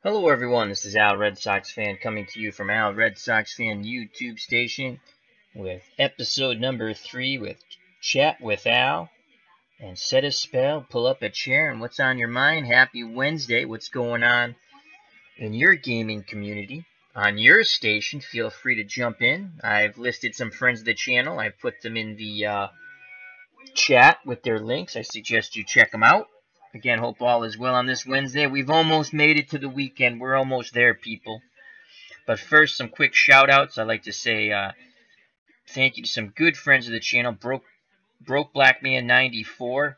Hello everyone, this is Al Red Sox Fan coming to you from Al Red Sox Fan YouTube station with episode number 3 with Chat with Al. And set a spell, pull up a chair, and what's on your mind? Happy Wednesday. What's going on in your gaming community? On your station, feel free to jump in. I've listed some friends of the channel. I've put them in the chat with their links. I suggest you check them out. Again, hope all is well on this Wednesday. We've almost made it to the weekend. We're almost there, people. But first, some quick shout-outs. I'd like to say thank you to some good friends of the channel. Broke Black Man 94.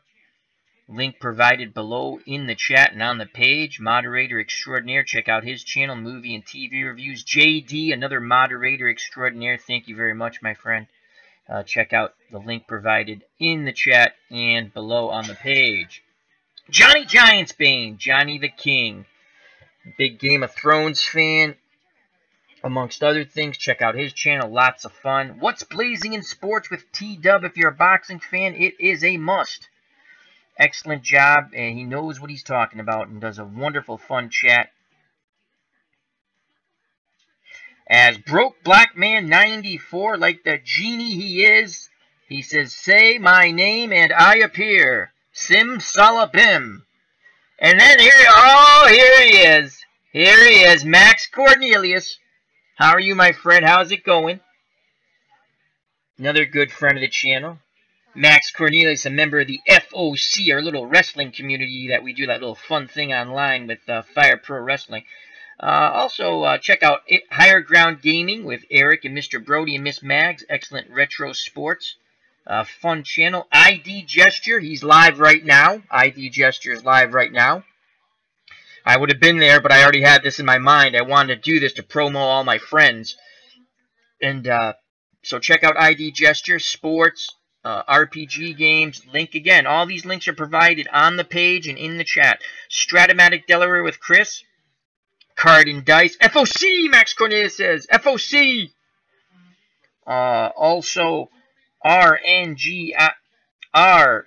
Link provided below in the chat and on the page. Moderator extraordinaire. Check out his channel, movie and TV reviews. JD, another moderator extraordinaire. Thank you very much, my friend. Check out the link provided in the chat and below on the page. Johnny Giantsbane, Johnny the King, big Game of Thrones fan, amongst other things. Check out his channel, lots of fun. What's Blazing in Sports with T-Dub? If you're a boxing fan, it is a must. Excellent job, and he knows what he's talking about and does a wonderful, fun chat. As Broke Black Man 94, like the genie he is, he says, "Say my name and I appear. Sim Salabim." And then here he is. Here he is, Max Cornelius. How are you, my friend? How's it going? Another good friend of the channel. Max Cornelius, a member of the FOC, our little wrestling community that we do that little fun thing online with Fire Pro Wrestling. Also, check out Higher Ground Gaming with Eric and Mr. Brody and Miss Mags. Excellent retro sports. Fun channel. ID Gesture, he's live right now. ID Gesture is live right now. I would have been there, but I already had this in my mind. I wanted to do this to promo all my friends. And so check out ID Gesture, sports, RPG games. Link again. All these links are provided on the page and in the chat. Stratomatic Delaware with Chris. Card and Dice. FOC, Max Cornelius says. FOC. Also, RNGIDP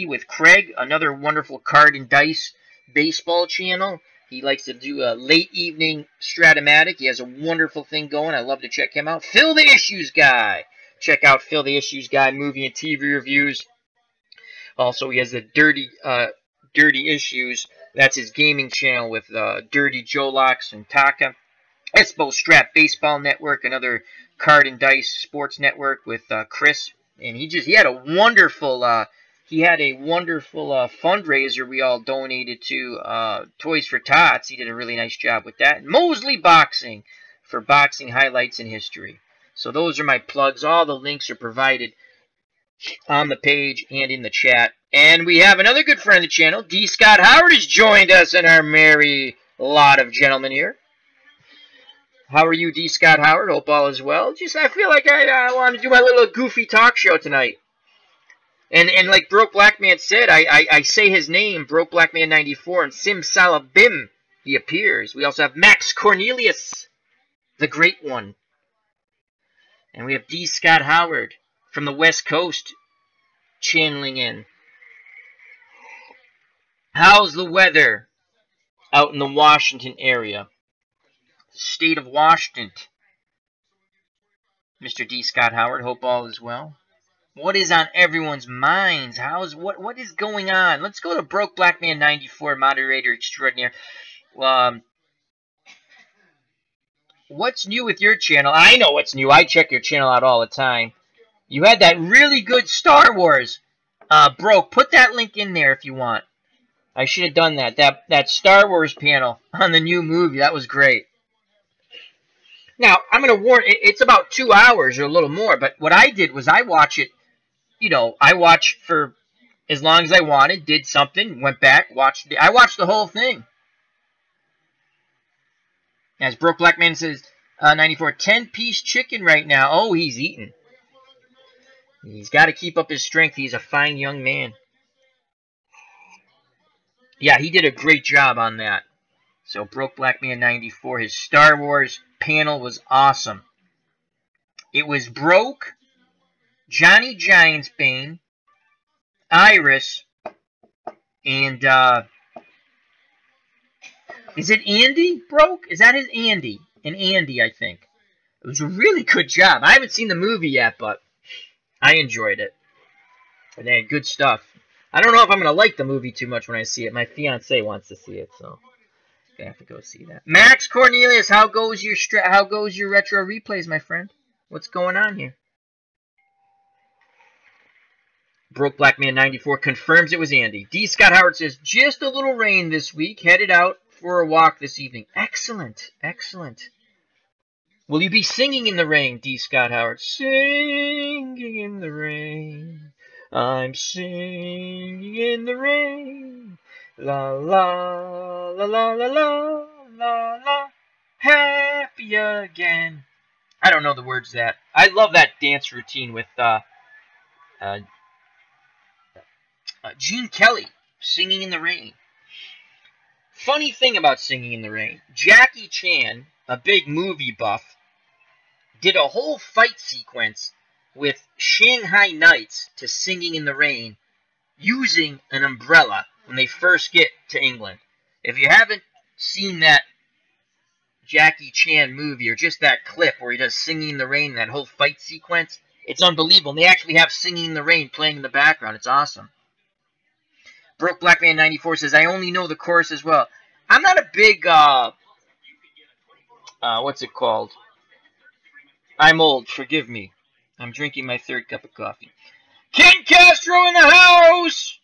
with Craig, another wonderful card and dice baseball channel. He likes to do a late evening Stratomatic. He has a wonderful thing going. I love to check him out. Phil the Issues Guy. Check out Phil the Issues Guy movie and TV reviews. Also, he has the Dirty Issues. That's his gaming channel with Dirty Jolox and Taka. Espo Strap Baseball Network, another card and dice sports network with Chris, and he had a wonderful fundraiser we all donated to Toys for Tots. He did a really nice job with that. And Mosley Boxing for boxing highlights and history. So those are my plugs. All the links are provided on the page and in the chat. And we have another good friend of the channel, D. Scott Howard, has joined us in our merry lot of gentlemen here. How are you, D. Scott Howard? Hope all is well. I feel like I want to do my little goofy talk show tonight. And like Broke Black Man said, I say his name, Broke Black Man 94, and Sim Salabim, he appears. We also have Max Cornelius, the great one. And we have D. Scott Howard from the West Coast channeling in. How's the weather out in the Washington area? State of Washington. Mr. D. Scott Howard, hope all is well. What is on everyone's minds? What is going on? Let's go to Broke Black Man 94, moderator extraordinaire. What's new with your channel? I know what's new. I check your channel out all the time. You had that really good Star Wars. Broke, put that link in there if you want. I should have done that. That Star Wars panel on the new movie. That was great. Now, I'm going to warn, it's about 2 hours or a little more, but what I did was I watch it, I watched for as long as I wanted, did something, went back, I watched the whole thing. As Broke Black Man says, 94, 10-piece chicken right now. Oh, he's eating. He's got to keep up his strength. He's a fine young man. Yeah, he did a great job on that. So, Broke Black Man 94, his Star Wars panel was awesome. It was Broke, Johnny Giantsbane, Iris, and Is it Andy broke? Is that his Andy? And Andy, I think. It was a really good job. I haven't seen the movie yet, but I enjoyed it. And they had good stuff. I don't know if I'm going to like the movie too much when I see it. My fiance wants to see it, so I have to go see that. Max Cornelius, how goes your retro replays, my friend? What's going on here? Broke Black Man 94 confirms it was Andy. D. Scott Howard says, just a little rain this week. Headed out for a walk this evening. Excellent. Excellent. Will you be singing in the rain, D. Scott Howard? Singing in the rain. I'm singing in the rain. La la la la la la la la. Happy again. I don't know the words to that. I love that dance routine with Gene Kelly singing in the rain. Funny thing about Singing in the Rain, Jackie Chan, a big movie buff, did a whole fight sequence with Shanghai Knights to Singing in the Rain using an umbrella when they first get to England. If you haven't seen that Jackie Chan movie or just that clip where he does Singing in the Rain, that whole fight sequence, it's unbelievable. And they actually have Singing in the Rain playing in the background. It's awesome. Broke Black Man 94 says, I only know the chorus as well. I'm not a big, what's it called? I'm old, forgive me. I'm drinking my third cup of coffee. Ken Castro in the house!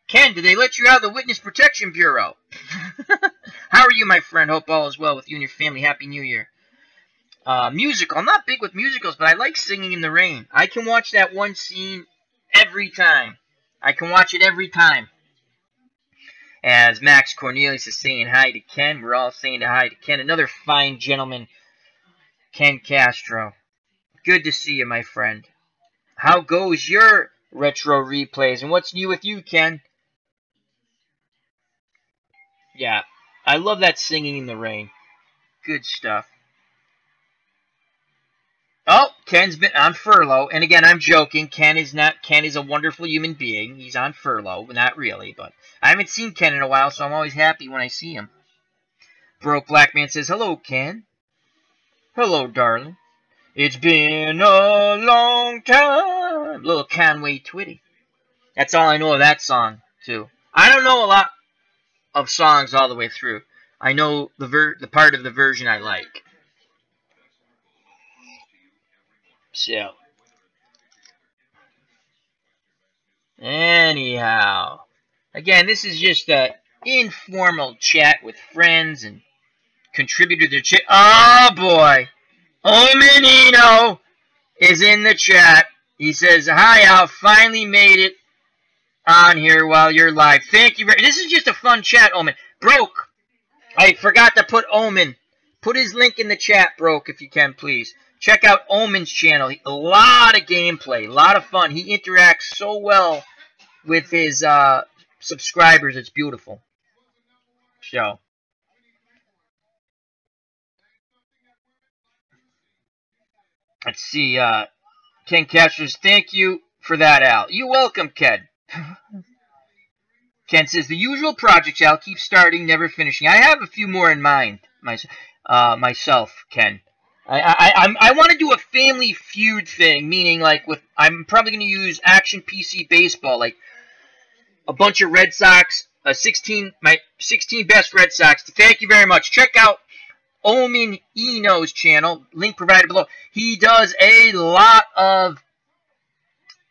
Ken, did they let you out of the Witness Protection Bureau? How are you, my friend? Hope all is well with you and your family. Happy New Year. Musical. I'm not big with musicals, but I like Singing in the Rain. I can watch that one scene every time. I can watch it every time. As Max Cornelius is saying hi to Ken, we're all saying hi to Ken. Another fine gentleman, Ken Castro. Good to see you, my friend. How goes your retro replays? And what's new with you, Ken? Yeah, I love that Singing in the Rain. Good stuff. Oh, Ken's been on furlough. And again, I'm joking. Ken is a wonderful human being. He's on furlough. Not really, but I haven't seen Ken in a while, so I'm always happy when I see him. Broke Black Man says, hello, Ken. Hello, darling. It's been a long time. Little Conway Twitty. That's all I know of that song, too. I don't know a lot of songs all the way through. I know the part of the version I like. So, anyhow, again, this is just an informal chat with friends and contributor to the chat. Oh, boy. Omenino is in the chat. He says, hi, Al. Finally made it on here while you're live. Thank you very much. This is just a fun chat, Omen. Broke. I forgot to put Omen. Put his link in the chat, Broke, if you can, please. Check out Omen's channel. A lot of gameplay. A lot of fun. He interacts so well with his subscribers. It's beautiful. So. Let's see. Ken Castros, thank you for that, Al. You're welcome, Ken. Ken says, the usual projects, Al. Keep starting, never finishing. I have a few more in mind myself, Ken. I want to do a family feud thing, meaning like I'm probably going to use Action PC Baseball, like a bunch of Red Sox, my 16 best Red Sox. Thank you very much. Check out Omen Eno's channel, link provided below. He does a lot of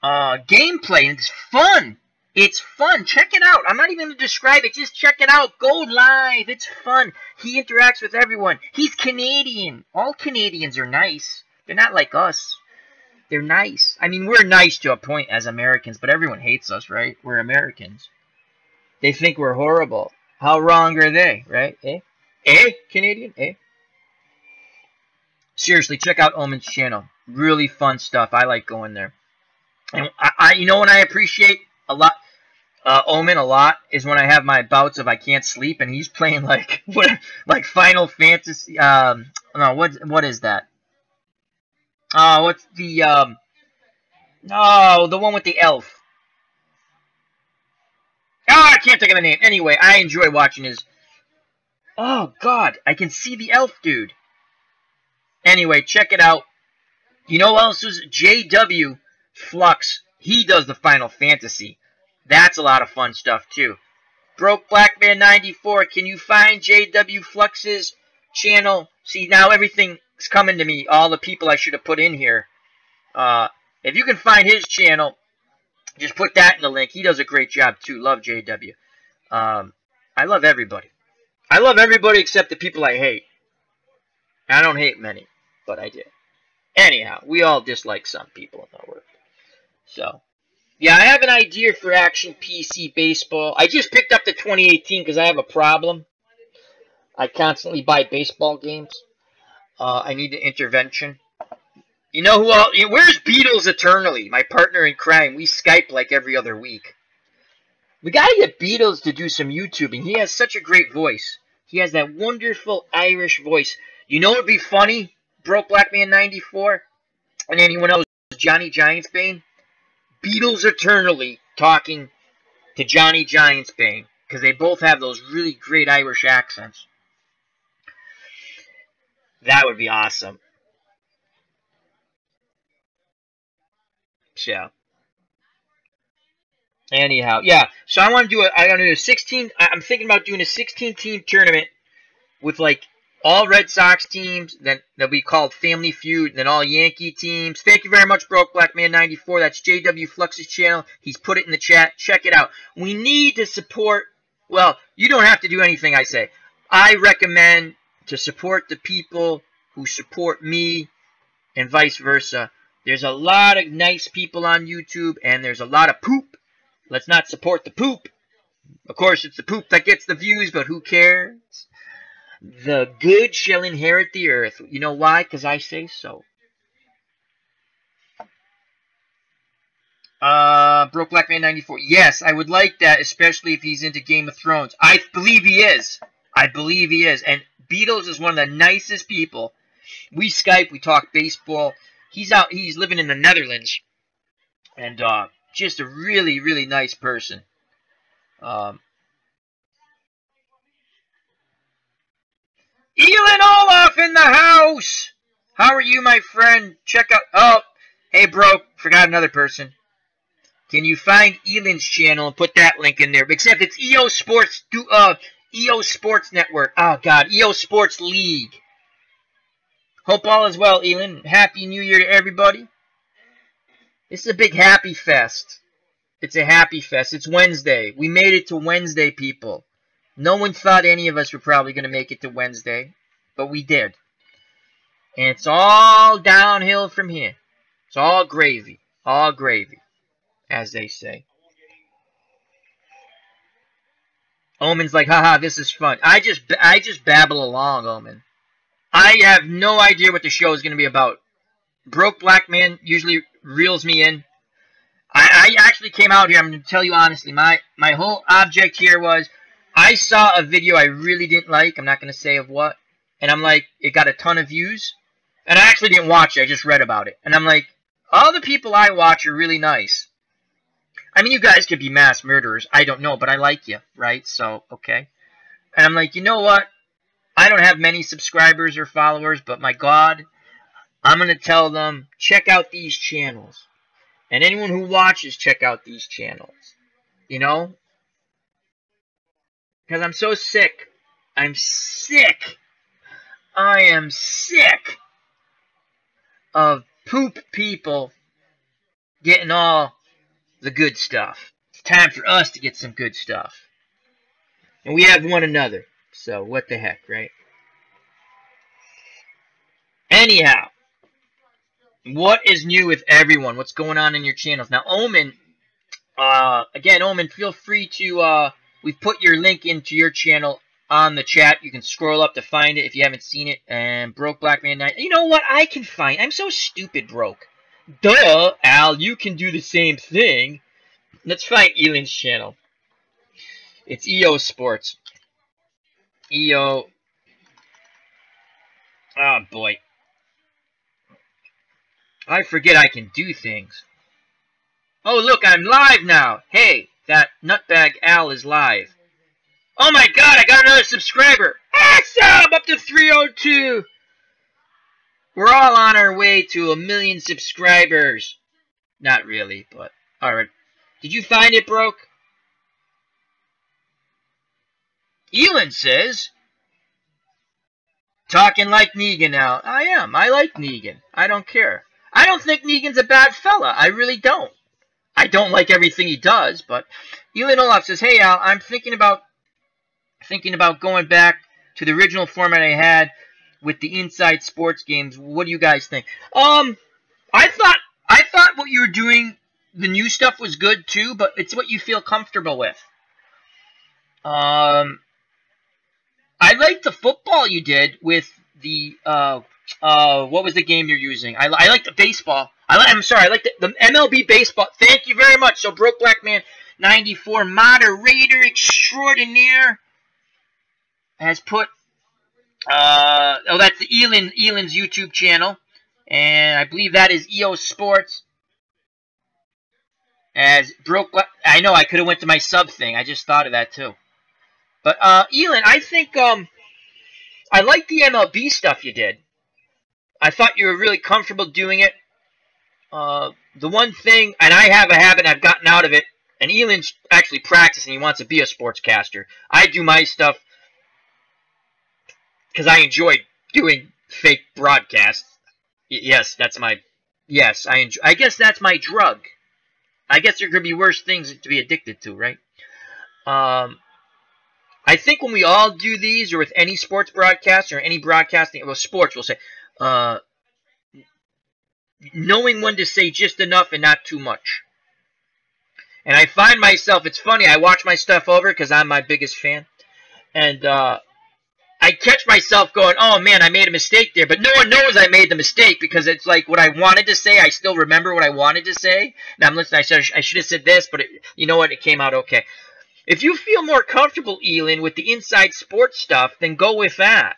gameplay, and it's fun. It's fun. Check it out. I'm not even going to describe it. Just check it out. Go live. It's fun. He interacts with everyone. He's Canadian. All Canadians are nice. They're not like us. They're nice. I mean, we're nice to a point as Americans, but everyone hates us, right? We're Americans. They think we're horrible. How wrong are they, right? Eh? Eh? Canadian? Eh? Seriously, check out Omen's channel. Really fun stuff. I like going there. And you know when I appreciate a lot, Omen a lot, is when I have my bouts of I can't sleep, and he's playing like Final Fantasy. No, what is that? What's the no, the one with the elf. I can't think of the name. Anyway, I enjoy watching his Oh, God, I can see the elf dude. Anyway, check it out. You know what else is? JW Flux. He does the Final Fantasy. That's a lot of fun stuff, too. Broke Black Man 94. Can you find JW Flux's channel? See, now everything's coming to me. All the people I should have put in here. If you can find his channel, just put that in the link. He does a great job, too. Love JW. I love everybody. I love everybody except the people I hate. I don't hate many, but I do. Anyhow, we all dislike some people in the world. So, yeah, I have an idea for Action PC Baseball. I just picked up the 2018 because I have a problem. I constantly buy baseball games. I need an intervention. You know who else? Where's Beatles Eternally? My partner in crime. We Skype like every other week. We gotta get Beatles to do some YouTubing. He has such a great voice. He has that wonderful Irish voice. You know what would be funny? Broke Black Man 94? And anyone else? Johnny Giantsbane? Beatles Eternally talking to Johnny Giantsbane. Because they both have those really great Irish accents. That would be awesome. So. Anyhow, yeah. So I want to do a 16. I'm thinking about doing a 16-team tournament with like all Red Sox teams. Then they'll be called Family Feud. Then all Yankee teams. Thank you very much, Broke Black Man 94. That's JW Flux's channel. He's put it in the chat. Check it out. We need to support. Well, you don't have to do anything I say. I recommend to support the people who support me, and vice versa. There's a lot of nice people on YouTube, and there's a lot of poop. Let's not support the poop. Of course, it's the poop that gets the views, but who cares? The good shall inherit the earth. You know why? Because I say so. Broke Black Man 94. Yes, I would like that, especially if he's into Game of Thrones. I believe he is. I believe he is. And Beatles is one of the nicest people. We Skype. We talk baseball. He's living in the Netherlands. And, just a really, really nice person. Elin Olaf in the house! How are you, my friend? Check out... Oh, hey, bro. Forgot another person. Can you find Elin's channel and put that link in there? Except it's EO Sports... EO Sports Network. Oh, God. EO Sports League. Hope all is well, Elin. Happy New Year to everybody. This is a big happy fest. It's a happy fest. It's Wednesday. We made it to Wednesday, people. No one thought any of us were probably going to make it to Wednesday, but we did. And it's all downhill from here. It's all gravy. All gravy, as they say. Omen's like, haha, this is fun. I just babble along, Omen. I have no idea what the show is going to be about. Broke Black Man usually reels me in. I actually came out here, I'm going to tell you honestly, my whole object here was, I saw a video I really didn't like, I'm not going to say of what, and I'm like, it got a ton of views, and I actually didn't watch it, I just read about it, and I'm like, all the people I watch are really nice. I mean, you guys could be mass murderers, I don't know, but I like you, right, so, okay. And I'm like, you know what, I don't have many subscribers or followers, but my God, I'm going to tell them, check out these channels. And anyone who watches, check out these channels. You know? Because I'm so sick. I'm sick. I am sick of poop people getting all the good stuff. It's time for us to get some good stuff. And we have one another. So, what the heck, right? Anyhow. What is new with everyone? What's going on in your channels? Now, Omen, again, Omen, feel free to, we've put your link into your channel on the chat. You can scroll up to find it if you haven't seen it. And Broke Black Man 9. You know what? I can find. I'm so stupid, Broke. Duh, Al, you can do the same thing. Let's find Elin's channel. It's EO Sports. EO. Oh, boy. I forget I can do things. Oh, look, I'm live now. Hey, that nutbag Al is live. Oh my god, I got another subscriber. Awesome! Up to 302. We're all on our way to 1 million subscribers. Not really, but alright. Did you find it, Broke? Elon says, talking like Negan now. I am. I like Negan. I don't care. I don't think Negan's a bad fella. I really don't. I don't like everything he does, but Elon Olaf says, hey Al, I'm thinking about going back to the original format I had with the Inside Sports games. What do you guys think? I thought what you were doing, the new stuff was good too, but it's what you feel comfortable with. I like the football you did with the what was the game you're using? I like the baseball. I'm sorry, I like the MLB baseball. Thank you very much. So Broke Black Man 94 moderator extraordinaire has put that's the Elon's YouTube channel, and I believe that is EO Sports. As Broke Black, I know I could have went to my sub thing. I just thought of that too. But Elon, I think I like the MLB stuff you did. I thought you were really comfortable doing it. The one thing, and I have a habit, I've gotten out of it, and Elon's actually practicing. He wants to be a sportscaster. I do my stuff because I enjoy doing fake broadcasts. Yes, that's my. Yes, I enjoy. I guess that's my drug. I guess there could be worse things to be addicted to, right? I think when we all do these, or with any sports broadcast or any broadcasting, well, sports, we'll say, knowing when to say just enough and not too much. And I find myself, it's funny, I watch my stuff over because I'm my biggest fan, and I catch myself going, oh man, I made a mistake there, but no one knows I made the mistake because it's like what I wanted to say, I still remember what I wanted to say. Now I'm listening, I should have said this, but you know what, it came out okay. If you feel more comfortable, Elon, with the Inside Sports stuff, then go with that.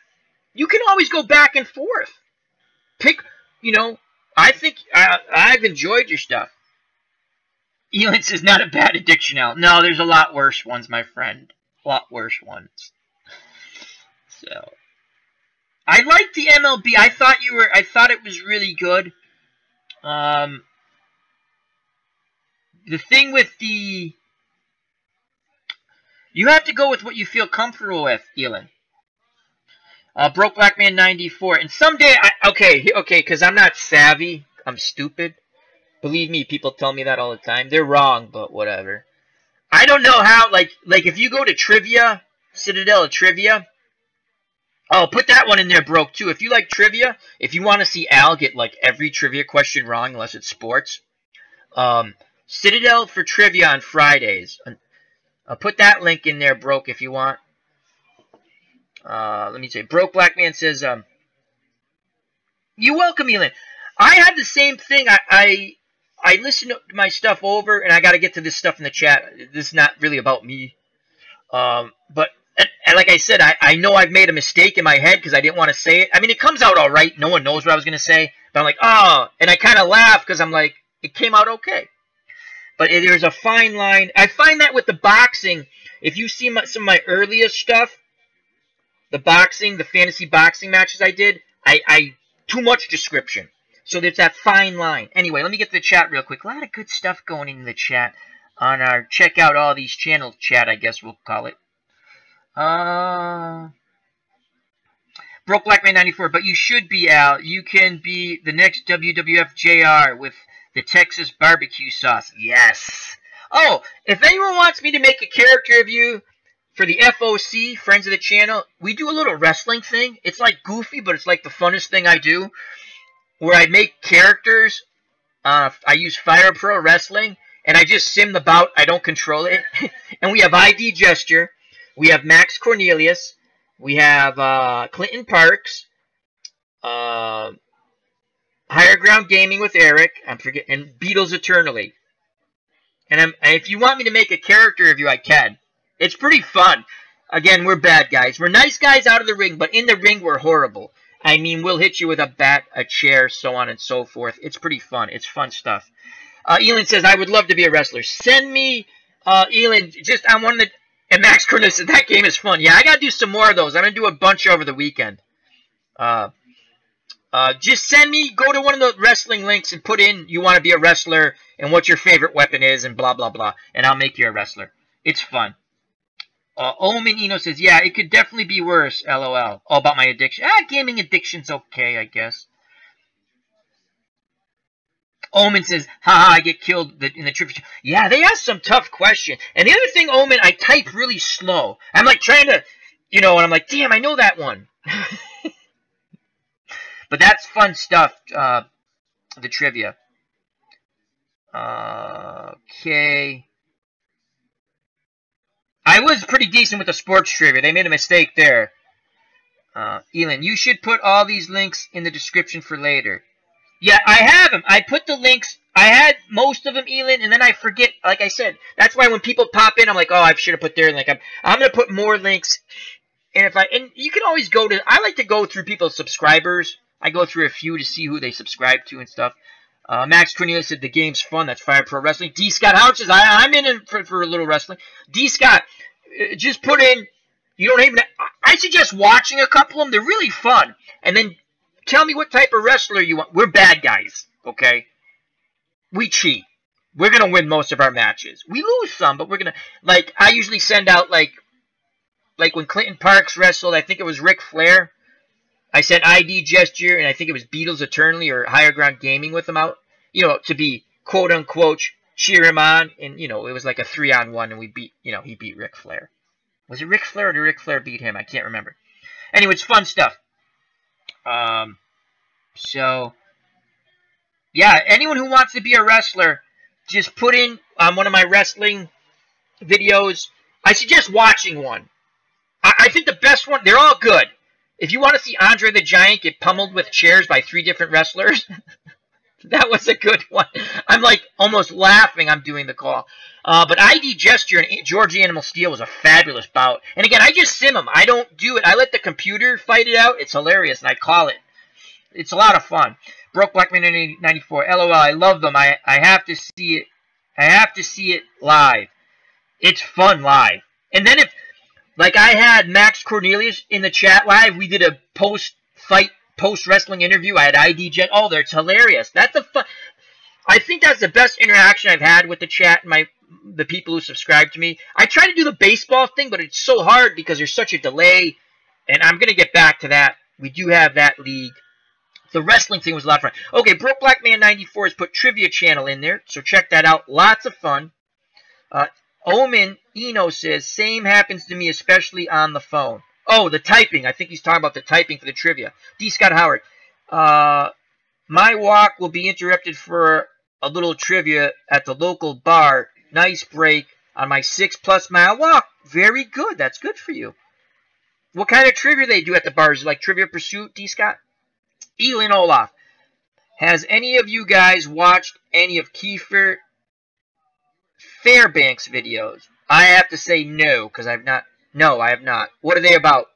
You can always go back and forth. Pick, you know, I think I've enjoyed your stuff. Elon says, not a bad addiction, Al. No, there's a lot worse ones, my friend. A lot worse ones. So, I like the MLB. I thought it was really good. The thing with the... You have to go with what you feel comfortable with, Elon. Broke Black Man 94. And someday, okay, because I'm not savvy. I'm stupid. Believe me, people tell me that all the time. They're wrong, but whatever. I don't know how, like if you go to trivia, Citadel of Trivia. Oh, put that one in there, Broke, too. If you like trivia, if you want to see Al get, like, every trivia question wrong, unless it's sports, Citadel for Trivia on Fridays. I'll put that link in there, Broke, if you want. Let me say, Broke Black Man says, you're welcome, Elon. I had the same thing. I listened to my stuff over, and I got to get to this stuff in the chat. This is not really about me. But, and like I said, I know I've made a mistake in my head because I didn't want to say it. I mean, it comes out all right. No one knows what I was going to say. But I'm like, oh, and I kind of laugh because I'm like, it came out okay. But there's a fine line. I find that with the boxing, if you see some of my earliest stuff, the boxing, the fantasy boxing matches I did, I too much description. So there's that fine line. Anyway, let me get to the chat real quick. A lot of good stuff going in the chat on our check out all these channels chat, I guess we'll call it. Broke Black Man 94, but you should be, Al. You can be the next WWF JR with the Texas barbecue sauce. Yes. Oh, if anyone wants me to make a character review for the FOC, Friends of the Channel, we do a little wrestling thing. It's like goofy, but it's like the funnest thing I do. Where I make characters. I use Fire Pro Wrestling. And I just sim the bout. I don't control it. And we have ID Gesture. We have Max Cornelius. We have Clinton Parks. Higher Ground Gaming with Eric. I'm forgetting, and Beatles Eternally. And if you want me to make a character review, I can. It's pretty fun. Again, we're bad guys. We're nice guys out of the ring, but in the ring, we're horrible. I mean, we'll hit you with a bat, a chair, so on and so forth. It's pretty fun. It's fun stuff. Elon says, I would love to be a wrestler. Send me, Elon, just on one of the... And Max Cornelius said that game is fun. Yeah, I gotta do some more of those. I'm gonna do a bunch over the weekend. Just send me, go to one of the wrestling links and put in you want to be a wrestler and what your favorite weapon is and blah, blah, blah. And I'll make you a wrestler. It's fun. Omen Eno says, yeah, it could definitely be worse, LOL. All about my addiction. Gaming addiction's okay, I guess. Omen says, haha, I get killed in the trivia. Yeah, they asked some tough questions. And the other thing, Omen, I type really slow. I'm like trying to, and I'm like, damn, I know that one. But that's fun stuff, the trivia. Okay. I was pretty decent with the sports trivia. They made a mistake there. Elin, you should put all these links in the description for later. Yeah, I have them. I put the links. I had most of them, Elin, and then I forget. Like I said, that's why when people pop in, I'm like, oh, I should have put their link. I'm going to put more links. And you can always go to, I like to go through people's subscribers. I go through a few to see who they subscribe to and stuff. Max Cornelius said the game's fun. That's Fire Pro Wrestling. D. Scott Howard says I'm in for a little wrestling. D. Scott, just put in. You don't even. I suggest watching a couple of them. They're really fun. And then tell me what type of wrestler you want. We're bad guys, okay? We cheat. We're gonna win most of our matches. We lose some, but we're gonna I usually send out like when Clinton Parks wrestled. I think it was Ric Flair. I sent ID Gesture, and I think it was Beatles Eternally or Higher Ground Gaming with him out, to be quote-unquote cheer him on. And, it was like a 3-on-1, and we beat, he beat Ric Flair. Was it Ric Flair or did Ric Flair beat him? I can't remember. Anyway, it's fun stuff. So, yeah, anyone who wants to be a wrestler, just put in one of my wrestling videos. I suggest watching one. I think the best one, they're all good. If you want to see Andre the Giant get pummeled with chairs by 3 different wrestlers, that was a good one. I'm like almost laughing I'm doing the call. But ID Gesture and George Animal Steel was a fabulous bout. And again, I just sim them. I don't do it. I let the computer fight it out. It's hilarious, and I call it. It's a lot of fun. Broke Blackman 94. LOL, I love them. I have to see it. I have to see it live. It's fun live. And then if... Like I had Max Cornelius in the chat live. We did a post-fight, post-wrestling interview. I had ID Jet. Oh, it's hilarious. That's a fun. I think that's the best interaction I've had with the chat and the people who subscribe to me. I try to do the baseball thing, but it's so hard because there's such a delay. And I'm going to get back to that. We do have that league. The wrestling thing was a lot of fun. Okay, Broke Black Man 94 has put Trivia Channel in there, so check that out. Lots of fun. Omen Eno says, same happens to me, especially on the phone. Oh, the typing. I think he's talking about the typing for the trivia. D. Scott Howard. My walk will be interrupted for a little trivia at the local bar. Nice break on my 6+ mile walk. Very good. That's good for you. What kind of trivia they do at the bars? Like Trivia Pursuit, D. Scott? Elin Olaf. Has any of you guys watched any of Kiefer Fairbanks videos? I have to say no, because I've not. No, I have not. What are they about?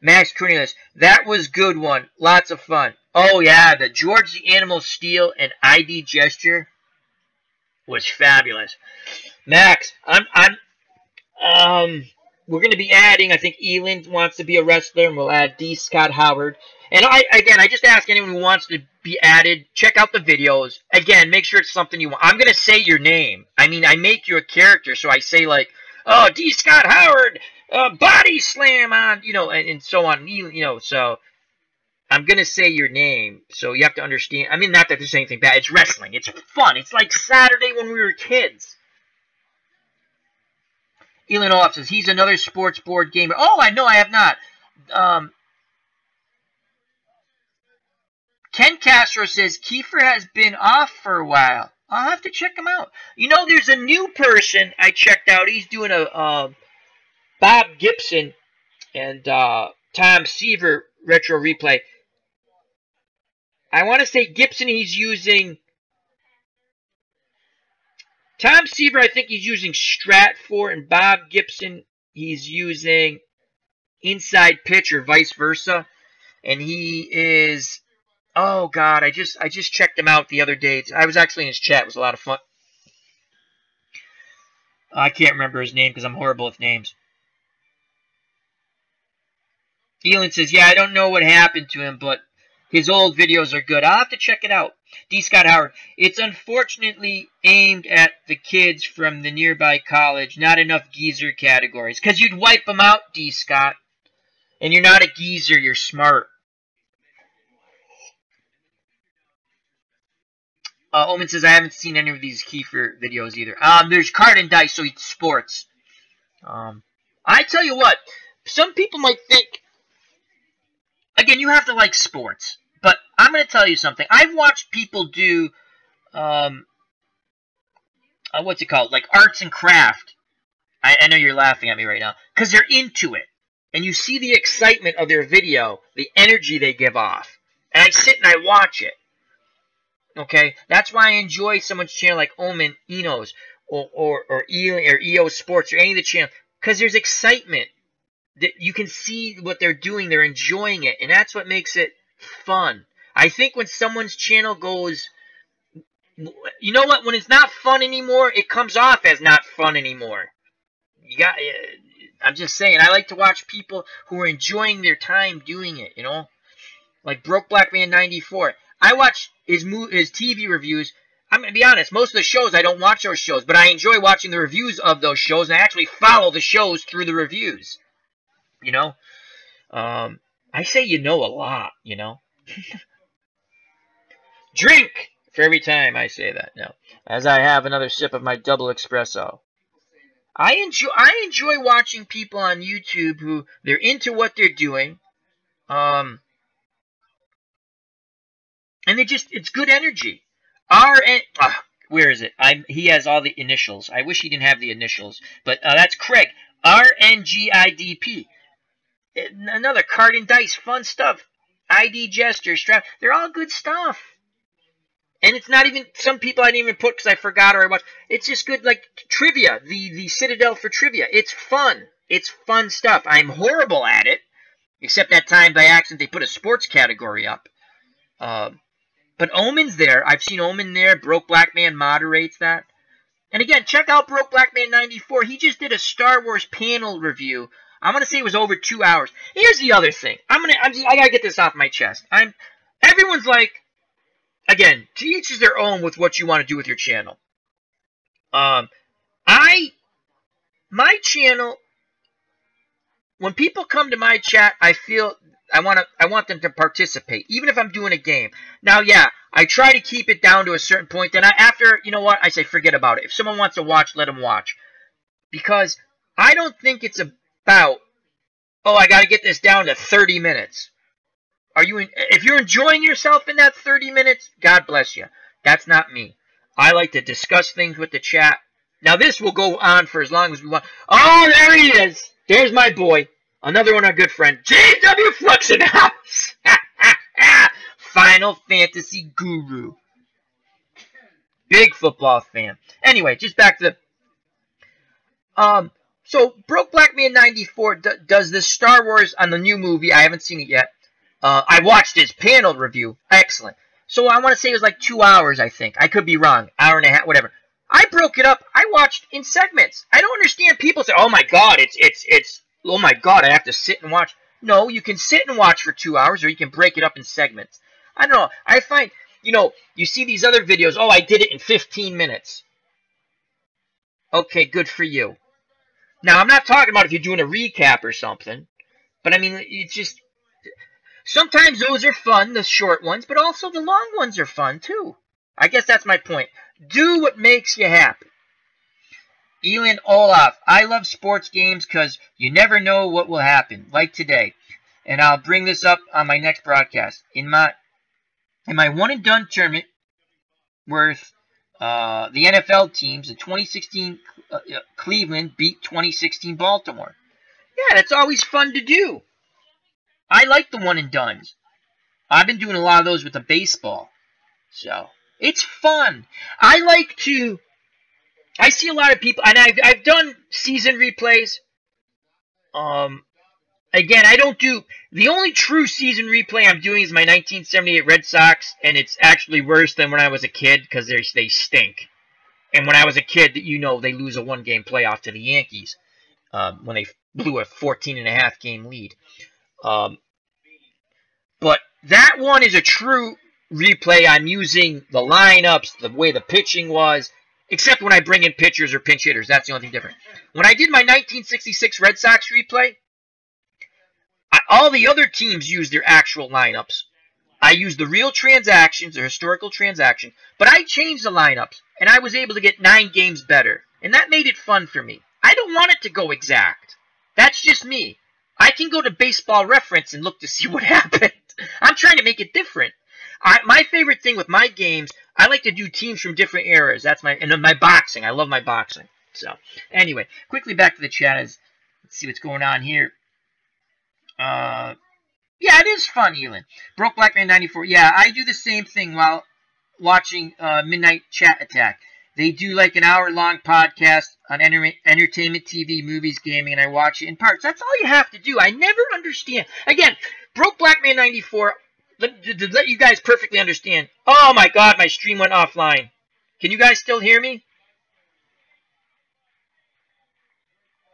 Max Cornelius. That was good one. Lots of fun. Oh yeah, the George the Animal Steel and ID Gesture was fabulous. Max, we're going to be adding, I think Elin wants to be a wrestler, and we'll add D. Scott Howard. And I just ask anyone who wants to be added, check out the videos. Again, make sure it's something you want. I'm going to say your name. I mean, I make you a character, so I say like, oh, D. Scott Howard, body slam on, and so on, so I'm going to say your name, so you have to understand. I mean, not that there's anything bad. It's wrestling. It's fun. It's like Saturday when we were kids. Elin Olaf says, he's another sports board gamer. Oh, I know, I have not. Ken Castro says, Kiefer has been off for a while. I'll have to check him out. There's a new person I checked out. He's doing a Bob Gibson and Tom Seaver retro replay. I want to say Gibson he's using... Tom Seaver, I think he's using Strat for, and Bob Gibson, he's using Inside Pitch or vice versa. And he is... Oh, God, I just checked him out the other day. I was actually in his chat. It was a lot of fun. I can't remember his name because I'm horrible with names. Elon says, yeah, I don't know what happened to him, but his old videos are good. I'll have to check it out. D. Scott Howard, it's unfortunately aimed at the kids from the nearby college. Not enough geezer categories. Because you'd wipe them out, D. Scott. And you're not a geezer, you're smart. Omen says, I haven't seen any of these Kiefer videos either. There's Card and Dice, so it's sports. I tell you what, some people might think, again, you have to like sports. But I'm going to tell you something. I've watched people do, what's it called? Like arts and craft. I know you're laughing at me right now. Because they're into it. And you see the excitement of their video, the energy they give off. And I sit and I watch it. Okay? That's why I enjoy someone's channel like Omen, Enos, or EO Sports, or any of the channels. Because there's excitement. You can see what they're doing. They're enjoying it. And that's what makes it fun. I think when someone's channel goes, you know what? When it's not fun anymore, it comes off as not fun anymore. I'm just saying. I like to watch people who are enjoying their time doing it. You know, like Broke Black Man 94. I watch his TV reviews. I'm gonna be honest. Most of the shows I don't watch those shows, but I enjoy watching the reviews of those shows, and I actually follow the shows through the reviews. You know, I say you know a lot. You know. Drink for every time I say that. No, as I have another sip of my double espresso. I enjoy watching people on YouTube who they're into what they're doing, and it's good energy. Where is it? He has all the initials. I wish he didn't have the initials, but that's Craig. RNGIDP. Another Card and Dice, fun stuff. ID Gesture, Strap. They're all good stuff. And it's not even, some people I didn't even put because I forgot or I watched. It's just good, like trivia, the Citadel for trivia. It's fun. It's fun stuff. I'm horrible at it, except that time by accident they put a sports category up. But Omen's there. I've seen Omen there. Broke Black Man moderates that. And again, check out Broke Black Man 94. He just did a Star Wars panel review. I'm gonna say it was over 2 hours. Here's the other thing. I gotta get this off my chest. Everyone's like, again, to each is their own with what you want to do with your channel. My channel, when people come to my chat, I feel I want them to participate, even if I'm doing a game. Now, yeah, I try to keep it down to a certain point. Then after, you know what, I say forget about it. If someone wants to watch, let them watch. Because I don't think it's about, oh, I got to get this down to 30 minutes. If you're enjoying yourself in that 30 minutes, God bless you. That's not me. I like to discuss things with the chat. Now, this will go on for as long as we want. Oh, there he is. There's my boy. Another one, our good friend. JW Flux in the house. Final Fantasy Guru. Big football fan. Anyway, just back to the... So, Broke Black Man 94 does this Star Wars on the new movie. I haven't seen it yet. I watched his panel review. Excellent. So I want to say it was like 2 hours, I think. I could be wrong. Hour and a half, whatever. I broke it up. I watched in segments. I don't understand people say, oh my God, oh my God, I have to sit and watch. No, you can sit and watch for 2 hours, or you can break it up in segments. I don't know. I find, you see these other videos, oh, I did it in 15 minutes. Okay, good for you. Now, I'm not talking about if you're doing a recap or something, but I mean, it's just... Sometimes those are fun, the short ones, but also the long ones are fun, too. I guess that's my point. Do what makes you happy. Elin Olaf, I love sports games because you never know what will happen, like today. And I'll bring this up on my next broadcast. In my one-and-done tournament, with the NFL teams, the 2016 Cleveland beat 2016 Baltimore. Yeah, that's always fun to do. I like the one-and-dones. I've been doing a lot of those with the baseball. So, it's fun. I see a lot of people, and I've done season replays. Again, I don't do, the only true season replay I'm doing is my 1978 Red Sox, and it's actually worse than when I was a kid, because they stink. And when I was a kid, they lose a one-game playoff to the Yankees, when they blew a 14.5 game lead. But that one is a true replay. I'm using the lineups, the way the pitching was, except when I bring in pitchers or pinch hitters. That's the only thing different. When I did my 1966 Red Sox replay, all the other teams used their actual lineups. I used the real transactions, the historical transaction, but I changed the lineups, and I was able to get 9 games better. And that made it fun for me. I don't want it to go exact. That's just me. I can go to Baseball Reference and look to see what happened. I'm trying to make it different. My favorite thing with my games, I like to do teams from different eras. That's and my boxing. I love my boxing. So, anyway, quickly back to the chat. Let's see what's going on here. Yeah, it is fun, Elin. Broke Black Man 94. Yeah, I do the same thing while watching Midnight Chat Attack. They do like an hour-long podcast on entertainment, TV, movies, gaming, and I watch it in parts. That's all you have to do. I never understand. Again, Broke Black Man 94, to let you guys perfectly understand. Oh my God, my stream went offline. Can you guys still hear me?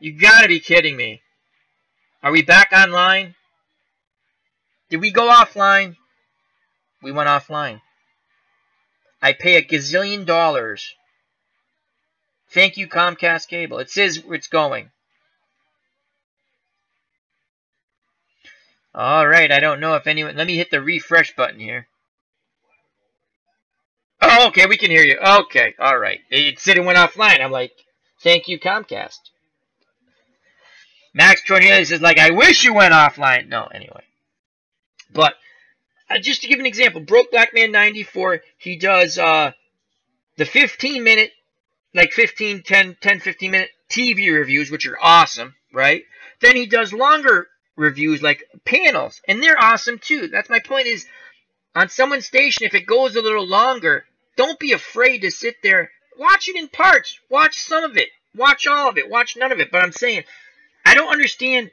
You gotta be kidding me. Are we back online? Did we go offline? We went offline. I pay a gazillion dollars. Thank you, Comcast Cable. It says where it's going. Alright, I don't know if anyone... Let me hit the refresh button here. Oh, okay, we can hear you. Okay, alright. It said it went offline. I'm like, thank you, Comcast. Max Cornelius is like, I wish you went offline. No, anyway. But, just to give an example, Broke Black Man 94, he does the 15-minute, like 15 minute TV reviews, which are awesome, right? Then he does longer reviews, like panels, and they're awesome too. That's my point is, on someone's station, if it goes a little longer, don't be afraid to sit there. Watch it in parts. Watch some of it. Watch all of it. Watch none of it. But I'm saying, I don't understand.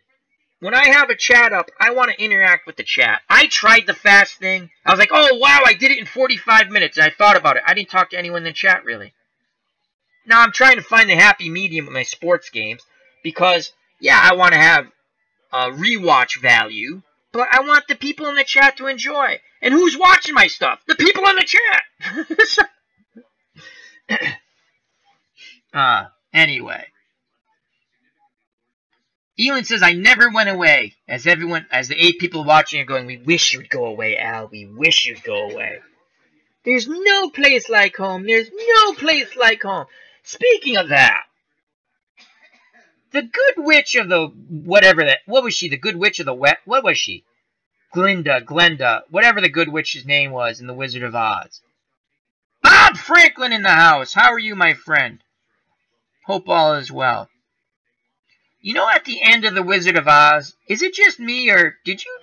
When I have a chat up, I want to interact with the chat. I tried the fast thing. I was like, oh, wow, I did it in 45 minutes. And I thought about it. I didn't talk to anyone in the chat, really. Now, I'm trying to find the happy medium with my sports games. Because, yeah, I want to have rewatch value. But I want the people in the chat to enjoy. And who's watching my stuff? The people in the chat. Anyway. Elon says, I never went away. As the 8 people watching are going, we wish you'd go away, Al. We wish you'd go away. There's no place like home. There's no place like home. Speaking of that, the good witch of the, whatever that, what was she? The good witch of the wet, what was she? Glenda, whatever the good witch's name was in The Wizard of Oz. Bob Franklin in the house. How are you, my friend? Hope all is well. You know, at the end of The Wizard of Oz, is it just me, or did you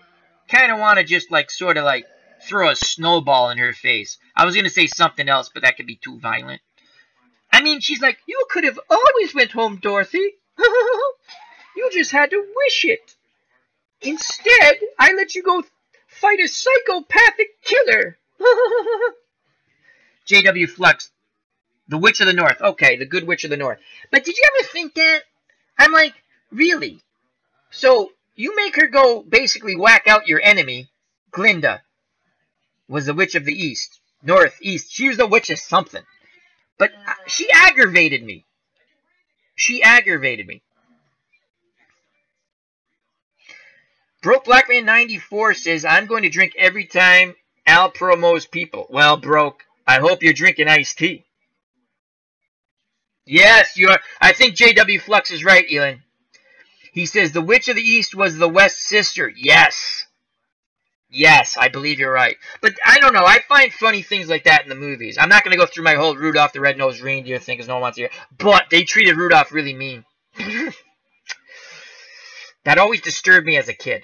kind of want to just, like, sort of, like, throw a snowball in her face? I was going to say something else, but that could be too violent. I mean, she's like, you could have always went home, Dorothy. You just had to wish it. Instead, I let you go fight a psychopathic killer. J.W. Flux, the Witch of the North. Okay, the good Witch of the North. But did you ever think that? I'm like, really? So, you make her go basically whack out your enemy. Glinda was the Witch of the East. Northeast. She was the Witch of something. But she aggravated me. She aggravated me. Broke Black Man 94 says, I'm going to drink every time Al promos people. Well, Broke, I hope you're drinking iced tea. Yes, you are. I think J.W. Flux is right, Elon. He says, the Witch of the East was the West sister. Yes. Yes, I believe you're right. But I don't know. I find funny things like that in the movies. I'm not going to go through my whole Rudolph the Red-Nosed Reindeer thing because no one wants to hear. But they treated Rudolph really mean. That always disturbed me as a kid.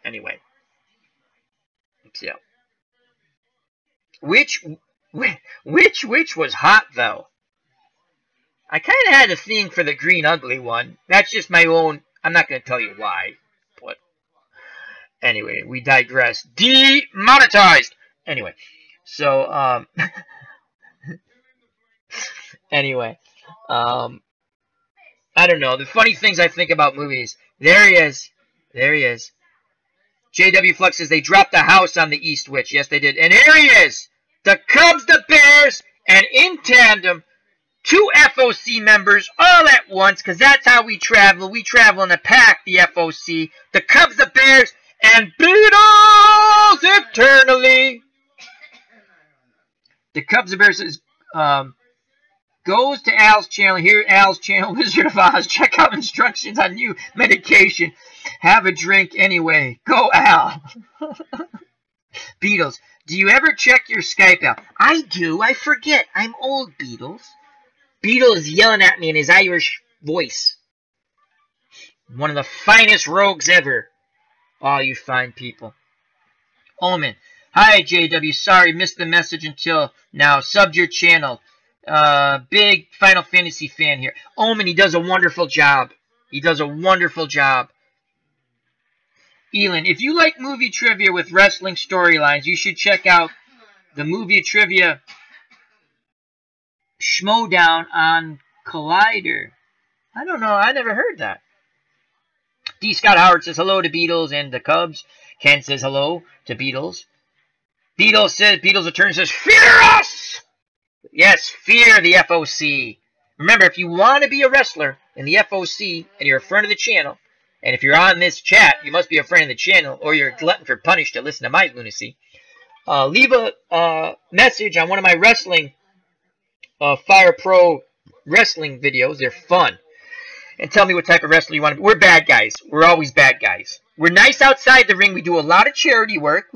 Anyway. So. Which was hot, though? I kind of had a thing for the green ugly one. That's just my own. I'm not going to tell you why. But anyway, we digress. Demonetized! Anyway. So, anyway. I don't know. The funny things I think about movies. There he is. There he is. JW Flux says they dropped the house on the East Witch. Yes, they did. And here he is. The Cubs, the Bears, and in tandem, 2 FOC members all at once, because that's how we travel. We travel in a pack, the FOC. The Cubs, the Bears, and Beatles eternally. The Cubs, the Bears says, goes to Al's channel. Here, Al's channel, Wizard of Oz. Check out instructions on new medication. Have a drink anyway. Go, Al. Beatles, do you ever check your Skype out? I do. I forget. I'm old, Beatles. Beatles is yelling at me in his Irish voice. One of the finest rogues ever. All you fine people. Omen. Hi, JW. Sorry, missed the message until now. Subbed your channel. Big Final Fantasy fan here. Omen, he does a wonderful job. He does a wonderful job. Elin, if you like movie trivia with wrestling storylines, you should check out the movie trivia Schmodown on Collider. I don't know. I never heard that. D. Scott Howard says hello to Beatles and the Cubs. Ken says hello to Beatles. Beatles attorney says, fear us! Yes, fear the FOC. Remember, if you want to be a wrestler in the FOC and you're a friend of the channel, and if you're on this chat, you must be a friend of the channel, or you're a glutton for punish to listen to my lunacy. Leave a message on one of my wrestling Fire Pro wrestling videos. They're fun. And tell me what type of wrestler you want to be. We're bad guys. We're always bad guys. We're nice outside the ring. We do a lot of charity work.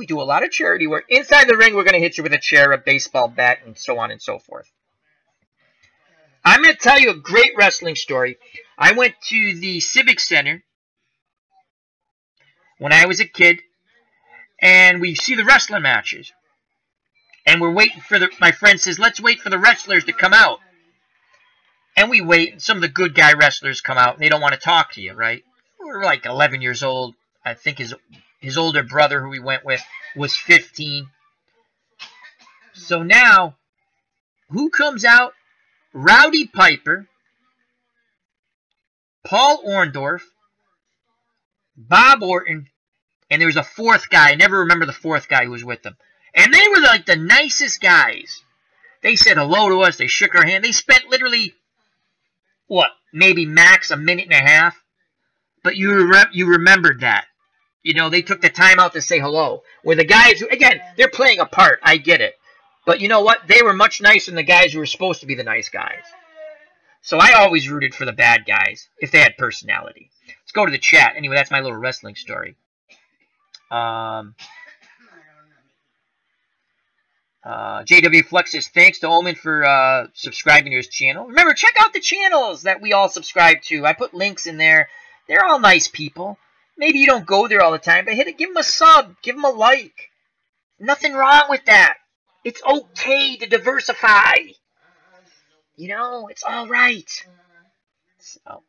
Inside the ring, we're going to hit you with a chair, a baseball bat, and so on and so forth. I'm going to tell you a great wrestling story. I went to the Civic Center when I was a kid, and we see the wrestling matches. And we're waiting for my friend says, let's wait for the wrestlers to come out. And we wait, and some of the good guy wrestlers come out, and they don't want to talk to you, right? We're like 11 years old. I think his older brother, who we went with, was 15. So now, who comes out? Rowdy Piper, Paul Orndorff, Bob Orton, and there was a 4th guy. I never remember the 4th guy who was with them. And they were like the nicest guys. They said hello to us. They shook our hand. They spent literally, what, maybe max a minute and a half. But you remembered that. You know, they took the time out to say hello. Where the guys, who, again, they're playing a part. I get it. But you know what? They were much nicer than the guys who were supposed to be the nice guys. So I always rooted for the bad guys, if they had personality. Let's go to the chat. Anyway, that's my little wrestling story. JW Flux says, thanks to Omen for subscribing to his channel. Remember, check out the channels that we all subscribe to. I put links in there. They're all nice people. Maybe you don't go there all the time, but give them a sub. Give them a like. Nothing wrong with that. It's okay to diversify. You know, it's all right. So,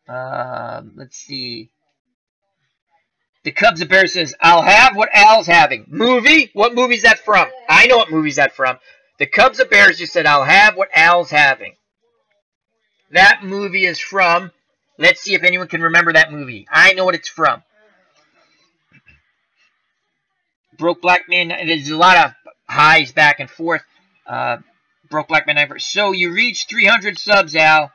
let's see. The Cubs and Bears says, I'll have what Al's having. Movie? What movie's that from? I know what movie's that from. The Cubs and Bears just said, I'll have what Al's having. That movie is from, let's see if anyone can remember that movie. I know what it's from. Broke Black Man, there's a lot of highs back and forth. Broke Black Man, so you reached 300 subs, Al.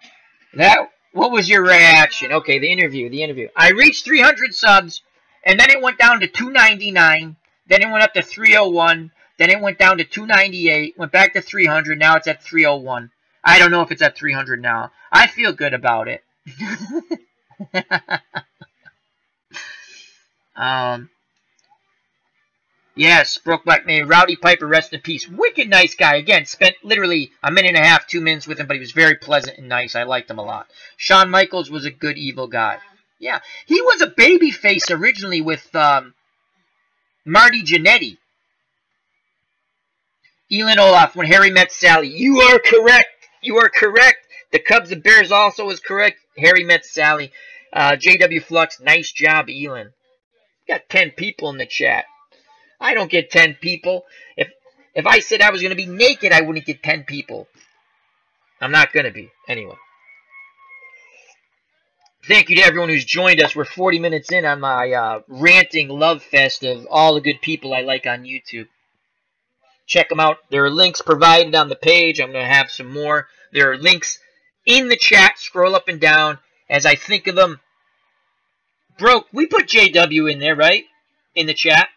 What was your reaction? Okay, the interview. I reached 300 subs, and then it went down to 299. Then it went up to 301. Then it went down to 298. Went back to 300. Now it's at 301. I don't know if it's at 300 now. I feel good about it. Yes, Broke Black Man. Rowdy Piper, rest in peace. Wicked nice guy. Again, spent literally a minute and a half, 2 minutes with him, but he was very pleasant and nice. I liked him a lot. Shawn Michaels was a good evil guy. Yeah, he was a babyface originally with Marty Jannetty. Elin Olaf, When Harry Met Sally. You are correct. You are correct. The Cubs and Bears also was correct. Harry Met Sally. JW Flux, nice job, Elin. Got 10 people in the chat. I don't get 10 people. If I said I was going to be naked, I wouldn't get 10 people. I'm not going to be. Anyway. Thank you to everyone who's joined us. We're 40 minutes in on my ranting love fest of all the good people I like on YouTube. Check them out. There are links provided on the page. I'm going to have some more. There are links in the chat. Scroll up and down as I think of them. Bro, we put JW in there, right? In the chat.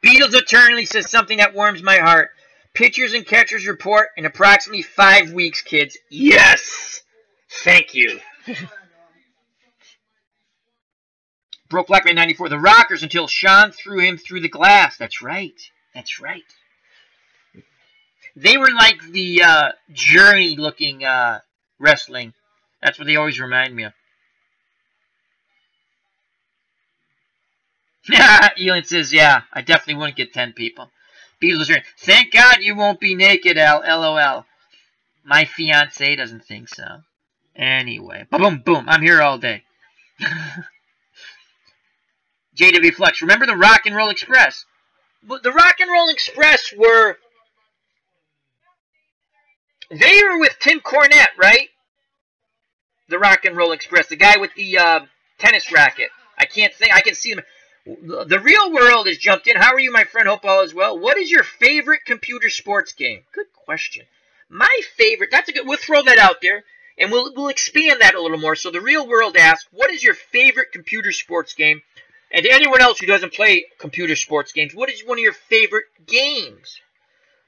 Beatles Eternally says something that warms my heart. Pitchers and catchers report in approximately 5 weeks, kids. Yes! Thank you. Broke Blackman 94. The Rockers until Sean threw him through the glass. That's right. That's right. They were like the Journey-looking wrestling. That's what they always remind me of. Elon says, yeah, I definitely wouldn't get 10 people. Beatles are thank God you won't be naked, Al. LOL. My fiance doesn't think so. Anyway. Boom, boom. I'm here all day. JW Flex. Remember the Rock and Roll Express? The Rock and Roll Express were... They were with Tim Cornette, right? The Rock and Roll Express. The guy with the tennis racket. I can't think. I can see him. The Real World has jumped in. How are you, my friend? Hope all is well. What is your favorite computer sports game? Good question. My favorite... That's a good... We'll throw that out there. And we'll expand that a little more. So the Real World asks, what is your favorite computer sports game? And to anyone else who doesn't play computer sports games, what is one of your favorite games?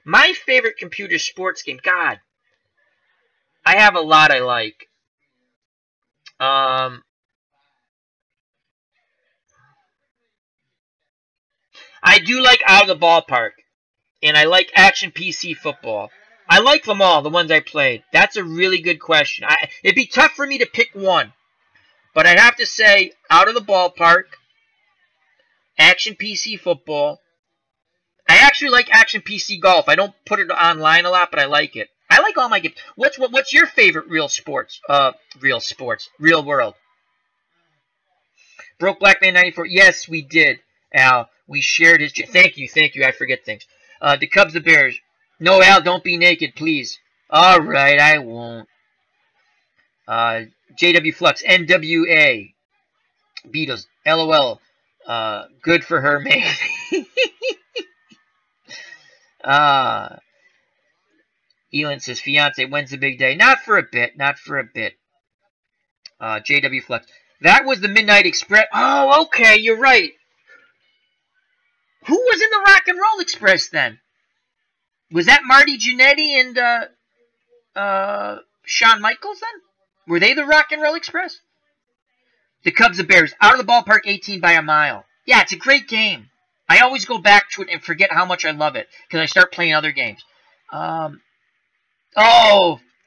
My favorite computer sports game, God, I have a lot I like. I do like Out of the Ballpark, and I like Action PC Football. I like them all, the ones I played. That's a really good question. It'd be tough for me to pick one, but I'd have to say Out of the Ballpark, Action PC Football. I actually like Action PC Golf. I don't put it online a lot, but I like it. I like all my games. What's your favorite Real World? Broke Blackman 94. Yes, we did, Al. We shared his... Thank you. I forget things. The Cubs, the Bears. No, Al, don't be naked, please. All right, I won't. JW Flux, NWA. Beatles, LOL. Good for her, man. Elon says, fiance, when's the big day? Not for a bit. JW Flux. That was the Midnight Express. Oh, okay, you're right. Who was in the Rock and Roll Express then? Was that Marty Jannetty and Shawn Michaels then? Were they the Rock and Roll Express? The Cubs, the Bears. Out of the Ballpark, 18 by a mile. Yeah, it's a great game. I always go back to it and forget how much I love it because I start playing other games. Oh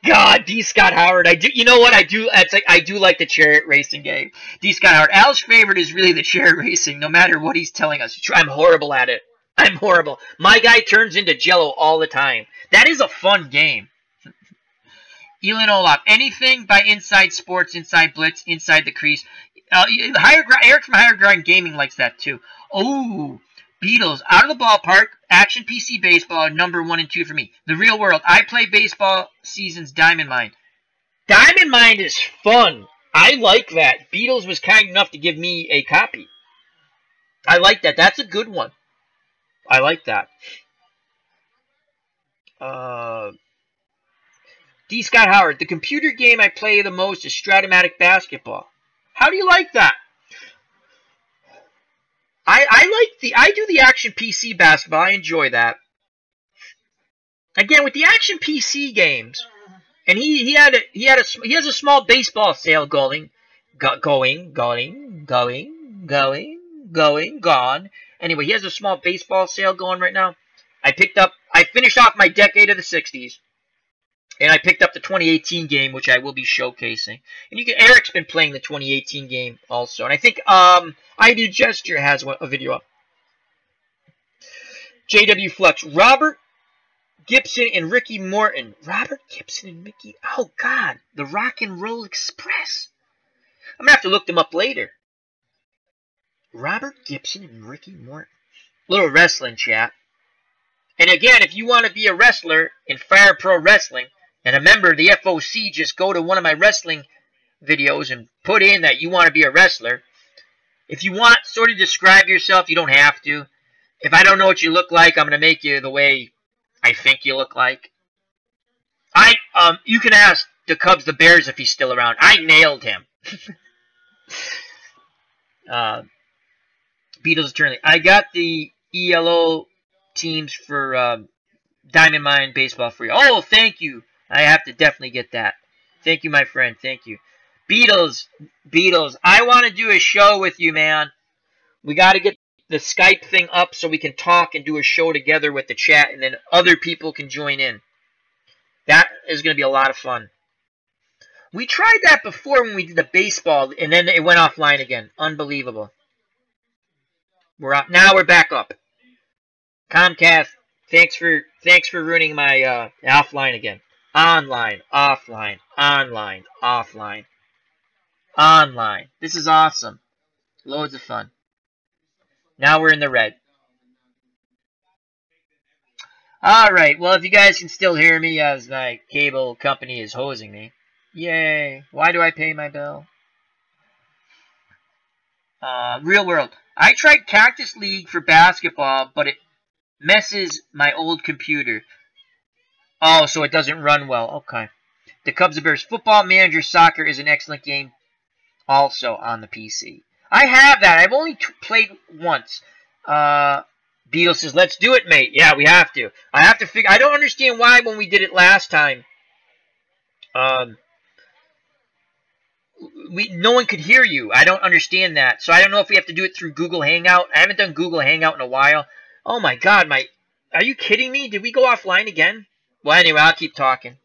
God, D. Scott Howard. You know what I do? I do like the chariot racing game. D. Scott Howard. Al's favorite is really the chariot racing, no matter what he's telling us. I'm horrible at it. I'm horrible. My guy turns into Jello all the time. That is a fun game. Elon Olaf. Anything by Inside Sports, Inside Blitz, Inside the Crease. Eric from Higher Ground Gaming likes that too. Oh, Beatles. Out of the Ballpark. Action PC Baseball. Number 1 and 2 for me. The Real World. I play baseball seasons. Diamond Mine. Diamond Mine is fun. I like that. Beatles was kind enough to give me a copy. I like that. That's a good one. I like that. D. Scott Howard. The computer game I play the most is Stratomatic Basketball. How do you like that? I do the Action PC Basketball. I enjoy that. Again, with the Action PC games, and he has a small baseball sale going. Anyway, he has a small baseball sale going right now. I finished off my decade of the 60s. And I picked up the 2018 game, which I will be showcasing. And Eric's been playing the 2018 game also. And I think I Do Gesture has a video up. JW Flux. Robert Gibson and Ricky Morton. Robert Gibson and Mickey. Oh, God. The Rock and Roll Express. I'm going to have to look them up later. Robert Gibson and Ricky Morton. Little wrestling chat. And again, if you want to be a wrestler in Fire Pro Wrestling and a member of the FOC, just go to one of my wrestling videos and put in that you want to be a wrestler. If you want, sort of describe yourself. You don't have to. If I don't know what you look like, I'm going to make you the way I think you look like. You can ask the Cubs, the Bears if he's still around. I nailed him. Beatles Attorney. I got the ELO teams for Diamond Mine Baseball free. Oh, thank you. I have to definitely get that. Thank you, my friend. Thank you. Beatles. I want to do a show with you, man. We got to get the Skype thing up so we can talk and do a show together with the chat, and then other people can join in. That is going to be a lot of fun. We tried that before when we did the baseball, and then it went offline again. Unbelievable. We're up. Now we're back up. Comcast, thanks for ruining my offline again. Online, offline, online, offline, online. This is awesome. Loads of fun. Now we're in the red. Alright, well, if you guys can still hear me as my cable company is hosing me. Yay. Why do I pay my bill? Real world. I tried Cactus League for basketball, but it messes my old computer. Oh, so it doesn't run well. Okay. The Cubs and Bears. Football Manager Soccer is an excellent game also on the PC. I have that. I've only played once. Beetle says, let's do it, mate. Yeah, we have to. I have to figure... I don't understand why when we did it last time, no one could hear you. I don't understand that. So I don't know if we have to do it through Google Hangout. I haven't done Google Hangout in a while. Oh my god, are you kidding me? Did we go offline again? Well, anyway, I'll keep talking.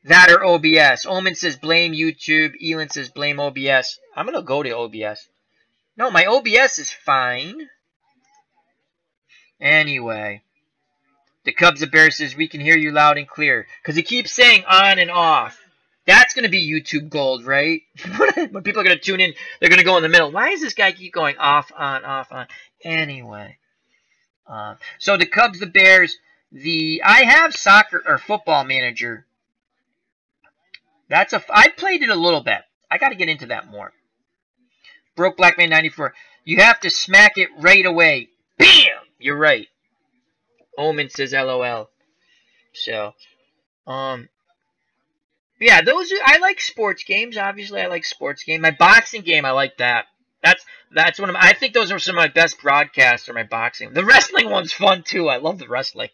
That or OBS. Omen says blame YouTube. Elon says blame OBS. I'm going to go to OBS. No, my OBS is fine. Anyway. The Cubs and Bears says we can hear you loud and clear. Because he keeps saying on and off. That's going to be YouTube gold, right? When people are going to tune in, they're going to go in the middle. Why does this guy keep going off, on, off, on? Anyway. So the Cubs, the Bears, I have soccer or football manager. I played it a little bit. I got to get into that more. Broke Blackman 94. You have to smack it right away. Bam! You're right. Omen says LOL. So, yeah, I like sports games. Obviously, I like sports game. My boxing game, I like that. That's one of I think those are some of my best broadcasts are my boxing. The wrestling one's fun too. I love the wrestling.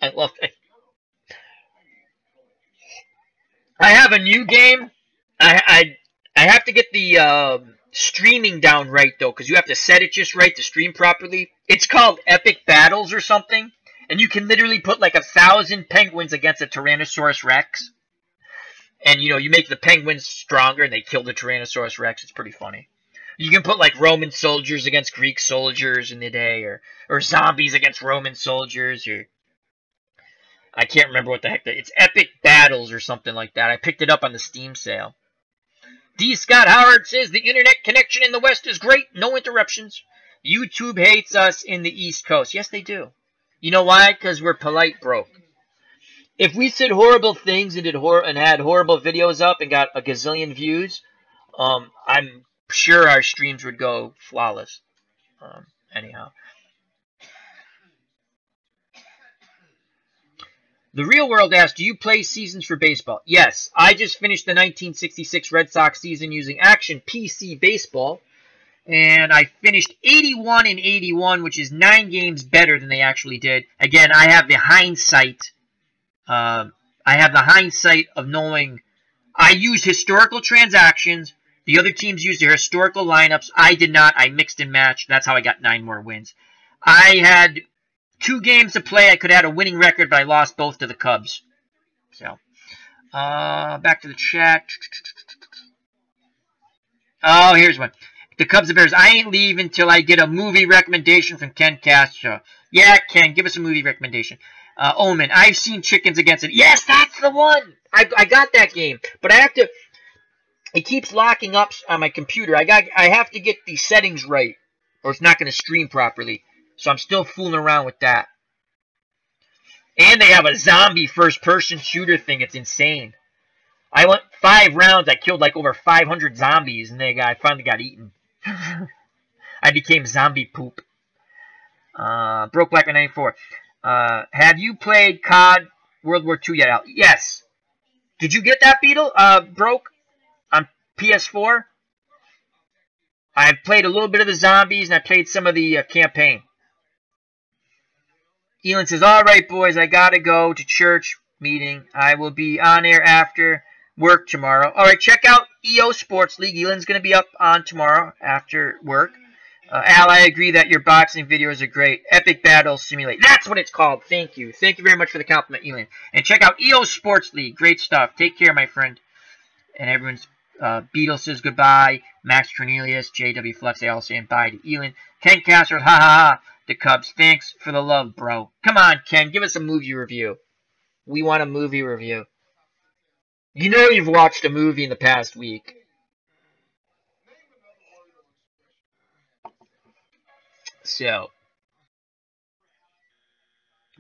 I love it. I have a new game. I have to get the streaming down right though, because you have to set it just right to stream properly. It's called Epic Battles or something, and you can literally put like 1,000 penguins against a Tyrannosaurus Rex. And, you know, you make the penguins stronger and they kill the Tyrannosaurus Rex. It's pretty funny. You can put, like, Roman soldiers against Greek soldiers in the day. Or zombies against Roman soldiers. Or I can't remember what the heck it's Epic Battles or something like that. I picked it up on the Steam sale. D. Scott Howard says the internet connection in the West is great. No interruptions. YouTube hates us in the East Coast. Yes, they do. You know why? Because we're polite broke. If we said horrible things and had horrible videos up and got a gazillion views, I'm sure our streams would go flawless. Anyhow. The Real World asks, do you play seasons for baseball? Yes. I just finished the 1966 Red Sox season using Action PC Baseball. And I finished 81 in 81, which is 9 games better than they actually did. Again, I have the hindsight. Of knowing I used historical transactions. The other teams used their historical lineups. I did not. I mixed and matched. That's how I got 9 more wins. I had 2 games to play. I could have had a winning record, but I lost both to the Cubs. So, back to the chat. Oh, here's one. The Cubs and Bears. I ain't leaving till I get a movie recommendation from Ken Castro. Yeah, Ken, give us a movie recommendation. Omen, I've seen Chickens Against It. Yes, that's the one! I got that game. But I have to... It keeps locking up on my computer. I have to get the settings right, or it's not going to stream properly. So I'm still fooling around with that. And they have a zombie first-person shooter thing. It's insane. I went 5 rounds. I killed like over 500 zombies, and I finally got eaten. I became zombie poop. Broke Black 94. Have you played COD World War II yet, Al? Yes. Did you get that, Beetle? Broke on PS4. I've played a little bit of the zombies, and I played some of the campaign. Elon says, all right, boys, I gotta go to church meeting. I will be on air after work tomorrow. All right, check out EO Sports League. Elon's going to be up on tomorrow after work. Al, I agree that your boxing videos are great. Epic Battle Simulate. That's what it's called. Thank you. Thank you very much for the compliment, Elon. And check out EO Sports League. Great stuff. Take care, my friend. And everyone's... Beetle says goodbye. Max Cornelius, JW Flux, they all saying bye to Elon. Ken Castro, ha ha ha. The Cubs, thanks for the love, bro. Come on, Ken, give us a movie review. We want a movie review. You know you've watched a movie in the past week. So,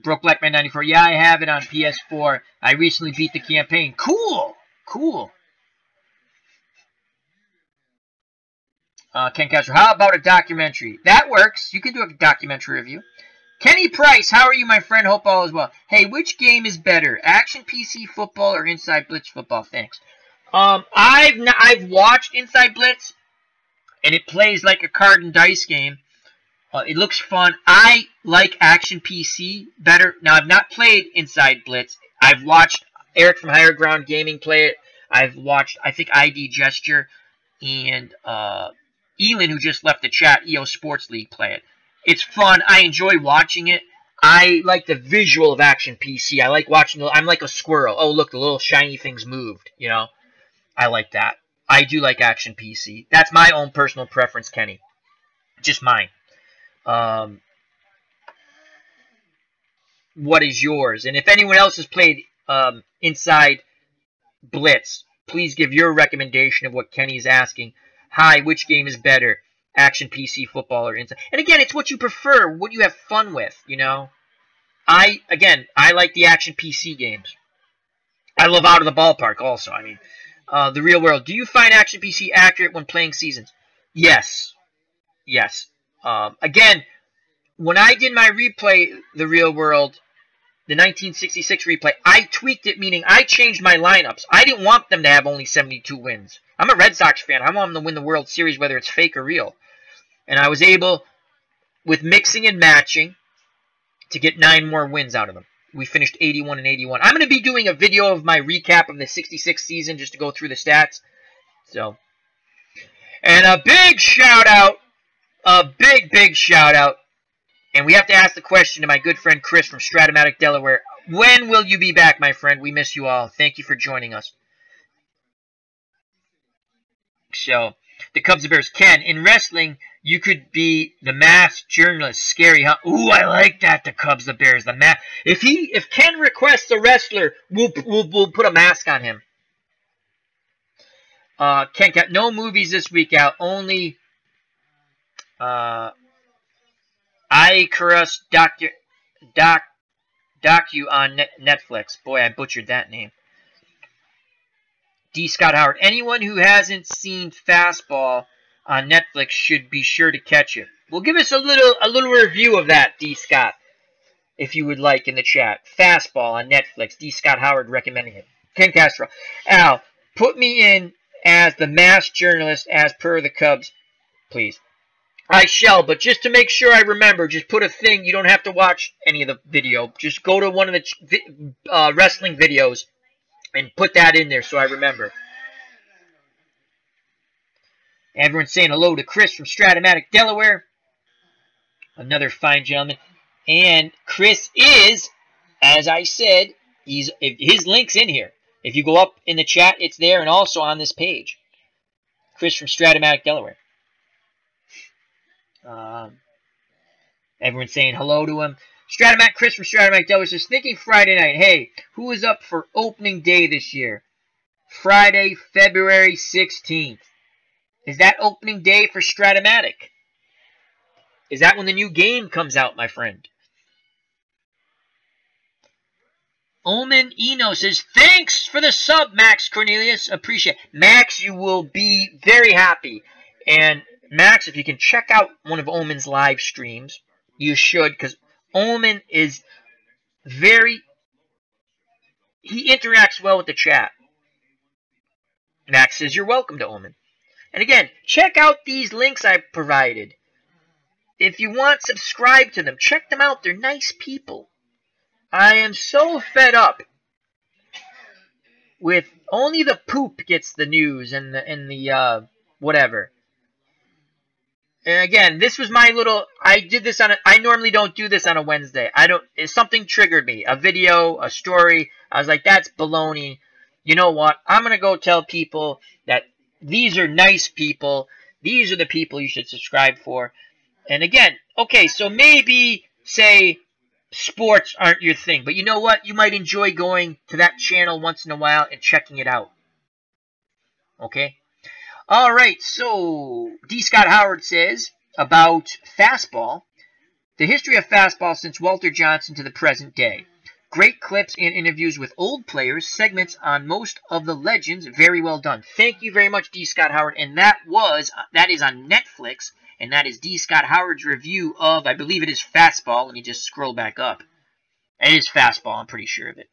Broke Black Man 94. Yeah, I have it on PS4. I recently beat the campaign. Cool, cool. Ken Castro, how about a documentary? That works. You can do a documentary review. Kenny Price, how are you, my friend? Hope all is well. Hey, which game is better, Action PC Football or Inside Blitz Football? Thanks. I've watched Inside Blitz, and it plays like a card and dice game. It looks fun. I like Action PC better. Now, I've not played Inside Blitz. I've watched Eric from Higher Ground Gaming play it. I've watched, I think, ID Gesture and Elon, who just left the chat, EO Sports League, play it. It's fun. I enjoy watching it. I like the visual of Action PC. I like watching I'm like a squirrel. Oh, look, the little shiny things moved, you know? I like that. I do like Action PC. That's my own personal preference, Kenny. Just mine. What is yours? And if anyone else has played Inside Blitz, please give your recommendation of what Kenny's asking. Hi, which game is better? Action PC Football or Inside? And again, it's what you prefer, what you have fun with, you know? I like the Action PC games. I love Out of the Ballpark also. I mean, the real world. Do you find Action PC accurate when playing seasons? Yes. Yes. Again, when I did my replay, the real world, the 1966 replay, I tweaked it, meaning I changed my lineups. I didn't want them to have only 72 wins. I'm a Red Sox fan. I want them to win the World Series, whether it's fake or real. And I was able, with mixing and matching, to get 9 more wins out of them. We finished 81 and 81. I'm going to be doing a video of my recap of the 66 season just to go through the stats. So, and a big shout out, a big shout out. And we have to ask the question to my good friend Chris from Stratomatic, Delaware. When will you be back, my friend? We miss you all. Thank you for joining us. So, the Cubs and Bears. Ken, in wrestling, you could be the masked journalist. Scary, huh? Ooh, I like that. The Cubs, the Bears, the mask. If Ken requests a wrestler, we'll put a mask on him. Ken got no movies this week out. Only Icarus docu on Netflix. Boy, I butchered that name. D. Scott Howard. Anyone who hasn't seen Fastball on Netflix should be sure to catch it. Well, give us a little review of that, D. Scott, if you would like, in the chat. Fastball on Netflix. D. Scott Howard recommending it. Ken Castro. Al, put me in as the masked journalist as per the Cubs, please. I shall, but just to make sure I remember, just put a thing. You don't have to watch any of the video. Just go to one of the wrestling videos and put that in there so I remember. Everyone's saying hello to Chris from Stratomatic, Delaware. Another fine gentleman. And Chris is, as I said, his link's in here. If you go up in the chat, it's there and also on this page. Chris from Stratomatic, Delaware. Everyone's saying hello to him. Stratomatic Chris from Stratomatic Delaware says, thinking Friday night. Hey, who is up for opening day this year? Friday, February 16th. Is that opening day for Stratomatic? Is that when the new game comes out, my friend? Omen Eno says, thanks for the sub, Max Cornelius. Appreciate it. Max, you will be very happy. And Max, if you can check out one of Omen's live streams, you should, because Omen is very... He interacts well with the chat. Max says, you're welcome to Omen. And again, check out these links I provided. If you want, subscribe to them. Check them out. They're nice people. I am so fed up with only the poop gets the news and the whatever. And again, this was my little. I did this on. I normally don't do this on a Wednesday. Something triggered me. A video, a story. I was like, that's baloney. You know what? I'm gonna go tell people that these are nice people. These are the people you should subscribe for. And again, okay, so maybe say sports aren't your thing, but you know what? You might enjoy going to that channel once in a while and checking it out. Okay? Alright, so D. Scott Howard says about fastball, the history of fastball since Walter Johnson to the present day. Great clips and interviews with old players, segments on most of the legends, very well done. Thank you very much, D. Scott Howard, and that is on Netflix. And that is D. Scott Howard's review of, I believe it is Fastball. Let me just scroll back up. It is Fastball, I'm pretty sure of it.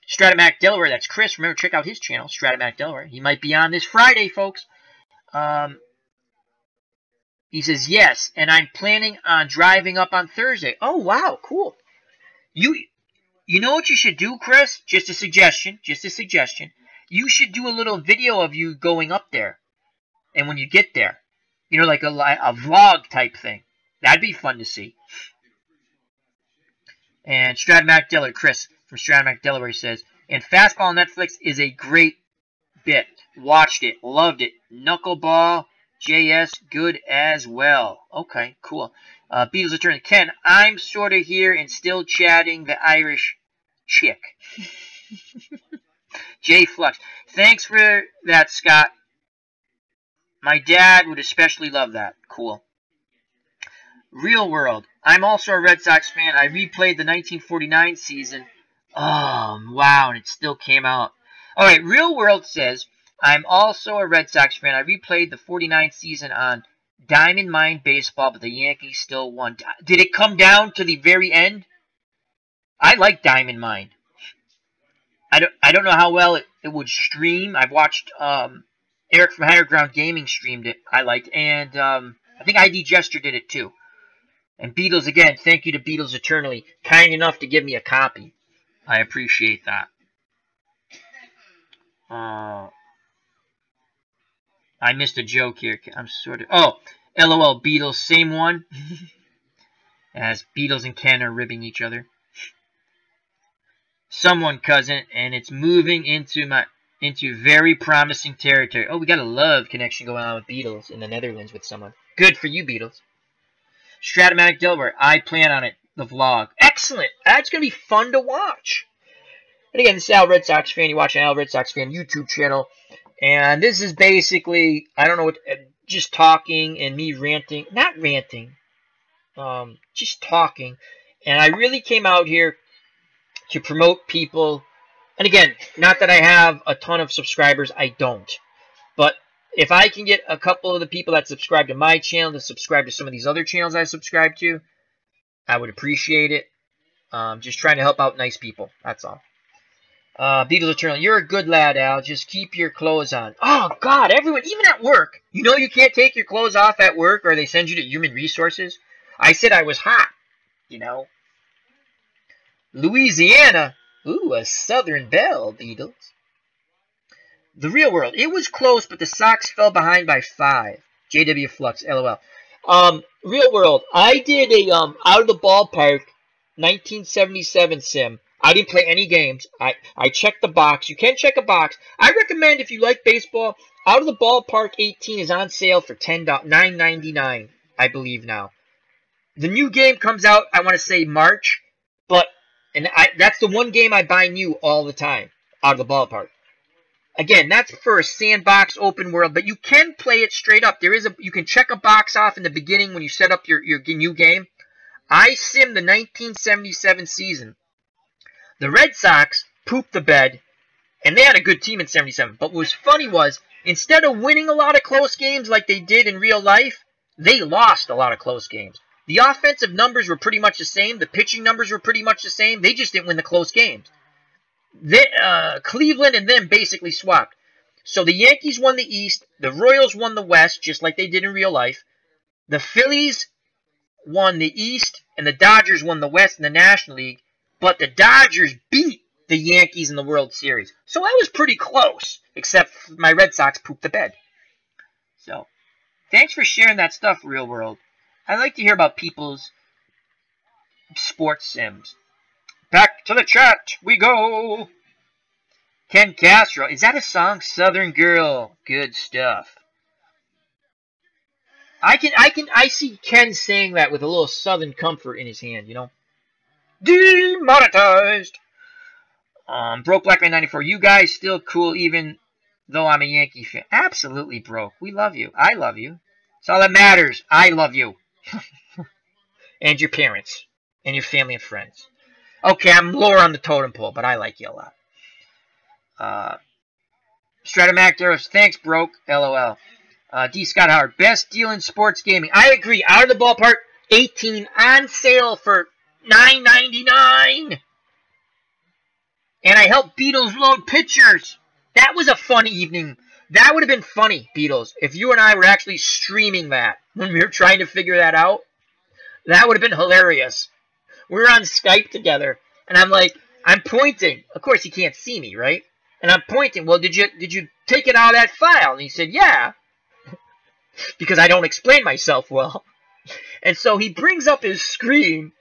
Stratomac Delaware, that's Chris. Remember, check out his channel, Stratomac Delaware. He might be on this Friday, folks. He says, yes, and I'm planning on driving up on Thursday. Oh, wow, cool. You know what you should do, Chris? Just a suggestion. You should do a little video of you going up there. And when you get there, you know, like a vlog type thing. That'd be fun to see. And Stratomac Delaware, Chris from Stratomac Delaware says, and Fastball on Netflix is a great bit. Watched it. Loved it. Knuckleball JS, good as well. Okay, cool. Beatles Attorney Ken, I'm sort of here and still chatting the Irish chick. J Flux, thanks for that, Scott. My dad would especially love that. Cool. Real World, I'm also a Red Sox fan. I replayed the 1949 season. Oh, wow, and it still came out. Alright, Real World says, I'm also a Red Sox fan. I replayed the 49 season on Diamond Mine Baseball, but the Yankees still won. Did it come down to the very end? I like Diamond Mine. I don't know how well it would stream. I've watched Eric from Higher Ground Gaming streamed it. I liked, and I think ID Gesture did it too. And Beatles again. Thank you to Beatles Eternally, kind enough to give me a copy. I appreciate that. I missed a joke here. I'm sort of. Oh, LOL. Beatles, same one. As Beatles and Ken are ribbing each other. Someone, cousin, and it's moving into very promising territory. Oh, we got a love connection going on with Beatles in the Netherlands with someone. Good for you, Beatles. Stratomatic Delaware, I plan on it. The vlog. Excellent. That's going to be fun to watch. And again, this is Al Red Sox Fan. You're watching Al Red Sox Fan YouTube channel. And this is basically, I don't know what, just talking and me ranting. Not ranting. Just talking. And I really came out here to promote people. And again, not that I have a ton of subscribers. I don't. But if I can get a couple of the people that subscribe to my channel to subscribe to some of these other channels I subscribe to, I would appreciate it. Just trying to help out nice people. That's all. Beatles Eternal, you're a good lad, Al. Just keep your clothes on. Oh, God, everyone, even at work. You know you can't take your clothes off at work or they send you to Human Resources. I said I was hot, you know. Louisiana. Ooh, a Southern belle, Beatles. The Real World. It was close, but the Sox fell behind by 5. JW Flux, LOL. Real World. I did a out of the ballpark 1977 sim. I didn't play any games. I checked the box. You can check a box. I recommend if you like baseball, Out of the Ballpark 18 is on sale for $9.99, I believe now. The new game comes out, I want to say March, that's the one game I buy new all the time, Out of the Ballpark. Again, that's for a sandbox open world, but you can play it straight up. You can check a box off in the beginning when you set up your new game. I simmed the 1977 season. The Red Sox pooped the bed, and they had a good team in 77. But what was funny was, instead of winning a lot of close games like they did in real life, they lost a lot of close games. The offensive numbers were pretty much the same. The pitching numbers were pretty much the same. They just didn't win the close games. Cleveland and them basically swapped. So the Yankees won the East. The Royals won the West, just like they did in real life. The Phillies won the East, and the Dodgers won the West in the National League. But the Dodgers beat the Yankees in the World Series. So that was pretty close, except my Red Sox pooped the bed. So, thanks for sharing that stuff, Real World. I like to hear about people's sports sims. Back to the chat we go. Ken Castro. Is that a song? Southern Girl. Good stuff. I see Ken saying that with a little Southern comfort in his hand, you know. Demonetized. Broke Blackman 94. You guys still cool even though I'm a Yankee fan. Absolutely, Broke. We love you. I love you. That's all that matters. I love you. And your parents. And your family and friends. Okay, I'm lower on the totem pole, but I like you a lot. Stratomac Daros, thanks, Broke. LOL. D. Scott Howard, best deal in sports gaming. I agree. Out of the ballpark, 18 on sale for $9.99. And I helped Beatles load pictures. That was a fun evening. That would have been funny, Beatles, if you and I were actually streaming that when we were trying to figure that out. That would have been hilarious. We were on Skype together, and I'm pointing. Of course, he can't see me, right? And I'm pointing. Well, did you take it out of that file? And he said, yeah. Because I don't explain myself well. And so he brings up his screen.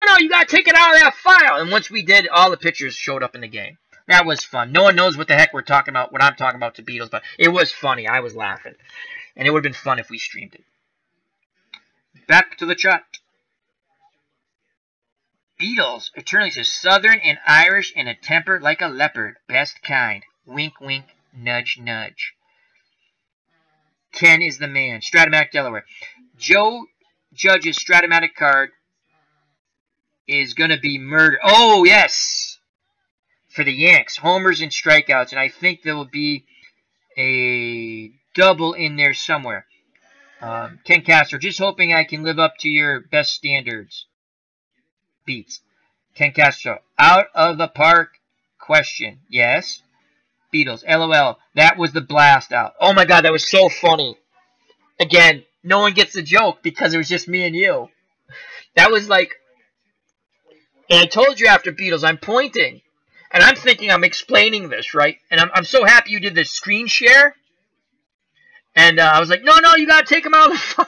No, you got to take it out of that file. And once we did, all the pictures showed up in the game. That was fun. No one knows what the heck we're talking about, what I'm talking about to Beatles, but it was funny. I was laughing. And it would have been fun if we streamed it. Back to the chat. Beatles. Eternally says, Southern and Irish in a temper like a leopard. Best kind. Wink, wink, nudge, nudge. Ken is the man. Stratomatic Delaware. Joe Judge's Stratomatic card is going to be murder. Oh, yes. For the Yanks. Homers and strikeouts. And I think there will be a double in there somewhere. Ken Castro. Just hoping I can live up to your best standards. Beats. Ken Castro. Out of the park question. Yes. Beatles. LOL. That was the blast out. Oh my god, that was so funny. Again, no one gets the joke because it was just me and you. That was like... And I told you after Beatles, I'm pointing. And I'm thinking I'm explaining this, right? And I'm so happy you did the screen share. And I was like, no, you got to take them out of the file.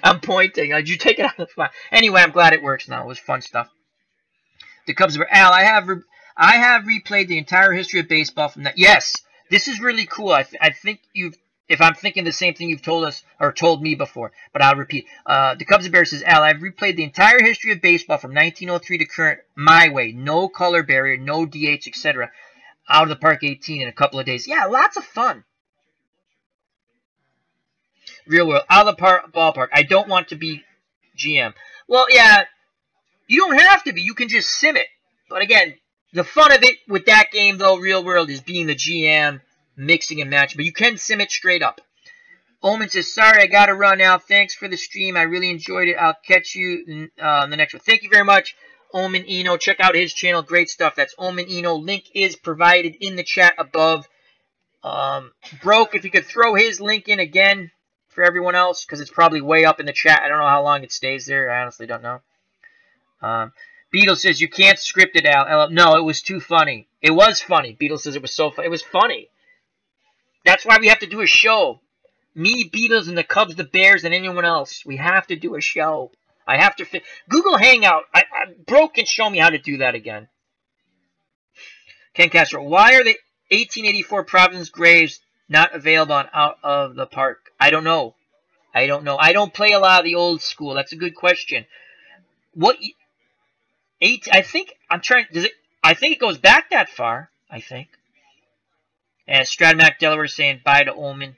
I'm pointing. Did you take it out of the file? Anyway, I'm glad it works now. It was fun stuff. The Cubs were... Al, I have replayed the entire history of baseball from that. Yes, this is really cool. I think you've... If I'm thinking the same thing you've told us or told me before, but I'll repeat. The Cubs and Bears says, Al, I've replayed the entire history of baseball from 1903 to current my way. No color barrier, no DH, etc. Out of the park 18 in a couple of days. Yeah, lots of fun. Real world. Out of the ballpark. I don't want to be GM. Well, yeah, you don't have to be. You can just sim it. But again, the fun of it with that game, though, Real World, is being the GM, mixing and matching. But you can sim it straight up. Omen says, sorry, I got to run now. Thanks for the stream. I really enjoyed it. I'll catch you in the next one. Thank you very much, Omen Eno. Check out his channel. Great stuff. That's Omen Eno. Link is provided in the chat above. Broke, if you could throw his link in again for everyone else, because it's probably way up in the chat. I don't know how long it stays there. I honestly don't know. Beetle says, you can't script it out. No, it was too funny. It was funny. Beetle says it was so funny. It was funny. That's why we have to do a show. Me, Beatles, and the Cubs, the Bears, and anyone else. We have to do a show. I have to Google Hangout. Broke can show me how to do that again. Ken Castro, why are the 1884 Providence Graves not available on Out of the Park? I don't know. I don't play a lot of the old school. That's a good question. What? I think it goes back that far. I think. And Stradmac Delaware saying bye to Omen.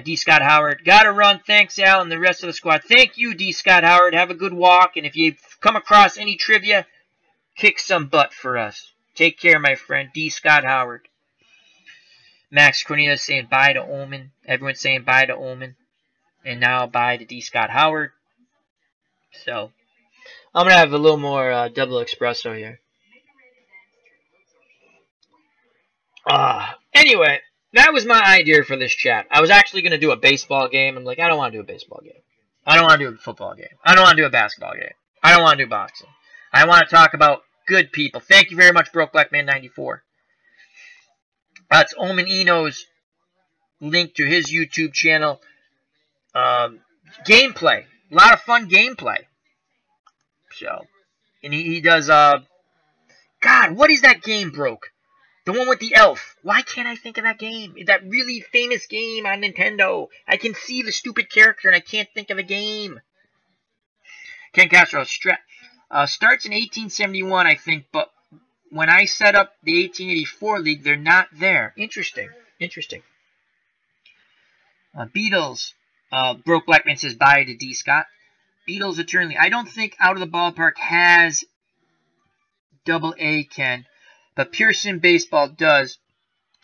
D. Scott Howard. Gotta run. Thanks, Al, and the rest of the squad. Thank you, D. Scott Howard. Have a good walk. And if you come across any trivia, kick some butt for us. Take care, my friend. D. Scott Howard. Max Cornelius saying bye to Omen. Everyone's saying bye to Omen. And now bye to D. Scott Howard. So, I'm going to have a little more double espresso here. Anyway, that was my idea for this chat. I was actually going to do a baseball game. I'm like, I don't want to do a baseball game. I don't want to do a football game. I don't want to do a basketball game. I don't want to do boxing. I want to talk about good people. Thank you very much, Broke Black Man 94. That's Omen Eno's link to his YouTube channel. Gameplay. A lot of fun gameplay. So, and he does, God, what is that game, Broke? The one with the elf. Why can't I think of that game? That really famous game on Nintendo. I can see the stupid character and I can't think of the game. Ken Castro, starts in 1871, I think, but when I set up the 1884 league, they're not there. Interesting. Interesting. Beatles. Broke Black Man says bye to D. Scott. Beatles Eternally. I don't think Out of the Ballpark has AA, Ken. But Pure Sim Baseball does,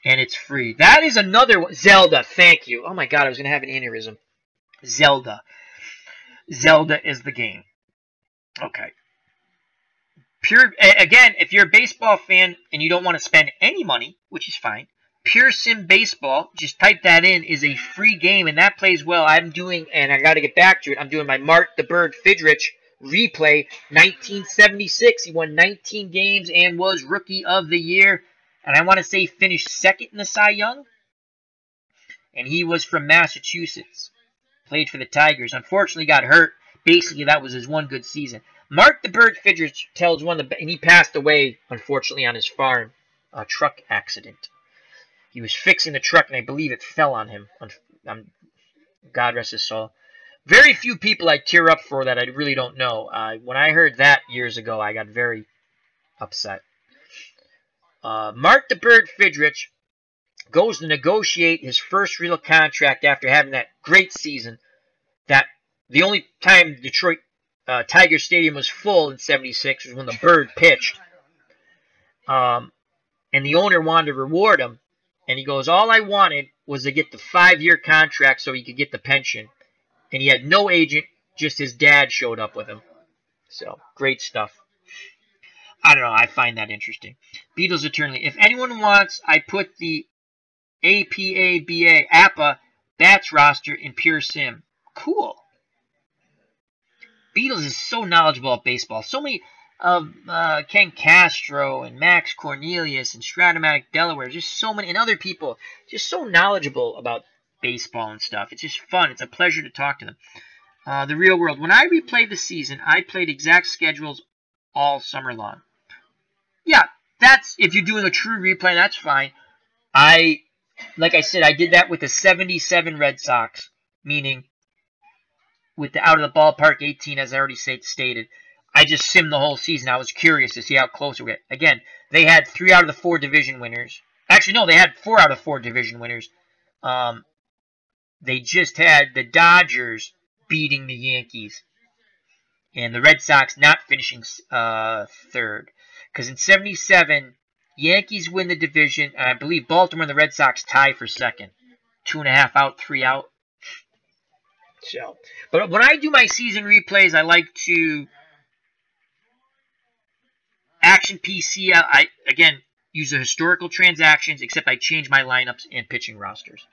and it's free. That is another one. Zelda, thank you. Oh my god, I was going to have an aneurysm. Zelda. Zelda is the game. Okay. Again, if you're a baseball fan and you don't want to spend any money, which is fine, Pure Sim Baseball, just type that in, is a free game, and that plays well. I'm doing, and I got to get back to it, I'm doing my Mark the Bird Fidrich replay, 1976. He won 19 games and was Rookie of the Year. And I want to say finished second in the Cy Young. And he was from Massachusetts. Played for the Tigers. Unfortunately got hurt. Basically, that was his one good season. Mark the Bird Fidrich tells one of the... And he passed away, unfortunately, on his farm. A truck accident. He was fixing the truck, and I believe it fell on him. God rest his soul. Very few people I tear up for that I really don't know. When I heard that years ago, I got very upset. Mark the Bird Fidrich goes to negotiate his first real contract after having that great season. That the only time Detroit Tiger Stadium was full in 76 was when the Bird pitched. And the owner wanted to reward him. And he goes, all I wanted was to get the 5-year contract so he could get the pension. And he had no agent, just his dad showed up with him. So, great stuff. I don't know, I find that interesting. Beatles Eternally. If anyone wants, I put the APA Bats roster in Pure Sim. Cool. Beatles is so knowledgeable about baseball. So many of Ken Castro and Max Cornelius and Stratomatic Delaware. Just so many, and other people. Just so knowledgeable about baseball and stuff. It's just fun. It's a pleasure to talk to them. The Real World. When I replayed the season, I played exact schedules all summer long. Yeah, that's, if you're doing a true replay, that's fine. Like I said, I did that with the 77 Red Sox, meaning with the Out of the Ballpark 18, as I already stated. I just simmed the whole season. I was curious to see how close we get. Again, they had 3 out of the 4 division winners. Actually, no, they had 4 out of 4 division winners. They just had the Dodgers beating the Yankees. And the Red Sox not finishing third. Because in 77, Yankees win the division. And I believe Baltimore and the Red Sox tie for second. 2.5 out, 3 out. So, but when I do my season replays, I like to Action PC. I again use the historical transactions, except I change my lineups and pitching rosters.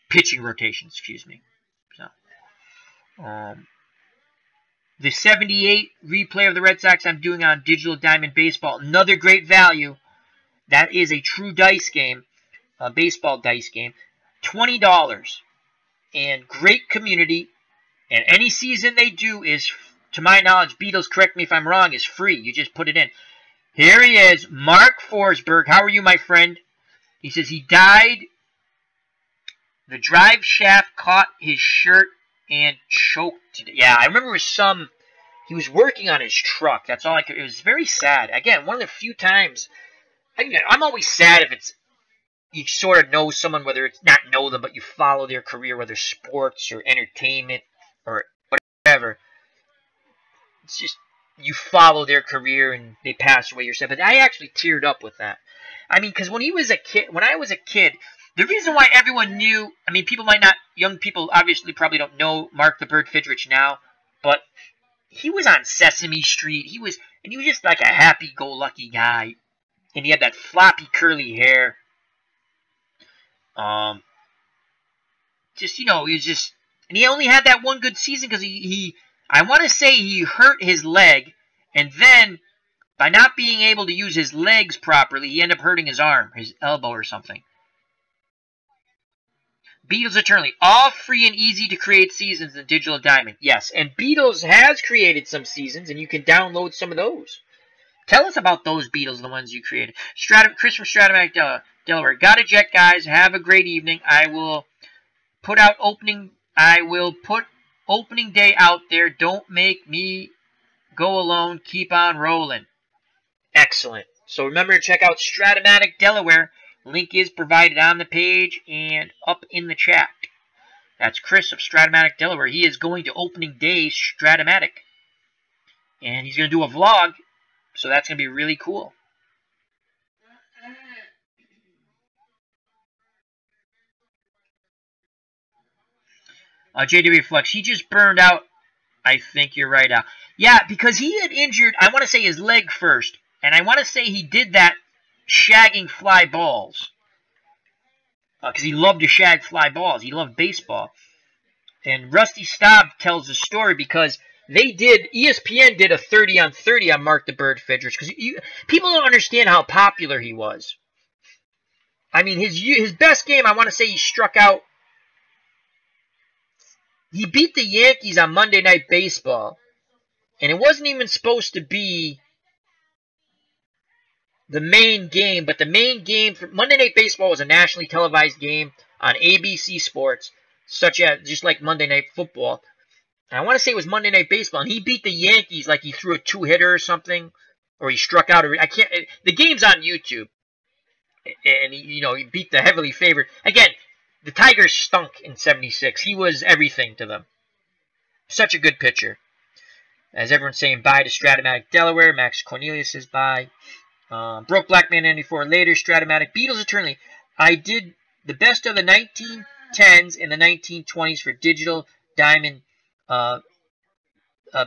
Pitching rotations, excuse me. So, the 78 replay of the Red Sox I'm doing on Digital Diamond Baseball. Another great value. That is a true dice game. A baseball dice game. $20. And great community. And any season they do is, to my knowledge, Beatles, correct me if I'm wrong, is free. You just put it in. Here he is. Mark Forsberg. How are you, my friend? He says he died. The drive shaft caught his shirt and choked. Yeah, I remember he was working on his truck. That's all I could. It was very sad. Again, one of the few times. I'm always sad if it's you sort of know someone, whether it's not know them, but you follow their career, whether sports or entertainment or whatever. It's just you follow their career and they pass away yourself. But I actually teared up with that. I mean, because when I was a kid, the reason why everyone knew, I mean, people might not, young people obviously probably don't know Mark the Bird Fidrich now, but he was on Sesame Street. He was just like a happy-go-lucky guy, and he had that floppy curly hair. He was just, and he only had that one good season because I want to say he hurt his leg, and then by not being able to use his legs properly, he ended up hurting his arm, his elbow or something. Beatles Eternally, all free and easy to create seasons in Digital Diamond. Yes, and Beatles has created some seasons, and you can download some of those. Tell us about those Beatles, the ones you created. Chris from Stratomatic, Delaware. Got a jet, guys. Have a great evening. I will put opening day out there. Don't make me go alone. Keep on rolling. Excellent. So remember to check out Stratomatic, Delaware. Link is provided on the page and up in the chat. That's Chris of Stratomatic, Delaware. He is going to opening day Stratomatic. And he's going to do a vlog. So that's going to be really cool. JW Flex, he just burned out. I think you're right, Al. Yeah, because he had injured, I want to say his leg first. And I want to say he did that shagging fly balls. Because he loved to shag fly balls. He loved baseball. And Rusty Staub tells the story because ESPN did a 30 on 30 on Mark the Bird Fidrich. Because people don't understand how popular he was. I mean, his best game, I want to say he struck out. He beat the Yankees on Monday Night Baseball. And it wasn't even supposed to be the main game, but the main game for Monday Night Baseball was a nationally televised game on ABC Sports, just like Monday Night Football. And I want to say it was Monday Night Baseball, and he beat the Yankees like he threw a 2-hitter or something, or he struck out. The game's on YouTube, and he beat the heavily favored. Again, the Tigers stunk in '76. He was everything to them. Such a good pitcher. As everyone's saying, bye to Stratomatic, Delaware. Max Cornelius says bye. Broke Black Man 94 later, Stratomatic, Beatles Eternally. I did the best of the 1910s and the 1920s for Digital Diamond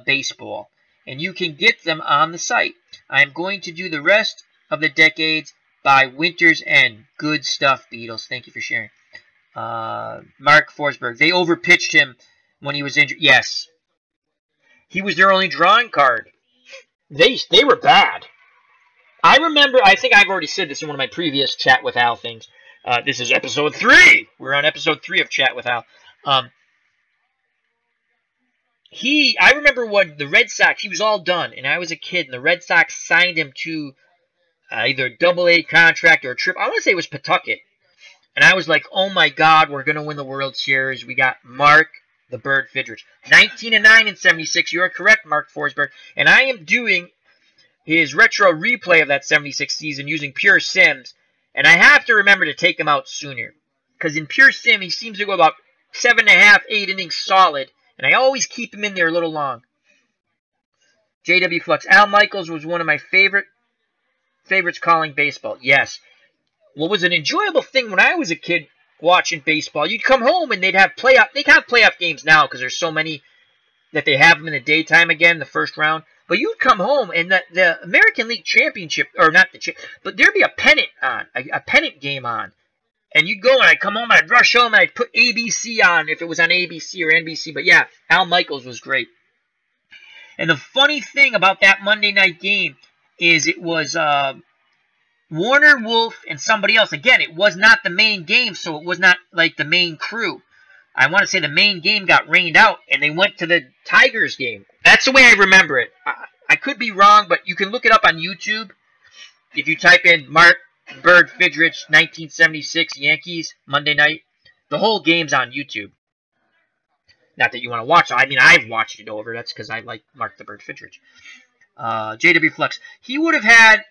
baseball, and you can get them on the site. I'm going to do the rest of the decades by winter's end. Good stuff, Beatles. Thank you for sharing. Mark Forsberg. They overpitched him when he was injured. Yes. He was their only drawing card. They were bad. I remember, I think I've already said this in one of my previous Chat with Al things. This is episode 3. We're on episode 3 of Chat with Al. I remember when the Red Sox, he was all done, and I was a kid, and the Red Sox signed him to either a AA contract or a triple. I want to say it was Pawtucket. And I was like, oh my God, we're going to win the World Series. We got Mark the Bird Fidrich. 19-9 in '76. You are correct, Mark Forsberg. And I am doing his retro replay of that 76 season using Pure Sims. And I have to remember to take him out sooner. Because in Pure Sim, he seems to go about 7.5, 8 innings solid. And I always keep him in there a little long. JW Flux. Al Michaels was one of my favorites calling baseball. Yes. What was an enjoyable thing when I was a kid watching baseball, you'd come home and they'd have playoff games now because there's so many that they have them in the daytime again, the first round. But you'd come home and the American League Championship, or not but there'd be a pennant on, a pennant game on. And you'd go and I'd come home and I'd rush home and I'd put ABC on if it was on ABC or NBC. But yeah, Al Michaels was great. And the funny thing about that Monday night game is it was Warner, Wolf, and somebody else. Again, it was not the main game, so it was not like the main crew. I want to say the main game got rained out, and they went to the Tigers game. That's the way I remember it. I could be wrong, but you can look it up on YouTube. If you type in Mark Bird Fidrich 1976 Yankees Monday night, the whole game's on YouTube. Not that you want to watch it. I mean, I've watched it over. That's because I like Mark the Bird Fidrich. JW Flux. He would have had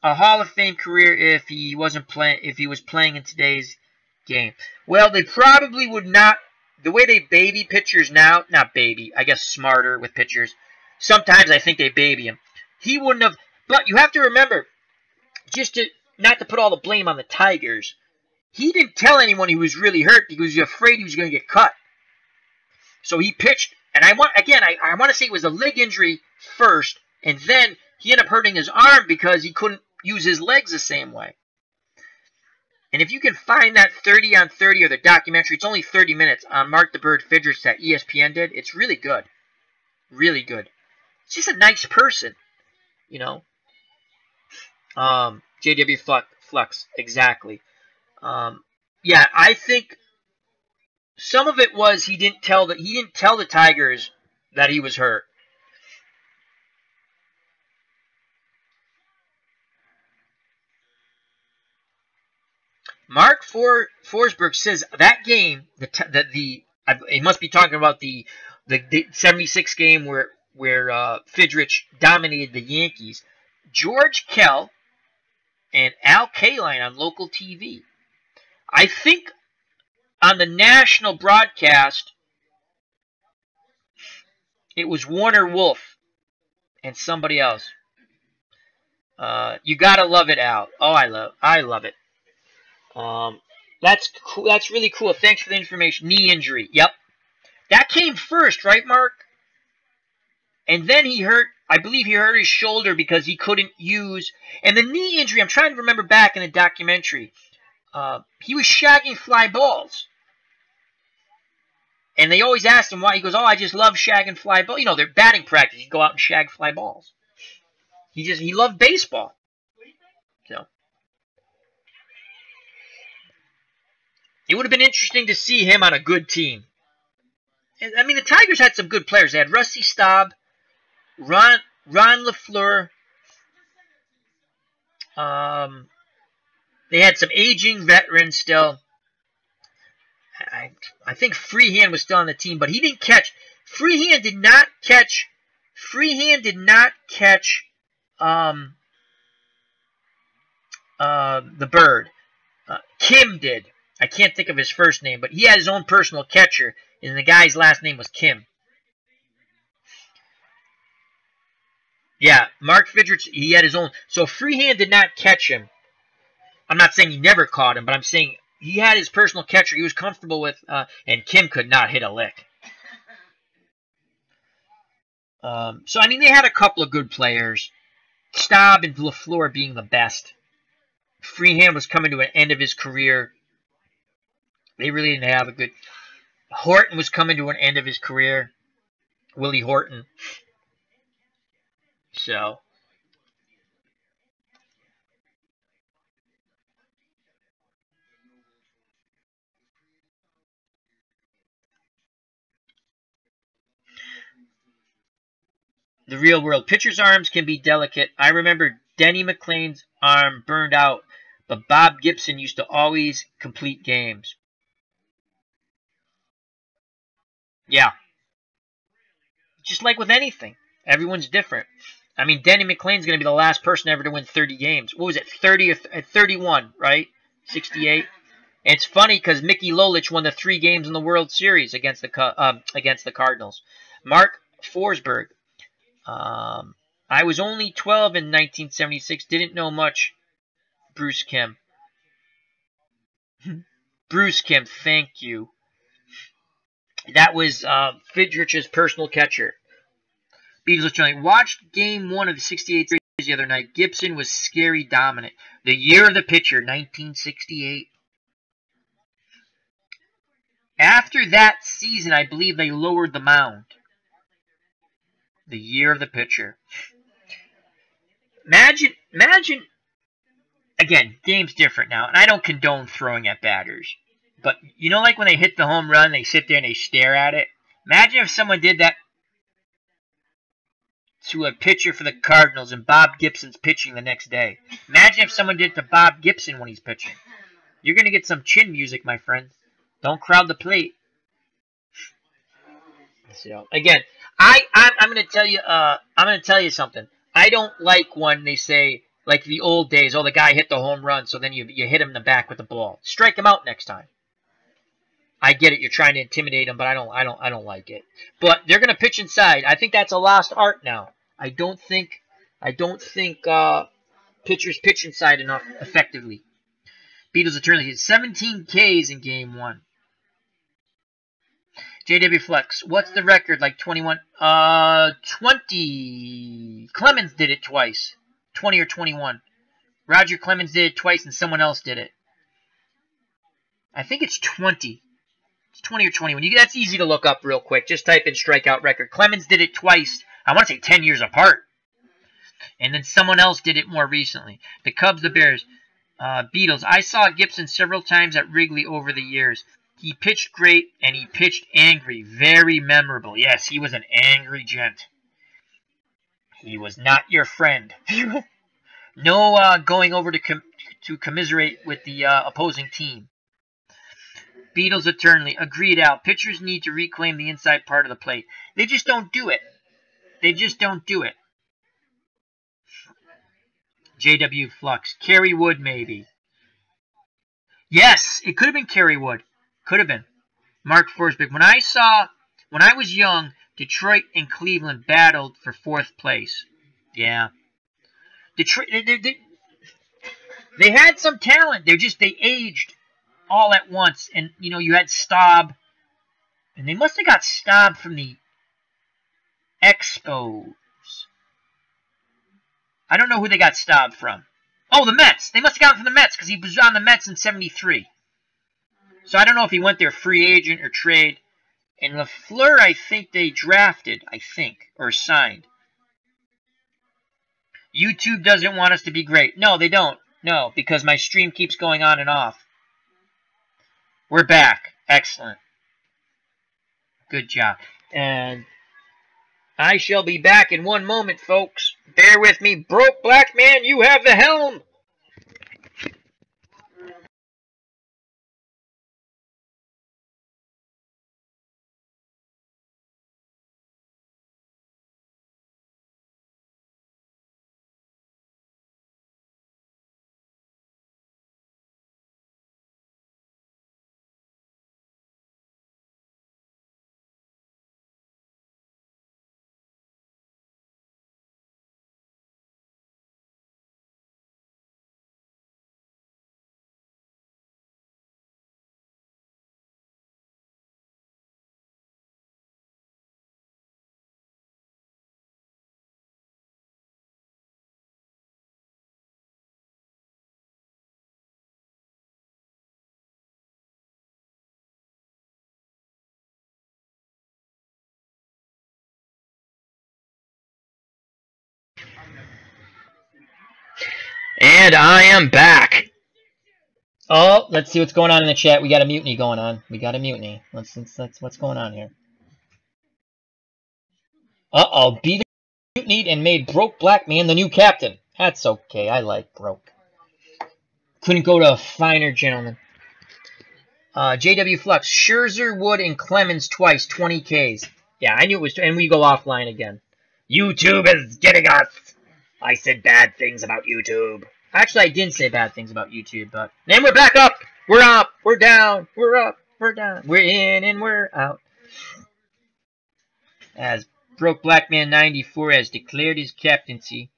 a Hall of Fame career if he wasn't playing. If he was playing in today's game, well, they probably would not. The way they baby pitchers now, not baby, I guess smarter with pitchers. Sometimes I think they baby him. He wouldn't have. But you have to remember, just to not to put all the blame on the Tigers. He didn't tell anyone he was really hurt because he was afraid he was going to get cut. So he pitched, and I want to say it was a leg injury first, and then he ended up hurting his arm because he couldn't use his legs the same way. And if you can find that 30 on 30 or the documentary, it's only 30 minutes on Mark the Bird Fidrich that ESPN did. It's really good. Really good. He's just a nice person, you know. JW Flux, exactly. Yeah, I think some of it was he didn't tell the Tigers that he was hurt. Mark Forsberg says that game, he must be talking about the 76 game where Fidrich dominated the Yankees. George Kell and Al Kaline on local TV. I think on the national broadcast, it was Warner Wolf and somebody else. You gotta love it, Al. Oh, I love it. That's cool. That's really cool. Thanks for the information. Knee injury. Yep. That came first, right, Mark? And then I believe he hurt his shoulder because he couldn't use. And the knee injury, I'm trying to remember back in the documentary. He was shagging fly balls. And they always asked him why. He goes, "Oh, I just love shagging fly balls." You know, they're batting practice. He'd go out and shag fly balls. He loved baseball. So it would have been interesting to see him on a good team. I mean, the Tigers had some good players. They had Rusty Staub, Ron LaFleur. They had some aging veterans still. I think Freehand was still on the team, but he didn't catch. Freehand did not catch the bird. Kim did. I can't think of his first name, but he had his own personal catcher, and the guy's last name was Kim. Yeah, Mark Fidrich, he had his own. So Freehand did not catch him. I'm not saying he never caught him, but I'm saying he had his personal catcher he was comfortable with, and Kim could not hit a lick. So, I mean, they had a couple of good players. Staub and LaFleur being the best. Freehand was coming to an end of his career. They really didn't have a good... Horton was coming to an end of his career. Willie Horton. So... The real world. Pitchers' arms can be delicate. I remember Denny McLain's arm burned out, but Bob Gibson used to always complete games. Yeah. Just like with anything. Everyone's different. I mean, Denny McLain's going to be the last person ever to win 30 games. What was it? 30 or 31, right? 68. And it's funny because Mickey Lolich won the 3 games in the World Series against the Cardinals. Mark Forsberg. I was only 12 in 1976. Didn't know much. Bruce Kim. Bruce Kim, thank you. That was Fidrich's personal catcher. Beatles watched Game 1 of the 68 series the other night. Gibson was scary dominant. The year of the pitcher, 1968. After that season, I believe they lowered the mound. The year of the pitcher. Imagine, again, game's different now, and I don't condone throwing at batters. But, you know, like when they hit the home run, they sit there and they stare at it? Imagine if someone did that to a pitcher for the Cardinals and Bob Gibson's pitching the next day. Imagine if someone did it to Bob Gibson when he's pitching. You're going to get some chin music, my friend. Don't crowd the plate. So, again, I'm going to tell you something. I don't like when they say, Like the old days, oh, the guy hit the home run, so then you hit him in the back with the ball. Strike him out next time. I get it, you're trying to intimidate him, but I don't like it. But they're gonna pitch inside. I think that's a lost art now. I don't think pitchers pitch inside enough effectively. Beatles eternally hit 17 Ks in game 1. JW Flex, what's the record? Like 21? 20. Clemens did it twice. 20 or 21. Roger Clemens did it twice and someone else did it. I think it's 20. It's 20 or 21. That's easy to look up real quick. Just type in strikeout record. Clemens did it twice. I want to say 10 years apart. And then someone else did it more recently. The Cubs, the Bears, Beatles. I saw Gibson several times at Wrigley over the years. He pitched great and he pitched angry. Very memorable. Yes, he was an angry gent. He was not your friend. No going over to commiserate with the opposing team. Beatles eternally. Agreed, Al. Pitchers need to reclaim the inside part of the plate. They just don't do it. They just don't do it. JW Flux. Kerry Wood, maybe. Yes, it could have been Kerry Wood. Could have been. Mark Forsberg. When I was young, Detroit and Cleveland battled for 4th place. Yeah. Detroit, they had some talent. They aged all at once. And, you had Staub. And they must have got Staub from the Expos. I don't know who they got Staub from. Oh, the Mets. They must have gotten from the Mets because he was on the Mets in 73. So I don't know if he went there free agent or trade. And LaFleur, I think they drafted, or signed. YouTube doesn't want us to be great. No, they don't. No, because my stream keeps going on and off. We're back. Excellent. Good job. And I shall be back in one moment, folks. Bear with me. Broke Black Man, you have the helm. And I am back. Oh, let's see what's going on in the chat. We got a mutiny going on. We got a mutiny. Let's what's going on here. Uh-oh, beat mutinied and made Broke Black Man the new captain. That's okay. I like Broke. Couldn't go to a finer gentleman. JW Flux, Scherzer, Wood, and Clemens twice, 20 Ks. Yeah, I knew it was, and we go offline again. YouTube is getting us. I said bad things about YouTube. Actually, I didn't say bad things about YouTube, but then we're back up. We're up. We're down. We're up. We're down. We're in and we're out. As Broke Black Man 94 has declared his captaincy.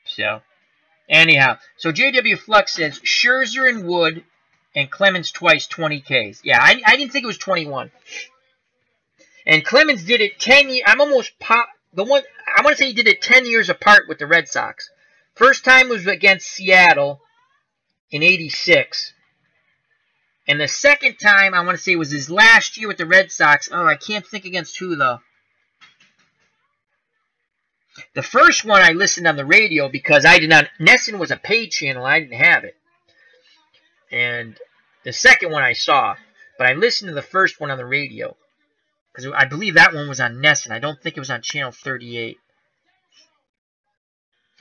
So, anyhow, so JW Flux says Scherzer and Wood and Clemens twice, 20 Ks. Yeah, I didn't think it was 21. And Clemens did it 10 years. I'm almost I want to say he did it 10 years apart with the Red Sox. First time was against Seattle in '86. And the second time, I want to say, was his last year with the Red Sox. Oh, I can't think against who, though. The first one I listened on the radio because I did not. Nesson was a paid channel. I didn't have it. And the second one I saw. But I listened to the first one on the radio. Because I believe that one was on Nesson. I don't think it was on Channel 38.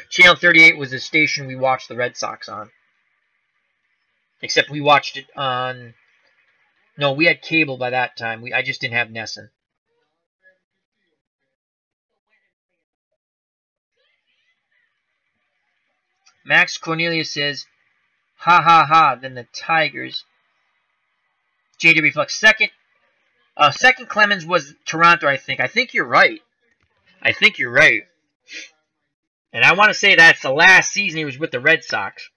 Channel 38 was the station we watched the Red Sox on. Except we watched it on... No, we had cable by that time. I just didn't have Nesson. Max Cornelius says, ha ha ha, then the Tigers. JW Flux, second Clemens was Toronto, I think. I think you're right. And I want to say that's the last season he was with the Red Sox.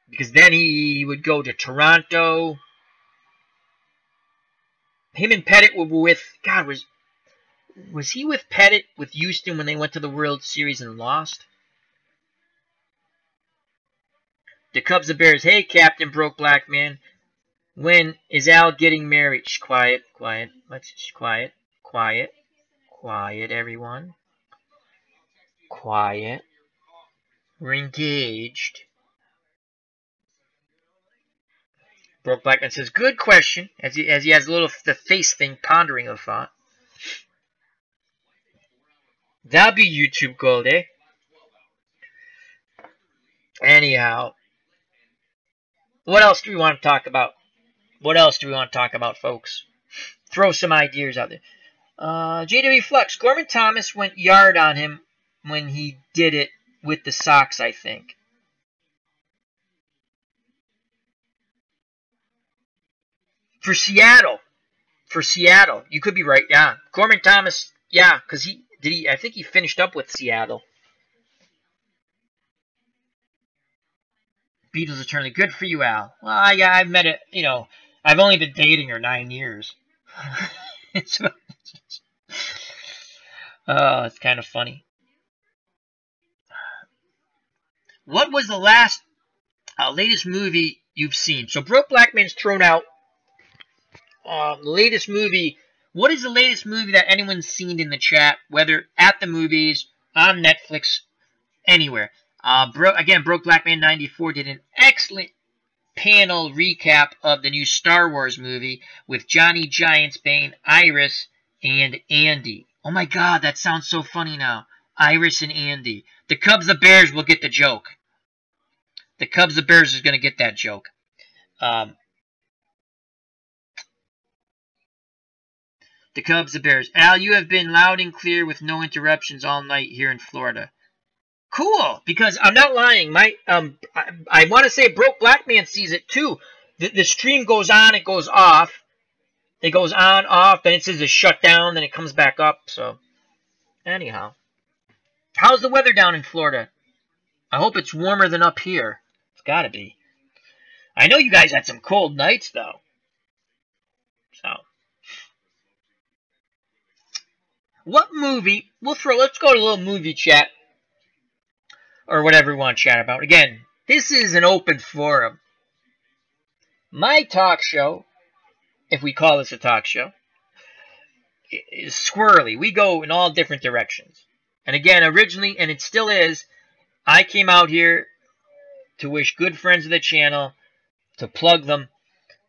Because then he would go to Toronto. Him and Pettit were with... God, was he with Pettit with Houston when they went to the World Series and lost? The Cubs, the Bears. Hey, Captain Broke Black Man. When is Al getting married? Shh, quiet. Let's quiet. Quiet, everyone. Quiet. We're engaged. Broke Blackman says, good question, as he has a little the face thing pondering a thought. That'll be YouTube gold, eh? Anyhow, what else do we want to talk about? Folks? Throw some ideas out there. JW Flux, Gorman Thomas went yard on him when he did it with the Sox, I think. For Seattle. You could be right, yeah. Gorman Thomas, yeah, because I think he finished up with Seattle. Beatles Eternally. Good for you, Al. Well, I've met it, I've only been dating her 9 years. It's kind of funny. What was the latest movie you've seen? So Broke Black Man's thrown out the latest movie. What is the latest movie that anyone's seen in the chat, whether at the movies, on Netflix, anywhere? Broke Black Man 94 did an excellent panel recap of the new Star Wars movie with Johnny Giantsbane, Iris, and Andy. Oh my God, that sounds so funny now. Iris and Andy. The Cubs, the Bears will get the joke. The Cubs, the Bears is going to get that joke. The Cubs, the Bears. Al, you have been loud and clear with no interruptions all night here in Florida. Cool, because I'm not lying. I want to say Broke Black Man sees it too. The stream goes on, it goes off. It goes on, off, then it says it's shut down, then it comes back up. So, anyhow. How's the weather down in Florida? I hope it's warmer than up here. It's got to be. I know you guys had some cold nights, though. So. What movie? Let's go to a little movie chat. Or whatever we want to chat about. Again, this is an open forum. My talk show, if we call this a talk show, is squirrely. We go in all different directions. And again, originally, and it still is, I came out here to wish good friends of the channel, to plug them,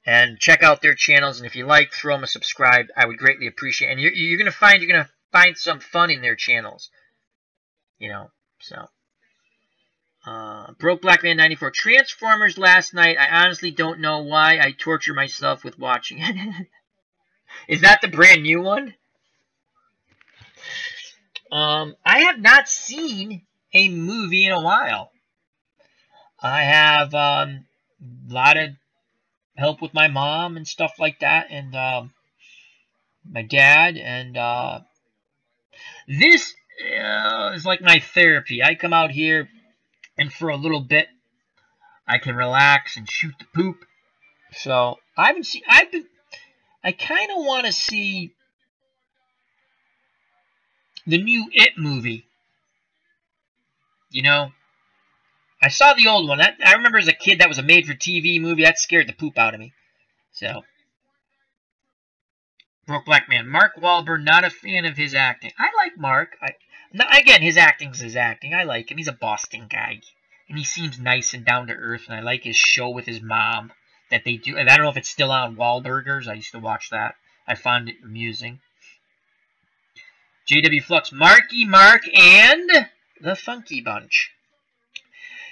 and check out their channels. And if you like, throw them a subscribe. I would greatly appreciate it. And you're gonna find some fun in their channels. So. Broke Black Man 94. Transformers last night. I honestly don't know why I torture myself with watching it. Is that the brand new one? I have not seen a movie in a while. I have a lot of help with my mom and stuff like that, and my dad, and this is like my therapy. I come out here, and for a little bit, I can relax and shoot the poop. So I kind of want to see the new It movie. I saw the old one. I remember as a kid that was a made-for-TV movie. That scared the poop out of me. So, Broke Black Man. Mark Wahlberg, not a fan of his acting. I like Mark. Again, his acting's his acting. I like him. He's a Boston guy. And he seems nice and down to earth. And I like his show with his mom that they do. And I don't know if it's still on Wahlburgers. I used to watch that. I found it amusing. JW Flux. Marky Mark and the Funky Bunch.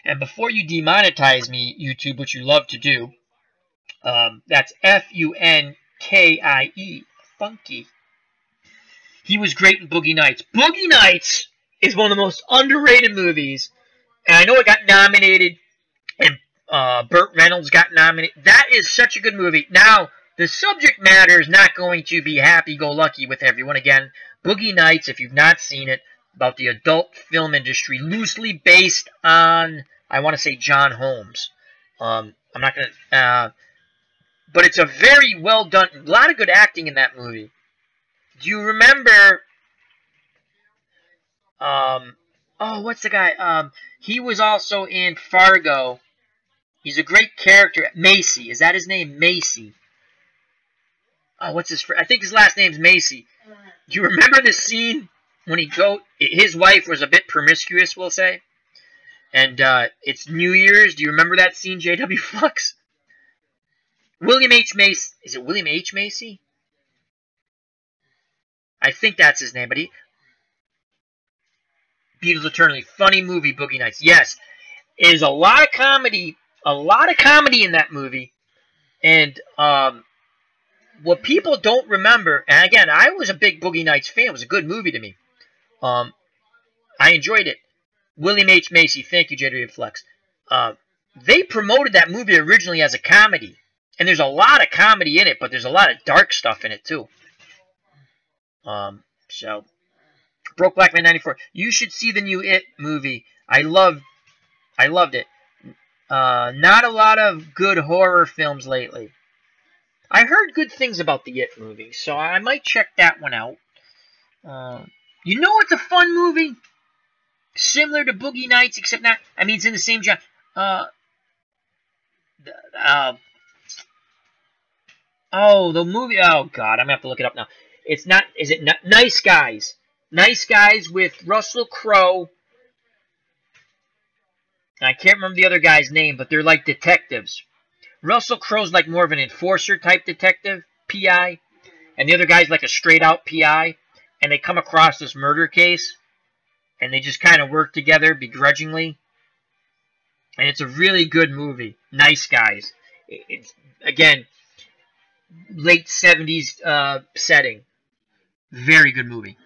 And before you demonetize me, YouTube, which you love to do, that's Funkie. Funky. He was great in Boogie Nights. Boogie Nights is one of the most underrated movies. And I know it got nominated, and Burt Reynolds got nominated. That is such a good movie. Now, the subject matter is not going to be happy-go-lucky with everyone. Again, Boogie Nights, if you've not seen it, about the adult film industry, loosely based on, I want to say, John Holmes. I'm not going to... but it's a very well done... A lot of good acting in that movie. Do you remember... oh, what's the guy? He was also in Fargo. He's a great character. Macy. Is that his name? Macy. Oh, what's his... I think his last name's Macy. Do you remember the scene when his wife was a bit promiscuous, we'll say? And it's New Year's. Do you remember that scene, J.W. Flux? William H. Macy. Is it William H. Macy? I think that's his name, but he... Beatles Eternally. Funny movie, Boogie Nights. Yes. There's a lot of comedy. A lot of comedy in that movie. And what people don't remember, and again, I was a big Boogie Nights fan. It was a good movie to me. I enjoyed it. William H. Macy. Thank you, J.W. Flex. They promoted that movie originally as a comedy. And there's a lot of comedy in it, but there's a lot of dark stuff in it, too. So... Broke Black Man 94. You should see the new It movie. I loved it. Not a lot of good horror films lately. I heard good things about the It movie, so I might check that one out. You know what's a fun movie? Similar to Boogie Nights, except not... I mean, it's in the same genre. The movie... Oh, God, I'm going to have to look it up now. It's not... Is it Nice Guys? Nice Guys with Russell Crowe. I can't remember the other guy's name, but they're like detectives. Russell Crowe's like more of an enforcer type detective, PI. And the other guy's like a straight out PI. And they come across this murder case. And they just kind of work together begrudgingly. And it's a really good movie. Nice Guys. It's, again, late 70s setting. Very good movie.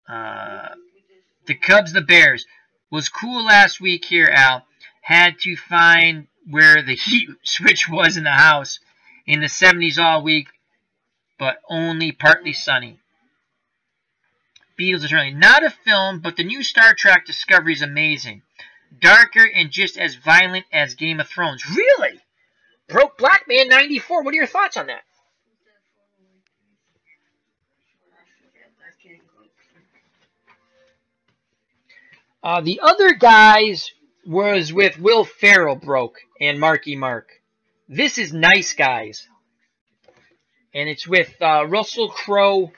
The Cubs, the Bears. Was cool last week here, Al. Had to find where the heat switch was in the house. In the 70s all week, but only partly sunny. Beatles Eternally. Not a film, but the new Star Trek Discovery is amazing. Darker and just as violent as Game of Thrones. Really? Broke Black Man 94. What are your thoughts on that? The other guys was with Will Ferrell, Broke, and Marky Mark. This is Nice Guys. And it's with Russell Crowe.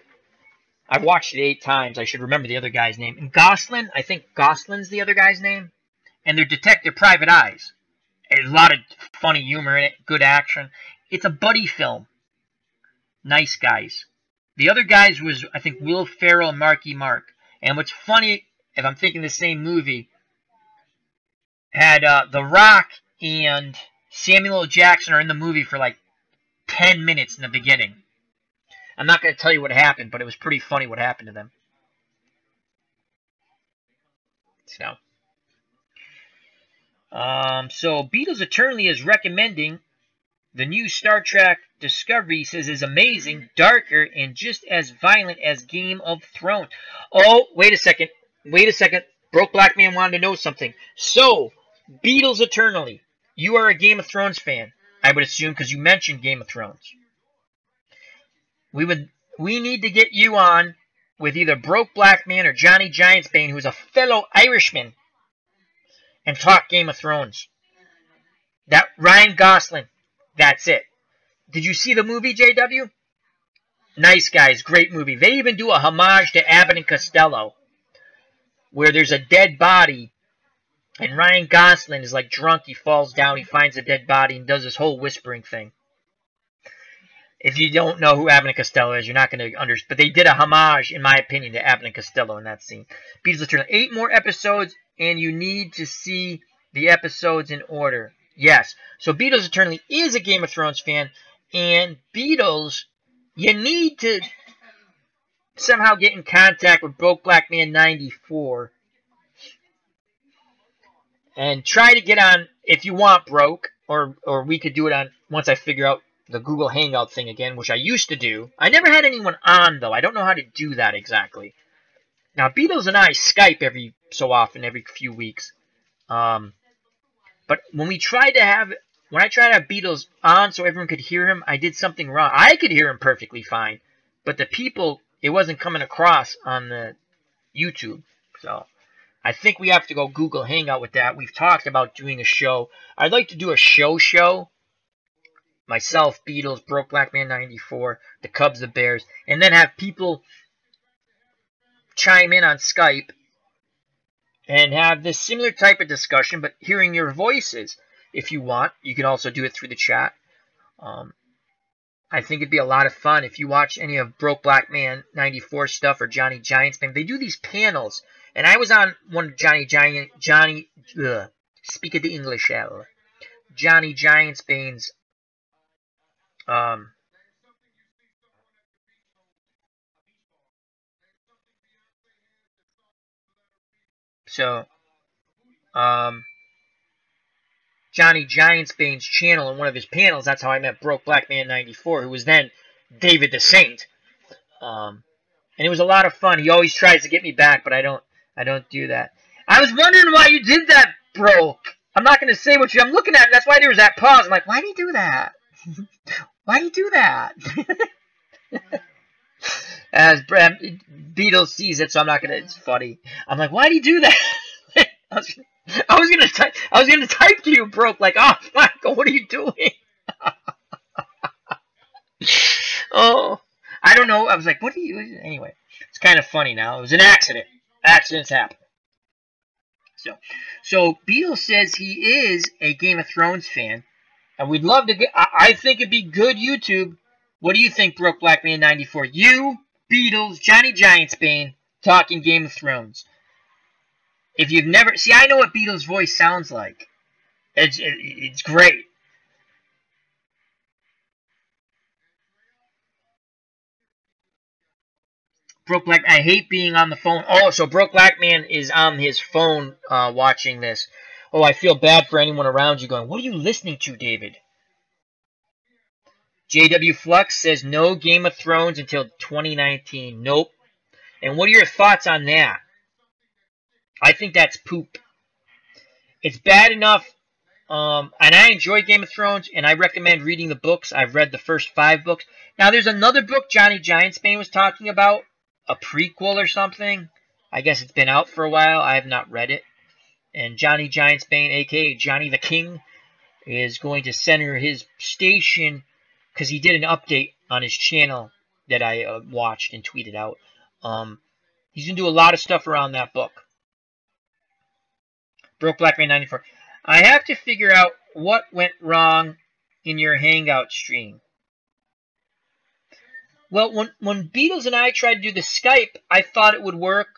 I've watched it 8 times. I should remember the other guy's name. And Gosling. I think Gosling's the other guy's name. And they're Detective Private Eyes. There's a lot of funny humor in it. Good action. It's a buddy film. Nice Guys. The other guys was, I think, Will Ferrell and Marky Mark. And what's funny... if I'm thinking the same movie, had The Rock and Samuel L. Jackson are in the movie for like 10 minutes in the beginning. I'm not going to tell you what happened, but it was pretty funny what happened to them. So Beatles Eternally is recommending the new Star Trek Discovery. Says is amazing, darker, and just as violent as Game of Thrones. Oh, wait a second. Broke Black Man wanted to know something. So, Beatles Eternally. You are a Game of Thrones fan, I would assume, because you mentioned Game of Thrones. We need to get you on with either Broke Black Man or Johnny Giantsbane, who's a fellow Irishman, and talk Game of Thrones. That Ryan Gosling. That's it. Did you see the movie, JW? Nice Guys. Great movie. They even do a homage to Abbott and Costello, where there's a dead body, and Ryan Gosling is like drunk. He falls down, he finds a dead body, and does this whole whispering thing. If you don't know who Abbott and Costello is, you're not going to understand. But they did a homage, in my opinion, to Abbott and Costello in that scene. Beatles Eternally. 8 more episodes, and you need to see the episodes in order. Yes. So Beatles Eternally is a Game of Thrones fan, and Beatles, you need to somehow get in contact with Broke Black Man 94 and try to get on, if you want, Broke, or we could do it on, once I figure out the Google Hangout thing again, which I used to do. I never had anyone on, though. I don't know how to do that exactly. Now, Beatles and I Skype every so often, every few weeks. But when I tried to have Beatles on so everyone could hear him, I did something wrong. I could hear him perfectly fine, but the people, it wasn't coming across on the YouTube. So I think we have to go Google Hangout with that. We've talked about doing a show. I'd like to do a show. Myself, Beatles, Broke Black Man 94, the Cubs, the Bears, and then have people chime in on Skype and have this similar type of discussion, but hearing your voices. If you want, you can also do it through the chat. I think it'd be a lot of fun if you watch any of Broke Black Man 94 stuff or Johnny Giants Band. They do these panels, and I was on one of speak of the English, Johnny Giants Band's Johnny Giantsbane's channel in one of his panels. That's how I met Broke Black Man 94, who was then David the Saint. And it was a lot of fun. He always tries to get me back, but I don't do that. I was wondering why you did that, Broke. I'm not going to say what I'm looking at. That's why there was that pause. I'm like, why do you do that? Why do you do that? As Beatles sees it, so I'm not going to. It's funny. I'm like, why do you do that? I was gonna type to you, Broke, like, oh, Michael, what are you doing? Oh, I don't know. I was like, what are you? Anyway, it's kind of funny now. It was an accident. Accidents happen. So Beatles says he is a Game of Thrones fan, and we'd love to get. I think it'd be good YouTube. What do you think, Broke Black Man 94? You, Beatles, Johnny Giantsbane talking Game of Thrones. If you've never... See, I know what Beatles' voice sounds like. It's great. Broke Black... I hate being on the phone. Oh, so Broke Black Man is on his phone watching this. Oh, I feel bad for anyone around you going, what are you listening to, David? JW Flux says no Game of Thrones until 2019. Nope. And what are your thoughts on that? I think that's poop. It's bad enough, and I enjoy Game of Thrones, and I recommend reading the books. I've read the first 5 books. Now, there's another book Johnny Giantsbane was talking about, a prequel or something. I guess it's been out for a while. I have not read it. And Johnny Giantsbane, a.k.a. Johnny the King, is going to center his station, because he did an update on his channel that I watched and tweeted out. He's going to do a lot of stuff around that book. Broke Black Man 94. I have to figure out what went wrong in your Hangout stream. Well, when Beatles and I tried to do the Skype, I thought it would work.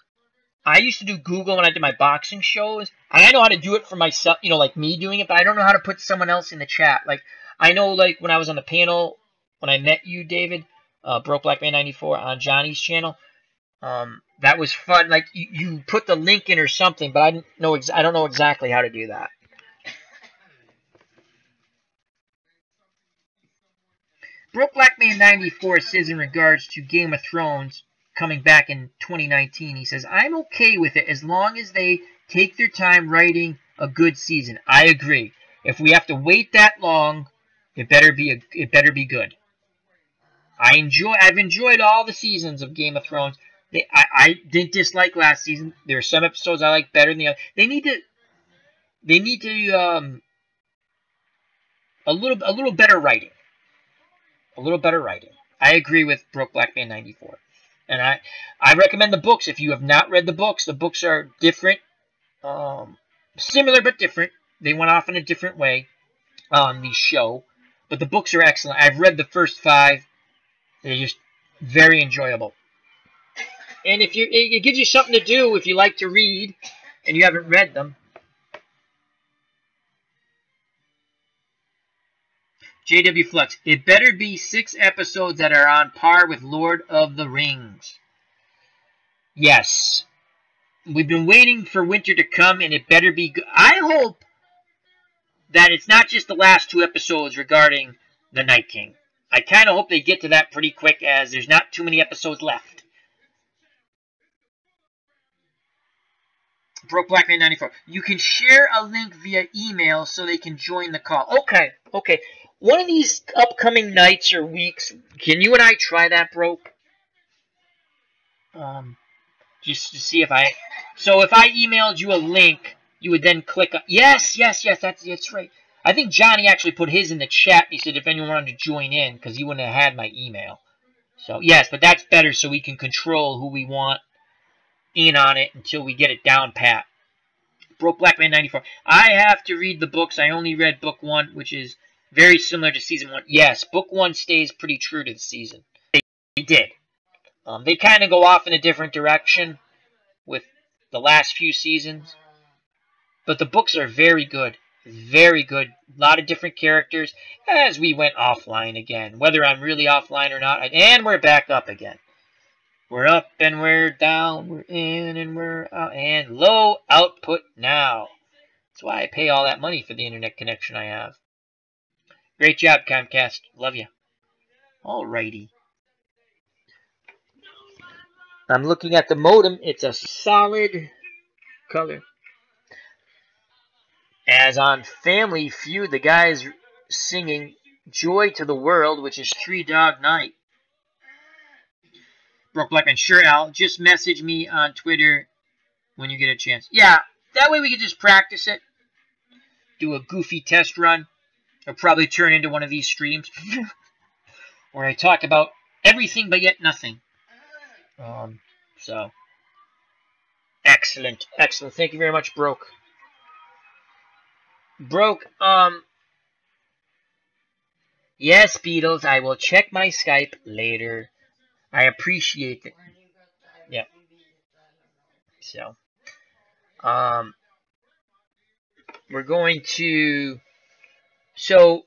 I used to do Google when I did my boxing shows, and I know how to do it for myself, you know, like me doing it, but I don't know how to put someone else in the chat. Like, I know, like, when I was on the panel, when I met you, David, Broke Black Man 94 on Johnny's channel, that was fun. Like, you put the link in or something, but I don't know exactly how to do that. Broke Black Man 94 says in regards to Game of Thrones coming back in 2019, he says, I'm okay with it as long as they take their time writing a good season. I agree. If we have to wait that long, it better be good. I've enjoyed all the seasons of Game of Thrones. I didn't dislike last season. There are some episodes I like better than the other. They need to a little better writing. A little better writing. I agree with Broke Black Man 94. And I recommend the books. If you have not read the books are different. Similar but different. They went off in a different way on the show. But the books are excellent. I've read the first 5. They're just very enjoyable. And if it gives you something to do if you like to read and you haven't read them. JW Flux, it better be 6 episodes that are on par with Lord of the Rings. Yes. We've been waiting for winter to come, and it better be good. I hope that it's not just the last 2 episodes regarding the Night King. I kind of hope they get to that pretty quick, as there's not too many episodes left. Broke Black Man 94. You can share a link via email so they can join the call. Okay. One of these upcoming nights or weeks, can you and I try that, Broke? Just to see if I... So if I emailed you a link, you would then click... Yes, that's right. I think Johnny actually put his in the chat. He said if anyone wanted to join in, because he wouldn't have had my email. So, yes, but that's better so we can control who we want in on it until we get it down pat. Broke Black Man 94. I have to read the books. I only read book 1, which is very similar to season 1. Yes, book 1 stays pretty true to the season. They did. They kind of go off in a different direction with the last few seasons. But the books are very good. Very good. A lot of different characters as we went offline again. Whether I'm really offline or not. And we're back up again. We're up and we're down. We're in and we're out. And low output now. That's why I pay all that money for the internet connection I have. Great job, Comcast. Love you. Alrighty. I'm looking at the modem. It's a solid color. As on Family Feud, the guy's singing Joy to the World, which is 3 Dog Night. Broke Black Man, sure, Al. Just message me on Twitter when you get a chance. Yeah, that way we can just practice it. Do a goofy test run. It'll probably turn into one of these streams where I talk about everything but yet nothing. So, excellent. Thank you very much, Broke. Yes, Beatles, I will check my Skype later. I appreciate it. Yeah. So, we're going to... So,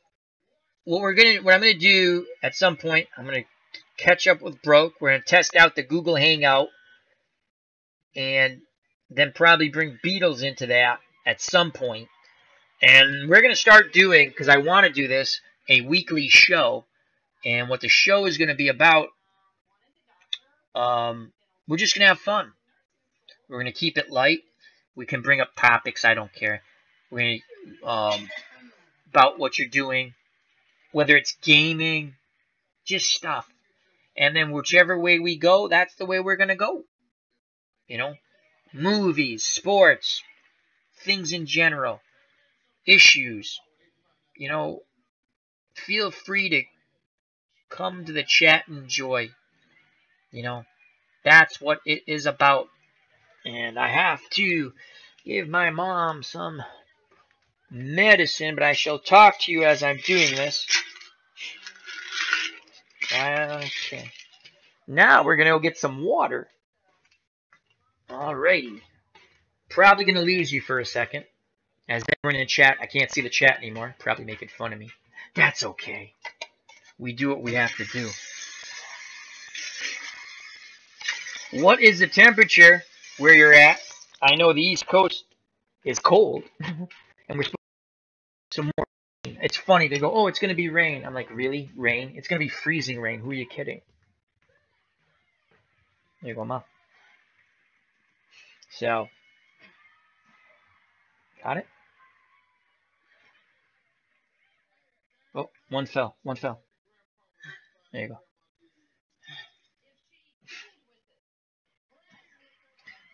what I'm going to do at some point, I'm going to catch up with Broke. We're going to test out the Google Hangout. And then probably bring Beatles into that at some point. And we're going to start doing, because I want to do this, a weekly show. And what the show is going to be about, we're just going to have fun. We're going to keep it light. We can bring up topics, I don't care. We're going to, about what you're doing, whether it's gaming, just stuff. And then whichever way we go, that's the way we're going to go. You know, movies, sports, things in general, issues. You know, feel free to come to the chat and enjoy. You know, that's what it is about. And I have to give my mom some medicine, but I shall talk to you as I'm doing this. Okay. Now we're going to go get some water. Alrighty. Probably going to lose you for a second. As everyone in the chat, I can't see the chat anymore. Probably making fun of me. That's okay. We do what we have to do. What is the temperature where you're at? I know the East Coast is cold. And we're supposed to some more rain. It's funny. They go, oh, it's going to be rain. I'm like, really? Rain? It's going to be freezing rain. Who are you kidding? There you go, Mom. So, got it? Oh, one fell. There you go.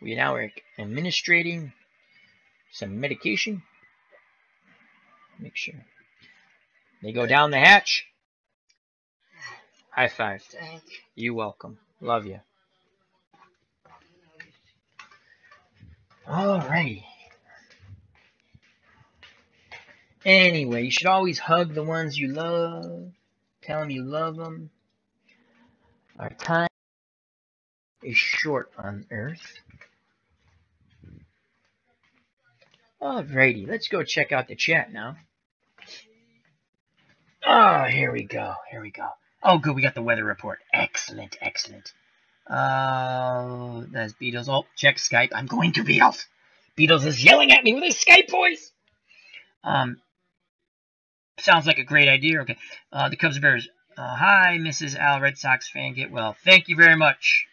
We now are administrating some medication. Make sure. They go down the hatch. High five. You're welcome. Love you. Alrighty. Anyway, you should always hug the ones you love. Tell them you love them. Our time is short on Earth. Alrighty, let's go check out the chat now. Oh, here we go. Oh, good, we got the weather report. Excellent. That's Beatles. Oh, check Skype. I'm going to Beatles. Beatles is yelling at me with his Skype voice. Sounds like a great idea. Okay. The Cubs and Bears. Hi, Mrs. Al, Red Sox fan. Get well. Thank you very much.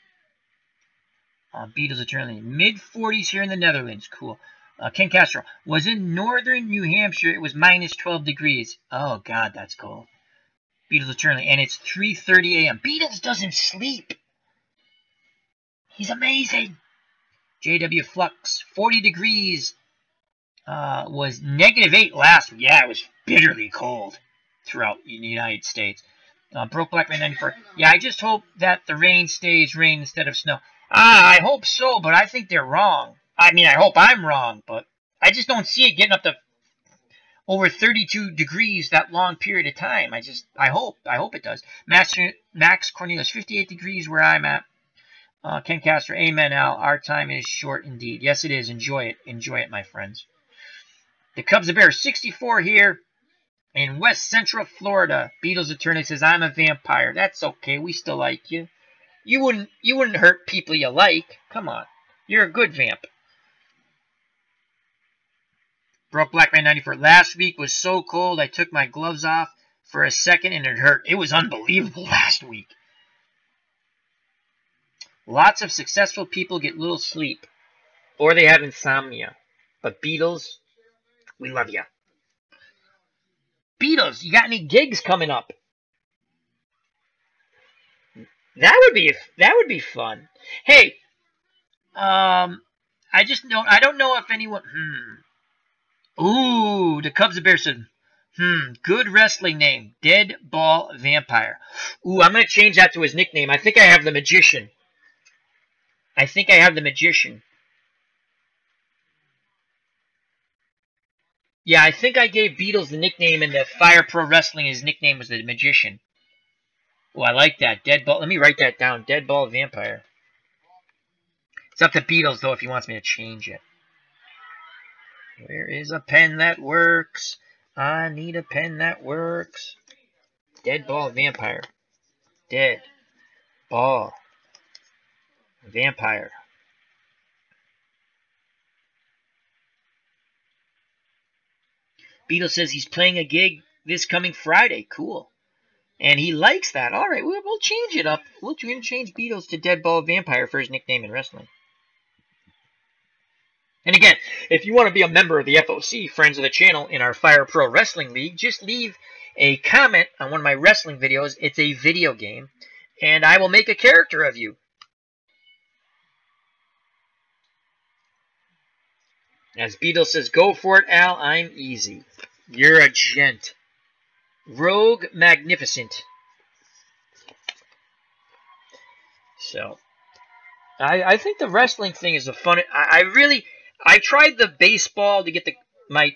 Beatles eternally. Mid-40s here in the Netherlands. Cool. Ken Castro. Was in northern New Hampshire. It was minus 12 degrees. Oh, God, that's cold. Beatles eternally. And it's 3:30 a.m. Beatles doesn't sleep. He's amazing. JW Flux. 40 degrees. Was -8 last week. Yeah, it was bitterly cold throughout the United States. Broke Blackman 94. Yeah, I just hope that the rain stays rain instead of snow. I hope so, but I think they're wrong. I mean, I hope I'm wrong, but I just don't see it getting up to over 32 degrees that long period of time. I hope it does. Max Cornelius, 58 degrees where I'm at. Ken Castro, amen, Al. Our time is short indeed. Yes, it is. Enjoy it, my friends. The Cubs and Bears, 64 here in West Central Florida. Beatles Eternity says, I'm a vampire. That's okay. We still like you. You wouldn't hurt people you like. Come on. You're a good vamp. Broke Blackman 94. Last week was so cold I took my gloves off for a second and it hurt. It was unbelievable last week. Lots of successful people get little sleep. Or they have insomnia. But Beatles, we love you. Beatles, you got any gigs coming up? That would be fun. Hey, I don't know if anyone. Ooh, the Cubs and Bears said, good wrestling name, Dead Ball Vampire. Ooh, I'm gonna change that to his nickname. I think I have the Magician. Yeah, I think I gave Beatles the nickname in the Fire Pro Wrestling. His nickname was the Magician. Oh, I like that. Dead Ball. Let me write that down. Dead Ball Vampire. It's up to Beatles, though, if he wants me to change it. Where is a pen that works? I need a pen that works. Dead Ball Vampire. Dead Ball Vampire. Beatles says he's playing a gig this coming Friday. Cool. And he likes that. All right, we'll change it up. We'll change Beatles to Dead Ball Vampire for his nickname in wrestling. And again, if you want to be a member of the FOC, friends of the channel, in our Fire Pro Wrestling League, just leave a comment on one of my wrestling videos. It's a video game, and I will make a character of you. As Beatles says, go for it, Al. I'm easy. You're a gent. Rogue Magnificent. So, I think the wrestling thing is a fun. I tried the baseball to get my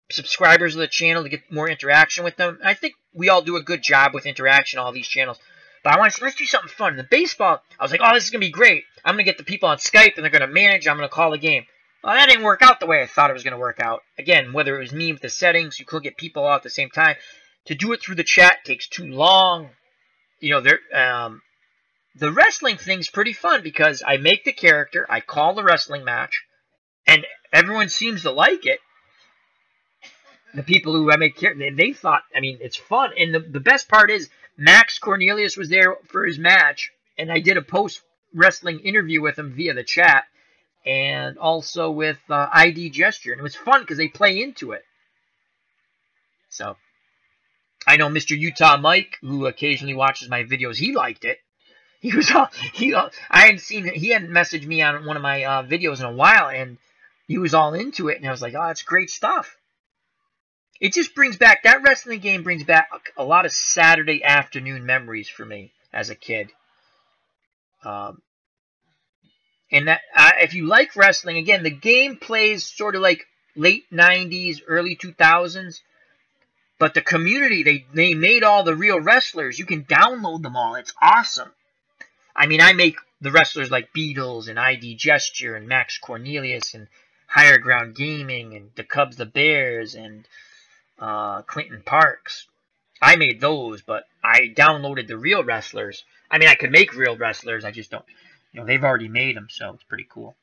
subscribers of the channel to get more interaction with them. I think we all do a good job with interaction on all these channels. But let's do something fun. The baseball, I was like, oh, this is going to be great. I'm going to get the people on Skype, and they're going to manage. I'm going to call the game. Well, that didn't work out the way I thought it was going to work out. Again, whether it was me with the settings, you could get people all at the same time. To do it through the chat takes too long. You know, the wrestling thing's pretty fun because I make the character, I call the wrestling match, and everyone seems to like it. The people who I make character, they thought, I mean, it's fun. And the best part is Max Cornelius was there for his match, and I did a post-wrestling interview with him via the chat, and also with ID Gesture. And it was fun because they play into it. So, I know Mr. Utah Mike, who occasionally watches my videos, he liked it. He was all, he hadn't messaged me on one of my videos in a while, and he was all into it, and I was like, oh, that's great stuff. It just brings back, that wrestling game brings back a lot of Saturday afternoon memories for me as a kid. And that if you like wrestling, again, the game plays sort of like late 90s, early 2000s. But the community, they made all the real wrestlers. You can download them all. It's awesome. I mean, I make the wrestlers like Beatles and ID Gesture and Max Cornelius and Higher Ground Gaming and the Cubs, the Bears, and Clinton Parks. I made those, but I downloaded the real wrestlers. I mean, I could make real wrestlers. I just don't. They've already made them, so it's pretty cool.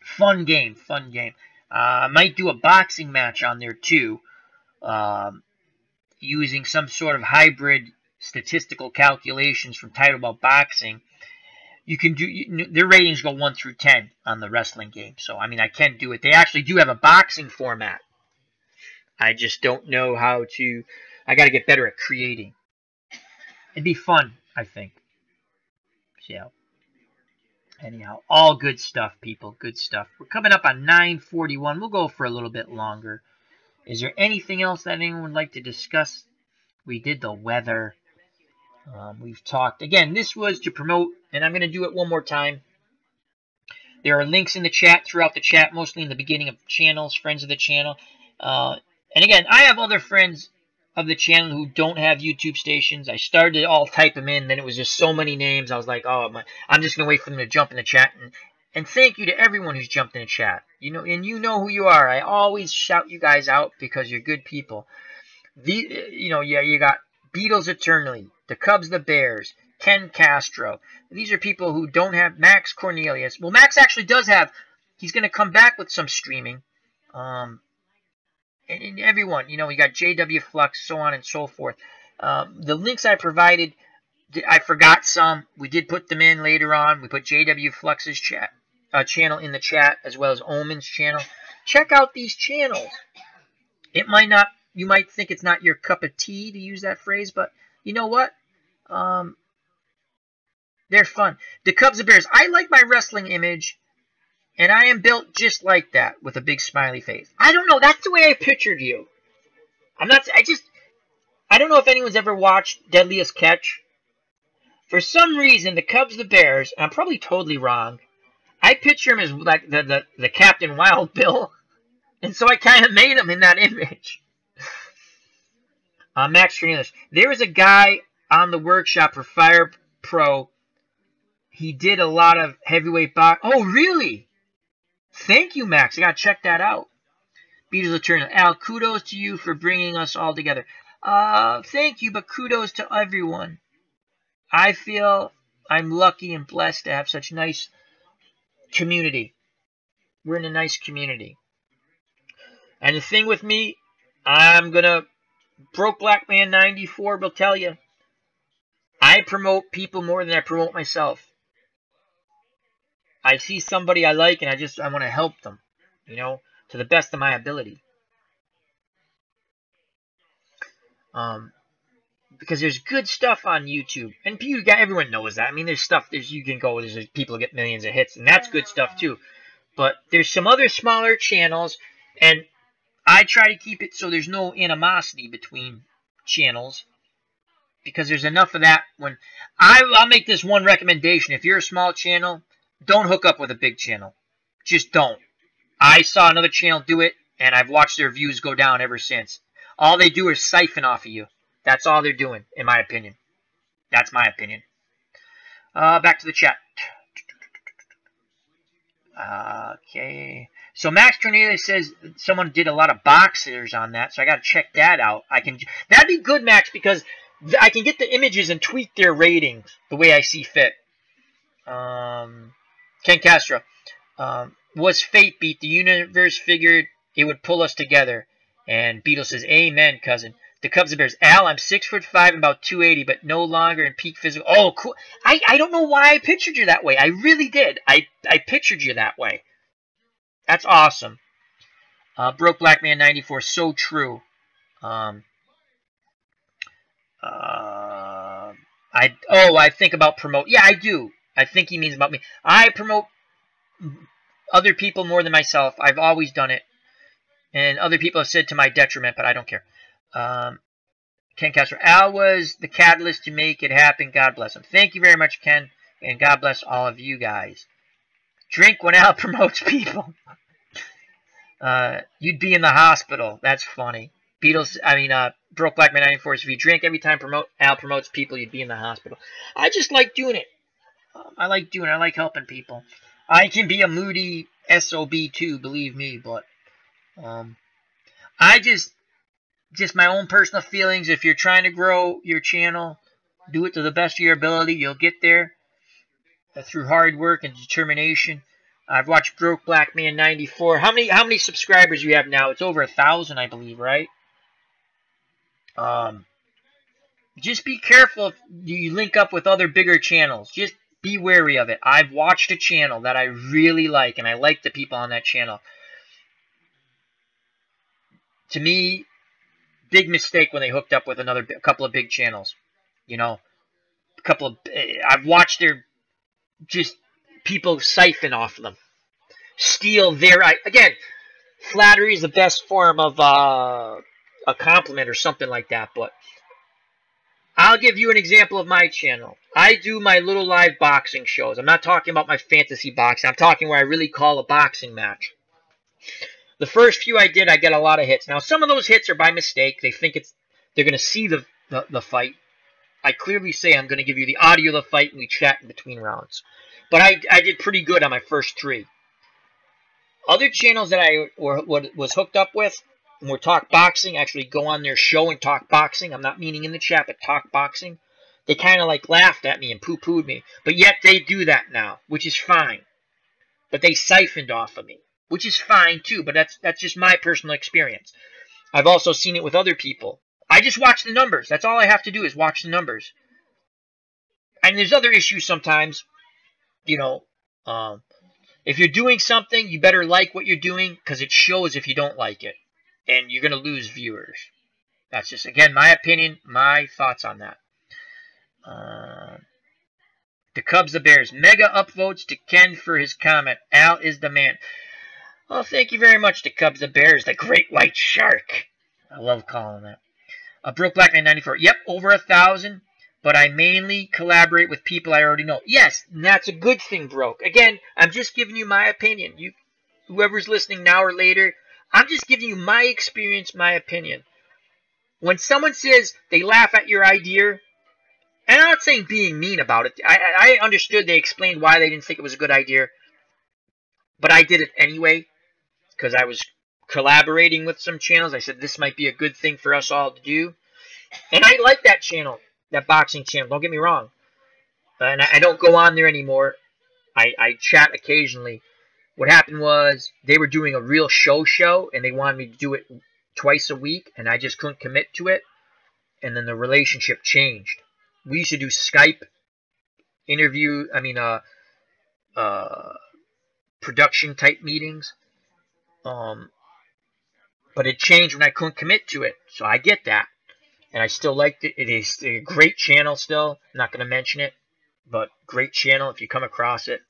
Fun game, fun game. I might do a boxing match on there too, using some sort of hybrid statistical calculations from Title About Boxing. You can do their ratings go 1 through 10 on the wrestling game. So I mean, I can do it. They actually do have a boxing format. I just don't know how to. I got to get better at creating. It'd be fun, I think. So, anyhow, all good stuff, people. Good stuff. We're coming up on 9:41. We'll go for a little bit longer. Is there anything else that anyone would like to discuss? We did the weather. We've talked. Again, this was to promote, and I'm going to do it one more time. There are links in the chat, throughout the chat, mostly in the beginning of channels, friends of the channel. And again, I have other friends of the channel who don't have YouTube stations. I started to all type them in, then it was just so many names. I was like, oh, I'm just going to wait for them to jump in the chat. And thank you to everyone who's jumped in the chat. And you know who you are. I always shout you guys out because you're good people. You got Beatles Eternally, the Cubs, the Bears, Ken Castro. These are people who don't have Max Cornelius. Well, Max actually does have. He's going to come back with some streaming. And everyone, you got JW Flux, so on and so forth. The links I provided, I forgot some. We did put them in later on. We put JW Flux's channel in the chat, as well as Omen's channel. Check out these channels. You might think it's not your cup of tea, to use that phrase, but you know what? They're fun. The Cubs and Bears. I like my wrestling image, and I am built just like that, with a big smiley face. I don't know. That's the way I pictured you. I don't know if anyone's ever watched Deadliest Catch. For some reason, the Cubs, the Bears, and I'm probably totally wrong, I picture him as like the Captain Wild Bill, and so I kind of made him in that image. Max Cornelius. There was a guy on the workshop for Fire Pro. He did a lot of heavyweight box. Oh, really? Thank you, Max. I got to check that out. Beatles Eternal. Al, kudos to you for bringing us all together. Thank you, but kudos to everyone. I feel I'm lucky and blessed to have such a nice community. We're in a nice community. And the thing with me, I'm going to... Broke Black Man 94 will tell you, I promote people more than I promote myself. I see somebody I like and I want to help them, to the best of my ability. Because there's good stuff on YouTube, and everyone knows that. I mean, there's people get millions of hits, and that's good stuff too. But there's some other smaller channels, and I try to keep it so there's no animosity between channels, because there's enough of that. When I'll make this one recommendation: if you're a small channel, don't hook up with a big channel. Just don't. I saw another channel do it, and I've watched their views go down ever since. All they do is siphon off of you. That's all they're doing, in my opinion. That's my opinion. Back to the chat. Okay. So Max Cornelius says someone did a lot of boxers on that, so I got to check that out. That'd be good, Max, because I can get the images and tweak their ratings the way I see fit. Ken Castro. Was fate beat? The universe figured it would pull us together. And Beetle says, amen, cousin. The Cubs and Bears. Al, I'm 6'5" and about 280, but no longer in peak physical. Oh, cool. I don't know why I pictured you that way. I really did. I pictured you that way. That's awesome. Broke Black Man 94. So true. I think about promote. Yeah, I do. I think he means about me. I promote other people more than myself. I've always done it. And other people have said to my detriment, but I don't care. Ken Castro. Al was the catalyst to make it happen. God bless him. Thank you very much, Ken. And God bless all of you guys. Drink when Al promotes people. You'd be in the hospital. That's funny. Broke Black Man 94. So if you drink every time Al promotes people, you'd be in the hospital. I just like doing it. I like helping people. I can be a moody SOB too, believe me, but just my own personal feelings. If you're trying to grow your channel, do it to the best of your ability. You'll get there through hard work and determination. I've watched Broke Black Man 94. How many subscribers do you have now? It's over 1,000, I believe, right? Just be careful if you link up with other bigger channels. Just be wary of it. I've watched a channel that I really like, and I like the people on that channel. To me, big mistake when they hooked up with a couple of big channels. You know, I've watched their just people siphon off of them, steal their. Again, flattery is the best form of a compliment or something like that. But I'll give you an example of my channel. I do my little live boxing shows. I'm not talking about my fantasy boxing. I'm talking where I really call a boxing match. The first few I did, I get a lot of hits. Now, some of those hits are by mistake. They think they're going to see the fight. I clearly say I'm going to give you the audio of the fight, and we chat in between rounds. But I did pretty good on my first 3. Other channels that I was hooked up with, and we're talk boxing, actually go on their show and talk boxing. I'm not meaning in the chat, but talk boxing. They kind of like laughed at me and poo-pooed me. But yet they do that now, which is fine. But they siphoned off of me, which is fine too. But that's just my personal experience. I've also seen it with other people. I just watch the numbers. That's all I have to do is watch the numbers. And there's other issues sometimes. You know, if you're doing something, you better like what you're doing, because it shows if you don't like it. And you're going to lose viewers. That's just, again, my opinion, my thoughts on that. The Cubs, the Bears. Mega upvotes to Ken for his comment. Al is the man. Well, thank you very much, the Cubs, the Bears, the Great White Shark. I love calling that. Broke Black Man 94. Yep, over 1,000. But I mainly collaborate with people I already know. Yes, and that's a good thing, Broke. Again, I'm just giving you my opinion. Whoever's listening now or later, I'm just giving you my experience, my opinion. When someone says they laugh at your idea, and I'm not saying being mean about it. I understood they explained why they didn't think it was a good idea. But I did it anyway, because I was collaborating with some channels. I said this might be a good thing for us all to do. And I like that channel, that boxing channel. Don't get me wrong. And I don't go on there anymore. I chat occasionally. What happened was they were doing a real show, and they wanted me to do it twice a week, and I just couldn't commit to it. And then the relationship changed. We used to do Skype production type meetings. But it changed when I couldn't commit to it. So I get that. And I still liked it. It is a great channel still. I'm not going to mention it. But great channel if you come across it.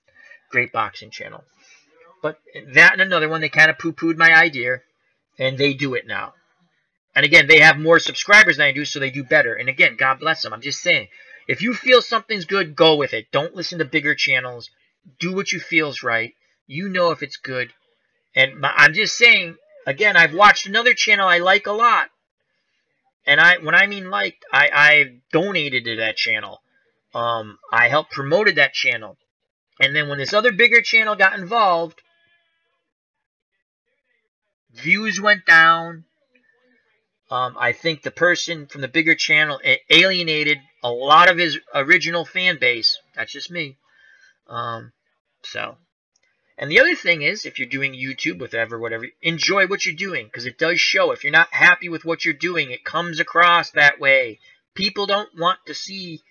Great boxing channel. But that and another one, they kind of poo-pooed my idea. And they do it now. And again, they have more subscribers than I do, so they do better. And again, God bless them. I'm just saying. If you feel something's good, go with it. Don't listen to bigger channels. Do what you feel's right. You know if it's good. And I'm just saying, again, I've watched another channel I like a lot. And when I mean liked, I donated to that channel. I helped promoted that channel. And then when this other bigger channel got involved, views went down. I think the person from the bigger channel alienated a lot of his original fan base. That's just me. And the other thing is, if you're doing YouTube, whatever, enjoy what you're doing, because it does show. If you're not happy with what you're doing, it comes across that way. People don't want to see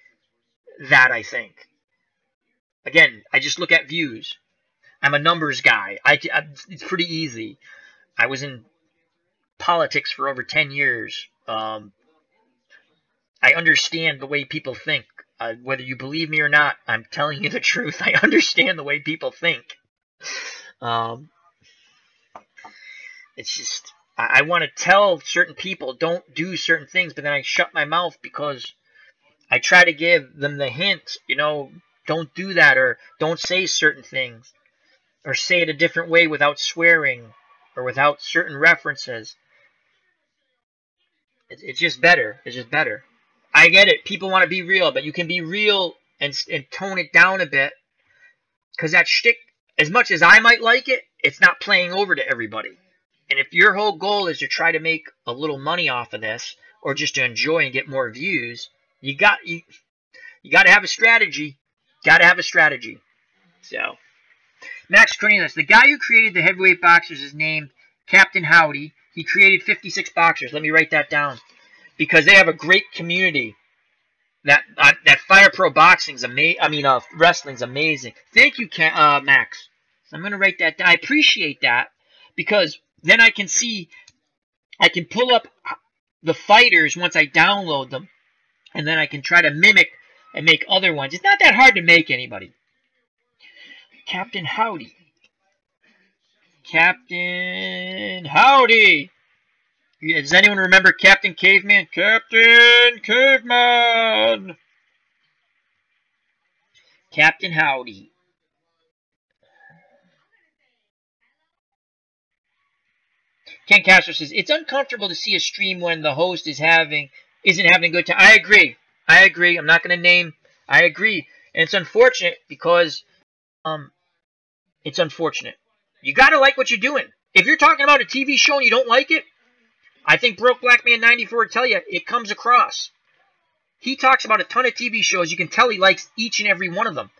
that, I think. Again, I just look at views. I'm a numbers guy. It's pretty easy. I was in politics for over 10 years. I understand the way people think. Whether you believe me or not, I'm telling you the truth. I understand the way people think. It's just, I want to tell certain people don't do certain things, but then I shut my mouth because I try to give them the hint, don't do that, or don't say certain things, or say it a different way without swearing, or without certain references. It's just better. It's just better. I get it. People want to be real, but you can be real and tone it down a bit, because that shtick, as much as I might like it, it's not playing over to everybody. And if your whole goal is to try to make a little money off of this, or just to enjoy and get more views, you got to have a strategy. Got to have a strategy. So, Max Cornelius, the guy who created the heavyweight boxers is named Captain Howdy. He created 56 boxers. Let me write that down, because they have a great community. That Fire Pro Boxing's amazing. I mean, wrestling's amazing. Thank you, Max. I'm gonna write that down. I appreciate that, because then I can see, I can pull up the fighters once I download them, and then I can try to mimic and make other ones. It's not that hard to make anybody. Captain Howdy. Captain Howdy. Does anyone remember Captain Caveman? Captain Caveman. Captain Howdy. Ken Castro says, it's uncomfortable to see a stream when the host isn't having a good time. I agree. I'm not going to name. I agree. And it's unfortunate because it's unfortunate. You got to like what you're doing. If you're talking about a TV show and you don't like it, I think Broke Black Man 94 would tell you it comes across. He talks about a ton of TV shows. You can tell he likes each and every one of them.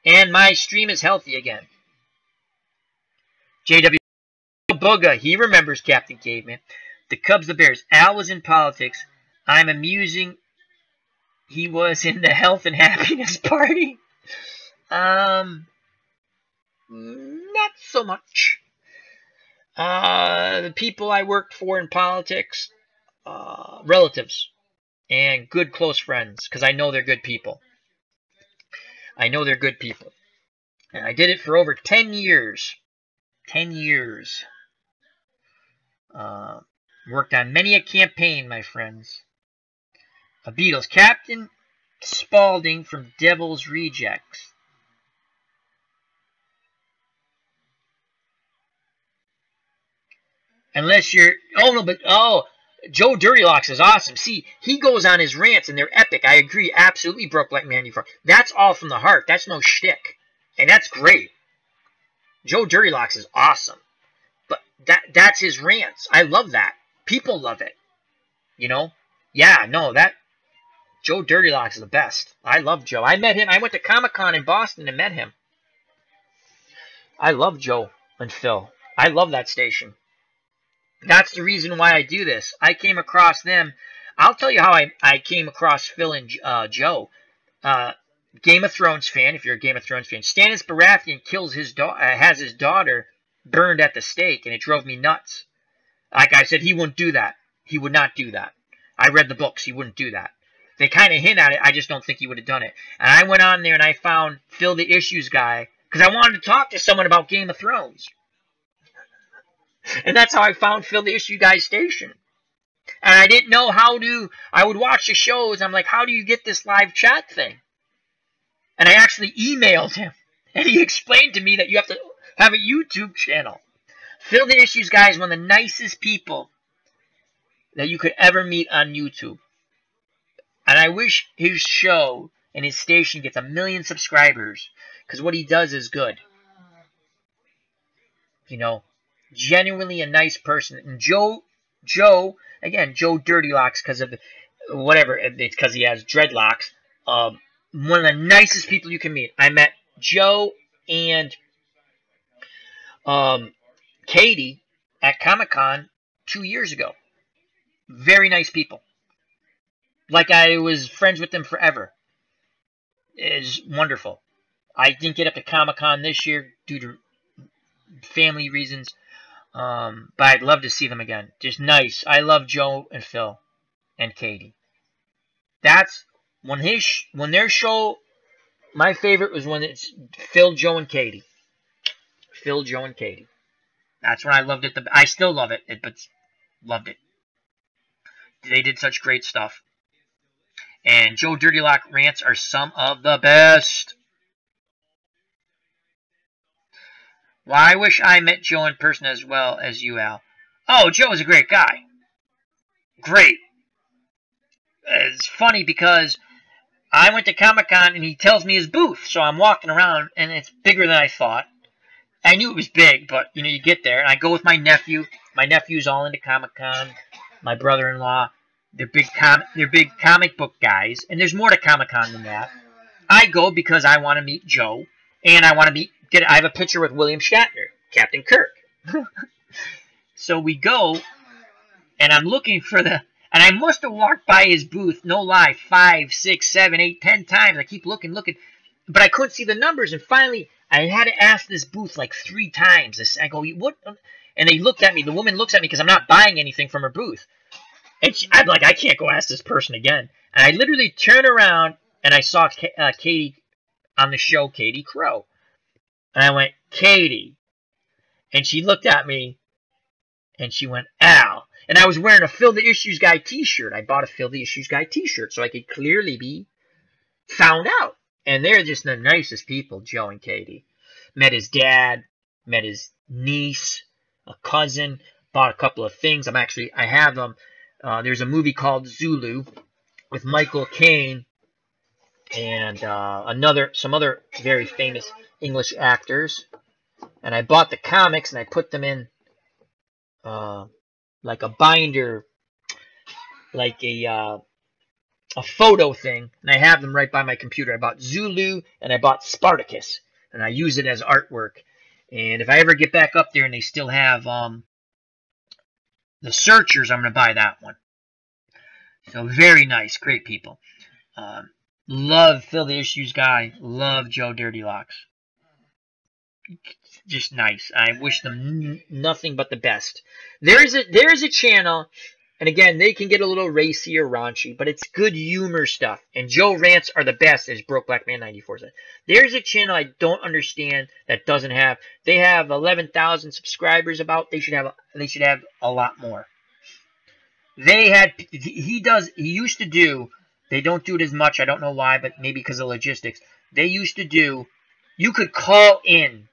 And my stream is healthy again. JW Booga, he remembers Captain Caveman. The Cubs, the Bears. Al was in politics. I'm amusing. He was in the Health and Happiness Party. Not so much. The people I worked for in politics, relatives, and good close friends, because I know they're good people. I know they're good people. And I did it for over 10 years. 10 years. Worked on many a campaign, my friends. Beatles. Captain Spaulding from Devil's Rejects. Unless you're... Joe Dirtylocks is awesome. See, he goes on his rants, and they're epic. I agree. Absolutely, Broke Like Mandy Frog. That's all from the heart. That's no shtick. And that's great. Joe Dirtylocks is awesome. But that's his rants. I love that. People love it. You know? Yeah, no, that... Joe Dirtylocks is the best. I love Joe. I met him. I went to Comic-Con in Boston and met him. I love Joe and Phil. I love that station. That's the reason why I do this. I came across them. I'll tell you how I came across Phil and Joe. Game of Thrones fan, if you're a Game of Thrones fan. Stannis Baratheon has his daughter burned at the stake, and it drove me nuts. Like I said, he wouldn't do that. He would not do that. I read the books. He wouldn't do that. They kind of hint at it. I just don't think he would have done it. And I went on there and I found Phil the Issues guy because I wanted to talk to someone about Game of Thrones. And that's how I found Phil the Issue Guy's station. And I didn't know I would watch the shows. I'm like, how do you get this live chat thing? And I actually emailed him. And he explained to me that you have to have a YouTube channel. Phil the Issues Guy is one of the nicest people that you could ever meet on YouTube. And I wish his show and his station gets 1 million subscribers. Because what he does is good. You know, genuinely a nice person. And Joe Dirtylocks, because of whatever, it's because he has dreadlocks. One of the nicest people you can meet. I met Joe and Katie at Comic-Con 2 years ago. Very nice people. Like I was friends with them forever. It's wonderful. I didn't get up to Comic-Con this year due to family reasons. But I'd love to see them again. Just nice. I love Joe and Phil and Katie. That's when their show. My favorite was when it's Phil, Joe, and Katie. Phil, Joe, and Katie. That's when I loved it. I still love it, but loved it. They did such great stuff. And Joe Dirtylock rants are some of the best. Well, I wish I met Joe in person as well as you, Al. Oh, Joe is a great guy. Great. It's funny because I went to Comic-Con and he tells me his booth. So I'm walking around and it's bigger than I thought. I knew it was big, but you know, you get there, and I go with my nephew. My nephew's all into Comic-Con. My brother-in-law, they're big comic book guys, and there's more to Comic-Con than that. I go because I want to meet Joe, and I want to I have a picture with William Shatner, Captain Kirk. So we go, and I'm looking for and I must have walked by his booth, no lie, 5, 6, 7, 8, 10 times. I keep looking, but I couldn't see the numbers, and finally I had to ask this booth like 3 times. I go, what? And they looked at me. The woman looks at me because I'm not buying anything from her booth. And I'm like, I can't go ask this person again. And I literally turned around, and I saw Katie on the show, Katie Crow. And I went, Katie. And she looked at me, and she went, Al. And I was wearing a Fill the Issues Guy t-shirt. I bought a Fill the Issues Guy t-shirt so I could clearly be found out. And they're just the nicest people, Joe and Katie. Met his dad, met his niece, a cousin, bought a couple of things. I have them. There's a movie called Zulu with Michael Caine and some other very famous English actors. And I bought the comics and I put them in like a binder, like a photo thing, and I have them right by my computer. I bought Zulu and I bought Spartacus, and I use it as artwork. And if I ever get back up there and they still have the Searchers, I'm going to buy that one. So very nice, great people. Love Phil the Issues Guy, love Joe Dirty Locks. Just nice. I wish them nothing but the best. There is a channel, and again, they can get a little racy or raunchy, but it's good humor stuff. And Joe rants are the best, as Broke Black Man 94 said. There's a channel I don't understand that doesn't have. They have 11,000 subscribers. They should have a lot more. He used to do. They don't do it as much. I don't know why, but maybe because of logistics. They used to do. You could call in.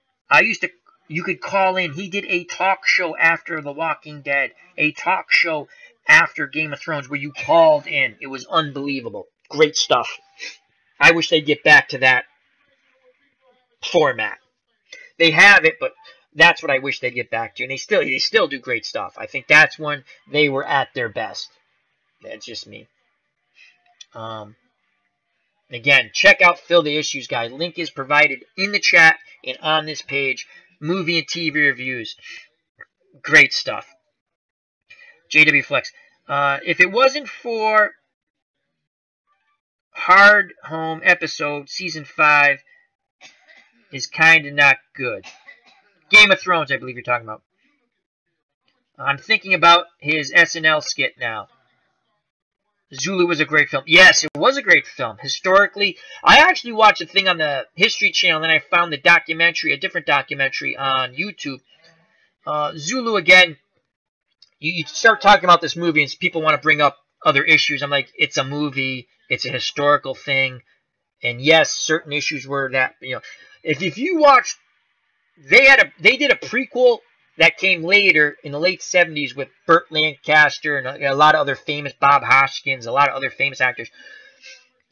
You could call in. He did a talk show after The Walking Dead, a talk show after Game of Thrones where you called in. It was unbelievable. Great stuff. I wish they'd get back to that format. They have it, but that's what I wish they'd get back to. And they still do great stuff. I think that's when they were at their best. That's just me. Again, check out Phil the Issues Guy. Link is provided in the chat and on this page. Movie and TV reviews. Great stuff. JW Flex. If it wasn't for Hard Home episode, season 5 is kind of not good. Game of Thrones, I believe you're talking about. I'm thinking about his SNL skit now. Zulu was a great film. Yes, it was a great film. Historically, I actually watched a thing on the History Channel, and then I found the documentary, a different documentary on YouTube. Zulu, again, you start talking about this movie, and people want to bring up other issues. I'm like, it's a movie. It's a historical thing. And yes, certain issues were that, you know, if you watch, they did a prequel that came later in the late 70s with Burt Lancaster and a lot of other famous, Bob Hoskins, a lot of other famous actors.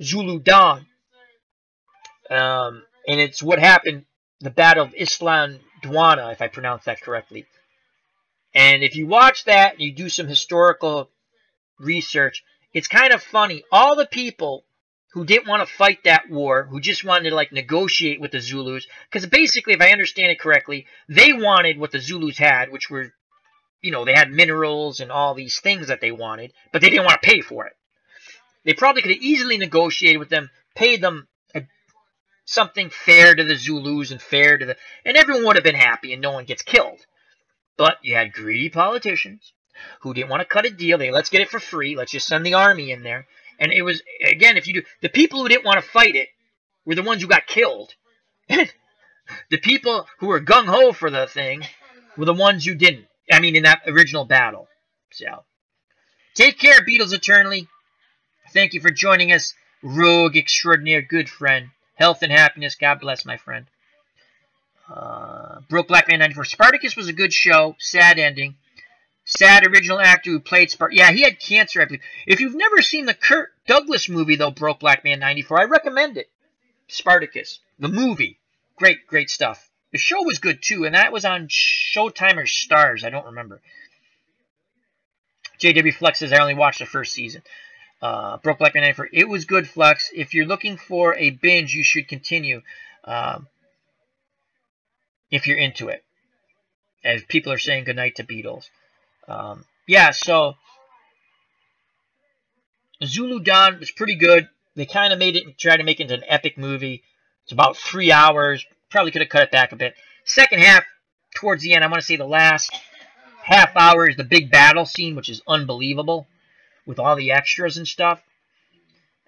Zulu Dawn. And it's what happened, the Battle of Isla Duana, if I pronounce that correctly. And if you watch that and you do some historical research, it's kind of funny. All the people who didn't want to fight that war, who just wanted to like negotiate with the Zulus, because basically, if I understand it correctly, they wanted what the Zulus had, which were, you know, they had minerals and all these things that they wanted, but they didn't want to pay for it. They probably could have easily negotiated with them, paid them something fair to the Zulus and fair to and everyone would have been happy and no one gets killed. But you had greedy politicians who didn't want to cut a deal. Let's get it for free. Let's just send the army in there. And it was, again, the people who didn't want to fight it were the ones who got killed. The people who were gung-ho for the thing were the ones who didn't. I mean, in that original battle. So, take care, Beatles Eternally. Thank you for joining us, rogue extraordinaire good friend. Health and happiness. God bless, my friend. Broke Black Man 94. Spartacus was a good show. Sad ending. Sad original actor who played Spartacus. Yeah, he had cancer, I believe. If you've never seen the Kirk Douglas movie, though, Broke Black Man 94, I recommend it. Spartacus. The movie. Great, great stuff. The show was good too, and that was on Showtime or Stars. I don't remember. JW Flex says I only watched the first season. Broke Black Man 94. It was good, Flex. If you're looking for a binge, you should continue. If you're into it. As people are saying goodnight to Beatles. Yeah, so Zulu Dawn was pretty good. They kind of made it and tried to make it into an epic movie. It's about 3 hours. Probably could have cut it back a bit. Second half, towards the end, I want to say the last half hour is the big battle scene, which is unbelievable with all the extras and stuff.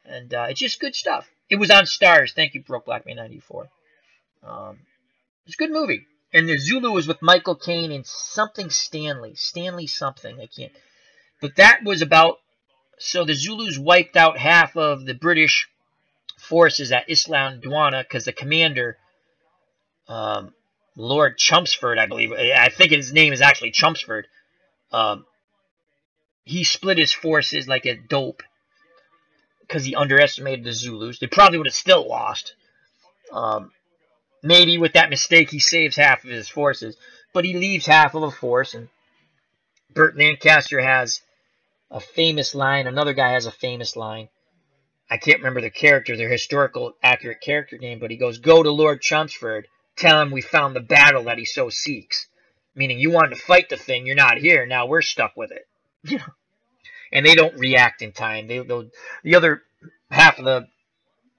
And it's just good stuff. It was on Stars. Thank you, Broke Black Man 94. It's a good movie. And the Zulu was with Michael Caine and something Stanley. Stanley something. I can't. But that was about... So the Zulus wiped out half of the British forces at Isla Duana because the commander, Lord Chelmsford, I believe. I think his name is actually Chelmsford. He split his forces like a dope because he underestimated the Zulus. They probably would have still lost. Maybe with that mistake, he saves half of his forces. But he leaves half of a force. And Burt Lancaster has a famous line. Another guy has a famous line. I can't remember the character, their historical accurate character name, but he goes, "Go to Lord Chelmsford. Tell him we found the battle that he so seeks." Meaning, you wanted to fight the thing. You're not here. Now we're stuck with it. And they don't react in time. The other half of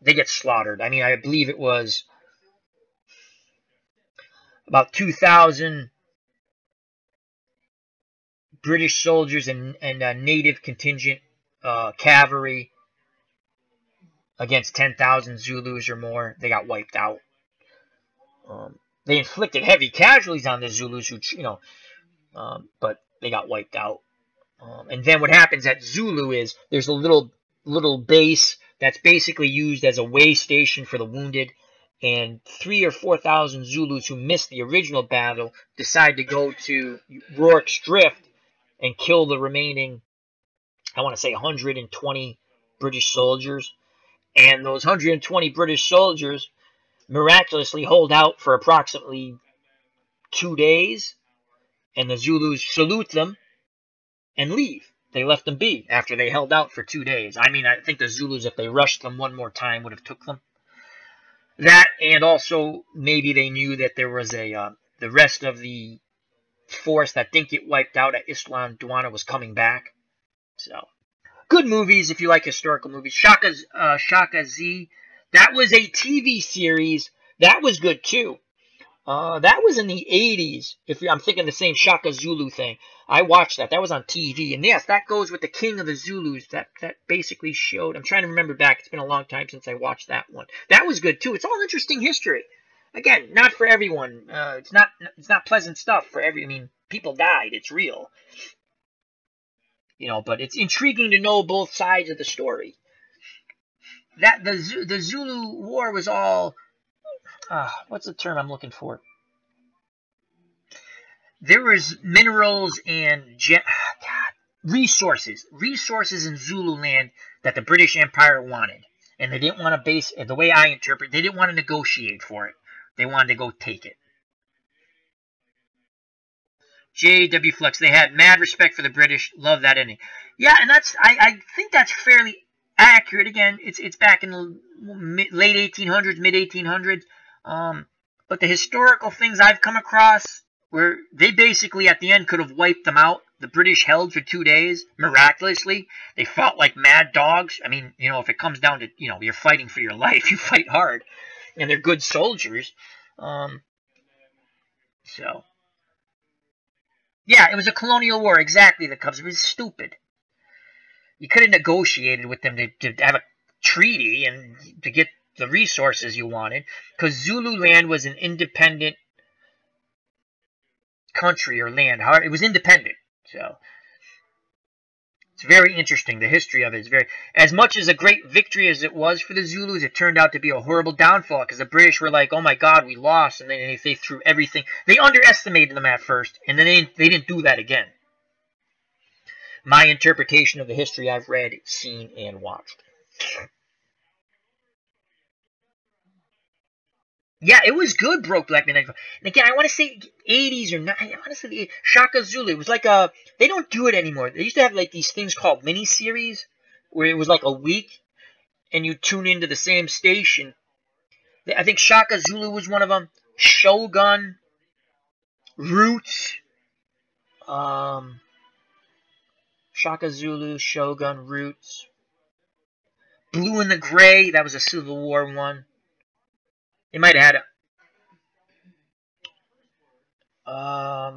they get slaughtered. I mean, I believe it was about 2,000 British soldiers and native contingent cavalry against 10,000 Zulus or more. They got wiped out. They inflicted heavy casualties on the Zulus, who, but they got wiped out. And then what happens at Zulu is there's a little base that's basically used as a way station for the wounded. And 3,000 or 4,000 Zulus who missed the original battle decide to go to Rorke's Drift and kill the remaining, I want to say 120 British soldiers. And those 120 British soldiers miraculously hold out for approximately 2 days. And the Zulus salute them and leave. They left them be after they held out for 2 days. I mean, I think the Zulus, if they rushed them one more time, would have took them. That, and also maybe they knew that there was the rest of the force that didn't get wiped out at Isla Duana was coming back. So, good movies if you like historical movies. Shaka Z, that was a TV series. That was good too. That was in the 80s. I'm thinking the same Shaka Zulu thing. I watched that. That was on TV. And yes, that goes with the King of the Zulus. That basically showed. I'm trying to remember back. It's been a long time since I watched that one. That was good too. It's all interesting history. Again, not for everyone. It's not pleasant stuff for every. I mean, people died. It's real. But it's intriguing to know both sides of the story. That the Zulu War was all. What's the term I'm looking for? There was minerals and resources in Zululand that the British Empire wanted, and they didn't want to base. The way I interpret, they didn't want to negotiate for it. They wanted to go take it. JW Flux, they had mad respect for the British. Love that ending. Yeah, and I think that's fairly accurate. Again, it's back in the late 1800s, mid 1800s. But the historical things I've come across, where they basically at the end could have wiped them out. The British held for 2 days, miraculously. They fought like mad dogs. I mean, if it comes down to, you're fighting for your life, you fight hard. And they're good soldiers. So, yeah, it was a colonial war, exactly, the Cubs. It was stupid. You could have negotiated with them to have a treaty and to get the resources you wanted, because Zululand was an independent country or land. It was independent. So it's very interesting. The history of it is very, as much as a great victory as it was for the Zulus, it turned out to be a horrible downfall, because the British were like, oh my God, we lost, and then they threw everything. They underestimated them at first, and then they didn't do that again. My interpretation of the history I've read, seen, and watched. Yeah, it was good, Broke Black Man 95. And again, I want to say 80s or not. I want to say Shaka Zulu. It was like a. They don't do it anymore. They used to have like these things called miniseries, where it was like a week, and you tune into the same station. I think Shaka Zulu was one of them. Shogun, Roots, um, Shaka Zulu, Shogun, Roots, Blue and the Gray. That was a Civil War one. They might have had a.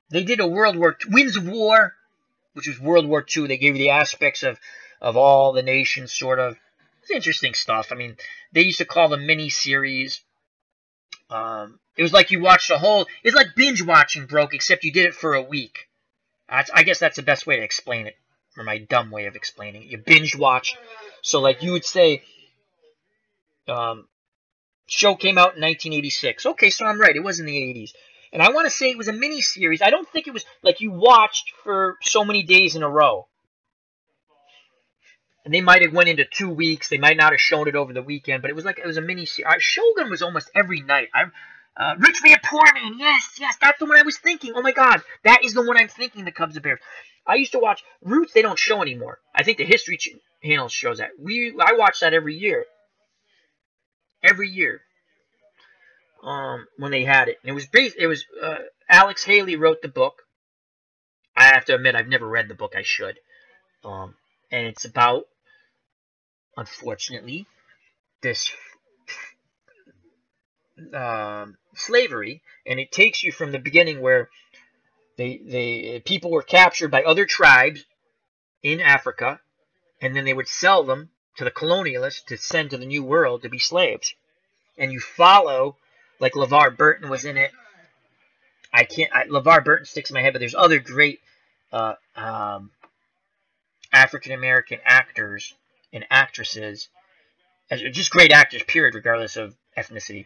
They did a World War Winds of War, which was World War II. They gave you the aspects of all the nations, sort of. It's interesting stuff. I mean, they used to call them mini series. It was like you watched a whole. It's like binge watching, Broke, except you did it for a week. I guess that's the best way to explain it, or my dumb way of explaining it. You binge watch. So, like you would say, um, show came out in 1986. Okay, so I'm right. It was in the 80s. And I want to say it was a mini series. I don't think it was like you watched for so many days in a row. And they might have went into 2 weeks. They might not have shown it over the weekend, but it was like it was a mini series. Shogun was almost every night. Rich Man, Poor Man. Yes, yes, that's the one I was thinking. Oh my God, that is the one I'm thinking. The Cubs and Bears. I used to watch Roots. They don't show anymore. I think the History Channel shows that. I watch that every year. Every year. When they had it, and it was based. It was Alex Haley wrote the book. I have to admit, I've never read the book. I should. And it's about, unfortunately, this slavery, and it takes you from the beginning where people were captured by other tribes in Africa, and then they would sell them to the colonialists to send to the New World to be slaves. And you follow, like LeVar Burton was in it. LeVar Burton sticks in my head, but there's other great African American actors and actresses, just great actors, period, regardless of ethnicity.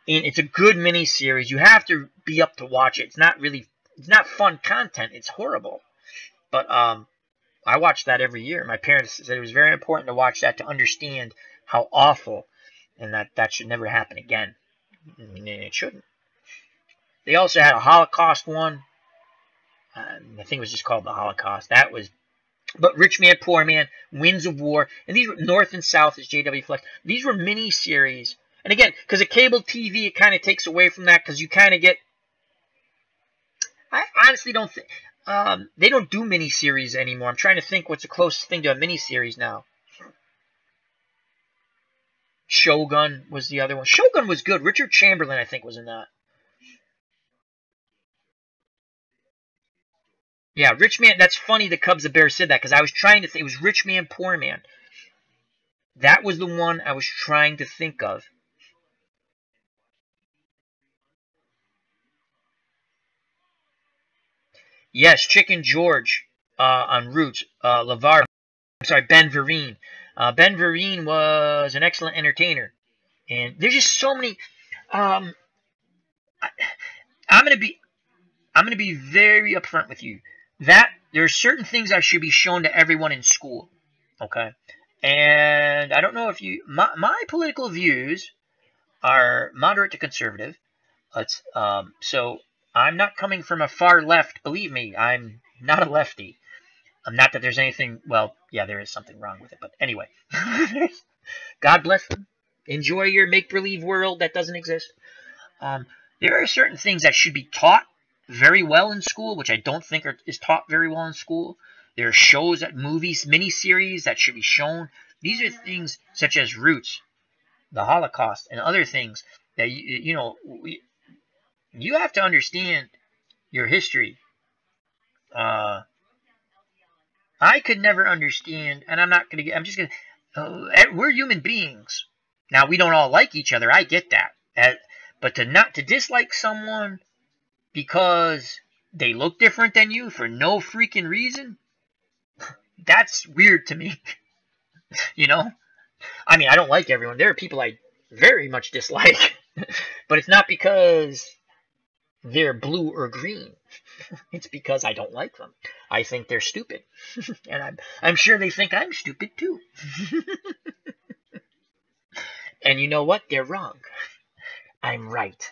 And it's a good mini series. You have to be up to watch it. It's not fun content. It's horrible. But I watch that every year. My parents said it was very important to watch that to understand how awful, and that should never happen again. And it shouldn't. They also had a Holocaust one. I think it was just called the Holocaust. That was, but Rich Man, Poor Man, Winds of War, and these were North and South as J.W. Flex. These were mini series, and again, because of cable TV, it kind of takes away from that because you kind of get. I honestly don't think they don't do mini series anymore. I'm trying to think what's the closest thing to a mini series now. Shogun was the other one. Shogun was good. Richard Chamberlain, I think, was in that. Yeah, Rich Man. That's funny the Cubs and Bears said that because I was trying to think. It was Rich Man, Poor Man. That was the one I was trying to think of. Yes, Chicken George on Roots. LeVar. I'm sorry, Ben Vereen. Ben Vereen was an excellent entertainer. And there's just so many. Um, I, I'm gonna be very upfront with you. That there are certain things that should be shown to everyone in school. Okay, and I don't know if you my political views are moderate to conservative. So I'm not coming from a far left. Believe me, I'm not a lefty. Not that there's anything. Well, yeah, there is something wrong with it, but anyway, God bless them. Enjoy your make-believe world that doesn't exist. There are certain things that should be taught very well in school, which I don't think is taught very well in school. There are shows, movies, miniseries that should be shown. These are things such as Roots, the Holocaust, and other things that you have to understand your history. I could never understand, and I'm not going to get. I'm just going to. We're human beings. Now we don't all like each other. I get that. But to dislike someone because they look different than you for no freaking reason, that's weird to me. You know? I mean, I don't like everyone. There are people I very much dislike. But it's not because they're blue or green. It's because I don't like them. I think they're stupid. And I'm sure they think I'm stupid too. And you know what? They're wrong. I'm right.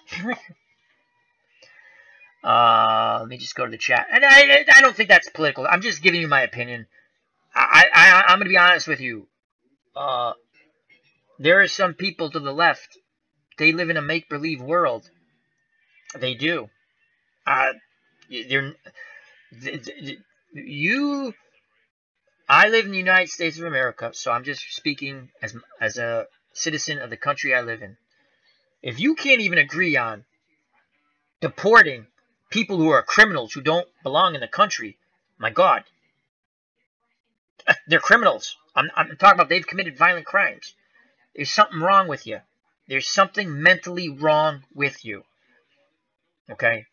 Let me just go to the chat. And I don't think that's political. I'm just giving you my opinion. I'm going to be honest with you. There are some people to the left. They live in a make-believe world. They do. They're you. I live in the United States of America, so I'm just speaking as a citizen of the country I live in. If you can't even agree on deporting people who are criminals who don't belong in the country, my God, they're criminals. I'm talking about they've committed violent crimes. There's something wrong with you. There's something mentally wrong with you. Okay?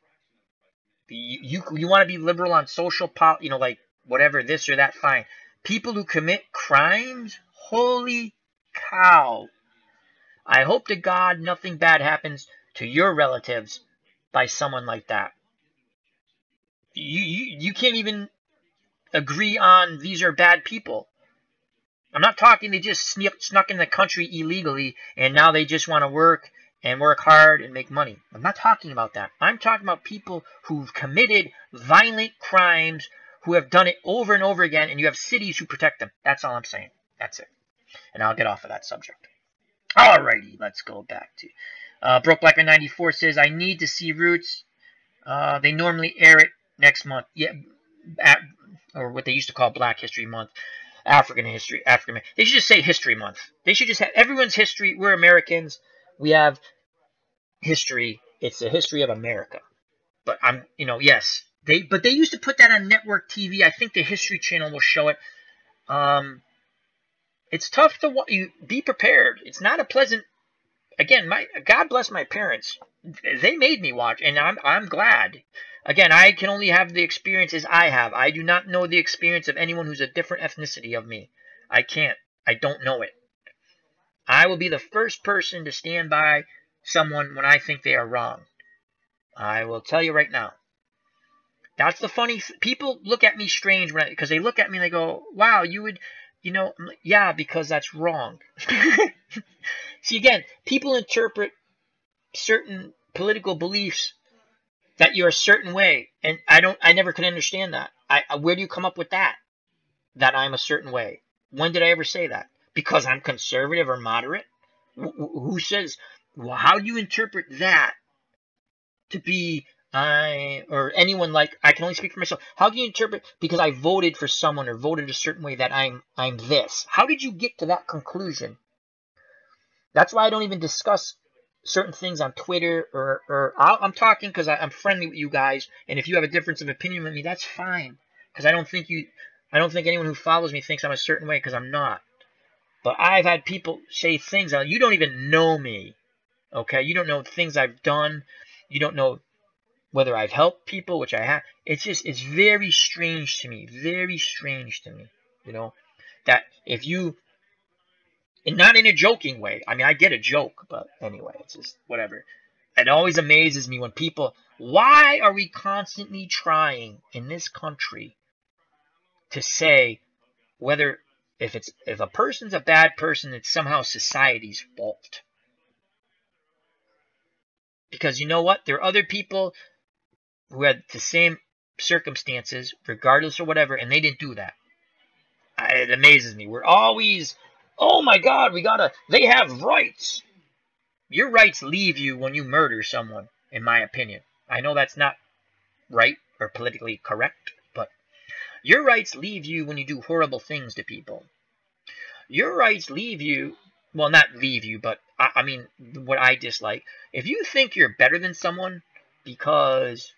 You want to be liberal on social, like whatever, this or that, fine. People who commit crimes, holy cow. I hope to God nothing bad happens to your relatives by someone like that. You can't even agree on these are bad people. I'm not talking they just snuck in the country illegally and now they just want to work and work hard and make money. I'm not talking about that. I'm talking about people who've committed violent crimes, who have done it over and over again, and you have cities who protect them. That's all I'm saying. That's it. And I'll get off of that subject. Alrighty, let's go back to Broke Blacker 94 says, I need to see Roots. They normally air it next month. Yeah, or what they used to call Black History Month. African history. They should just say History Month. They should just have everyone's history. We're Americans. We have history. It's the history of America. But yes. They used to put that on network TV. I think the History Channel will show it. It's tough to be prepared. It's not a pleasant. Again, God bless my parents. They made me watch, and I'm glad. Again, I can only have the experiences I have. I do not know the experience of anyone who's a different ethnicity of me. I can't. I don't know it. I will be the first person to stand by someone when I think they are wrong. I will tell you right now. That's the funny people look at me strange because they look at me and they go, wow, you would, I'm like, yeah, because that's wrong. See, again, people interpret certain political beliefs that you're a certain way, and I never could understand that. Where do you come up with that I'm a certain way? When did I ever say that? Because I'm conservative or moderate? Who says, well, how do you interpret that to be, or anyone like, I can only speak for myself. How do you interpret, because I voted for someone or voted a certain way, that I'm this? How did you get to that conclusion? That's why I don't even discuss certain things on Twitter, or I'm talking because I'm friendly with you guys, and if you have a difference of opinion with me, that's fine. Because I don't think anyone who follows me thinks I'm a certain way, because I'm not. But I've had people say things, you don't even know me, okay? You don't know things I've done. You don't know whether I've helped people, which I have. It's very strange to me, that if you, and not in a joking way. I mean, I get a joke, but anyway, it's just whatever. It always amazes me when people, why are we constantly trying in this country to say whether if a person's a bad person, it's somehow society's fault? Because you know what? There are other people who had the same circumstances, regardless or whatever, and they didn't do that. It amazes me. We're always, oh my God, they have rights. Your rights leave you when you murder someone, in my opinion. I know that's not right or politically correct, but your rights leave you when you do horrible things to people. Your rights leave you, well, not leave you, but I mean, what I dislike. If you think you're better than someone because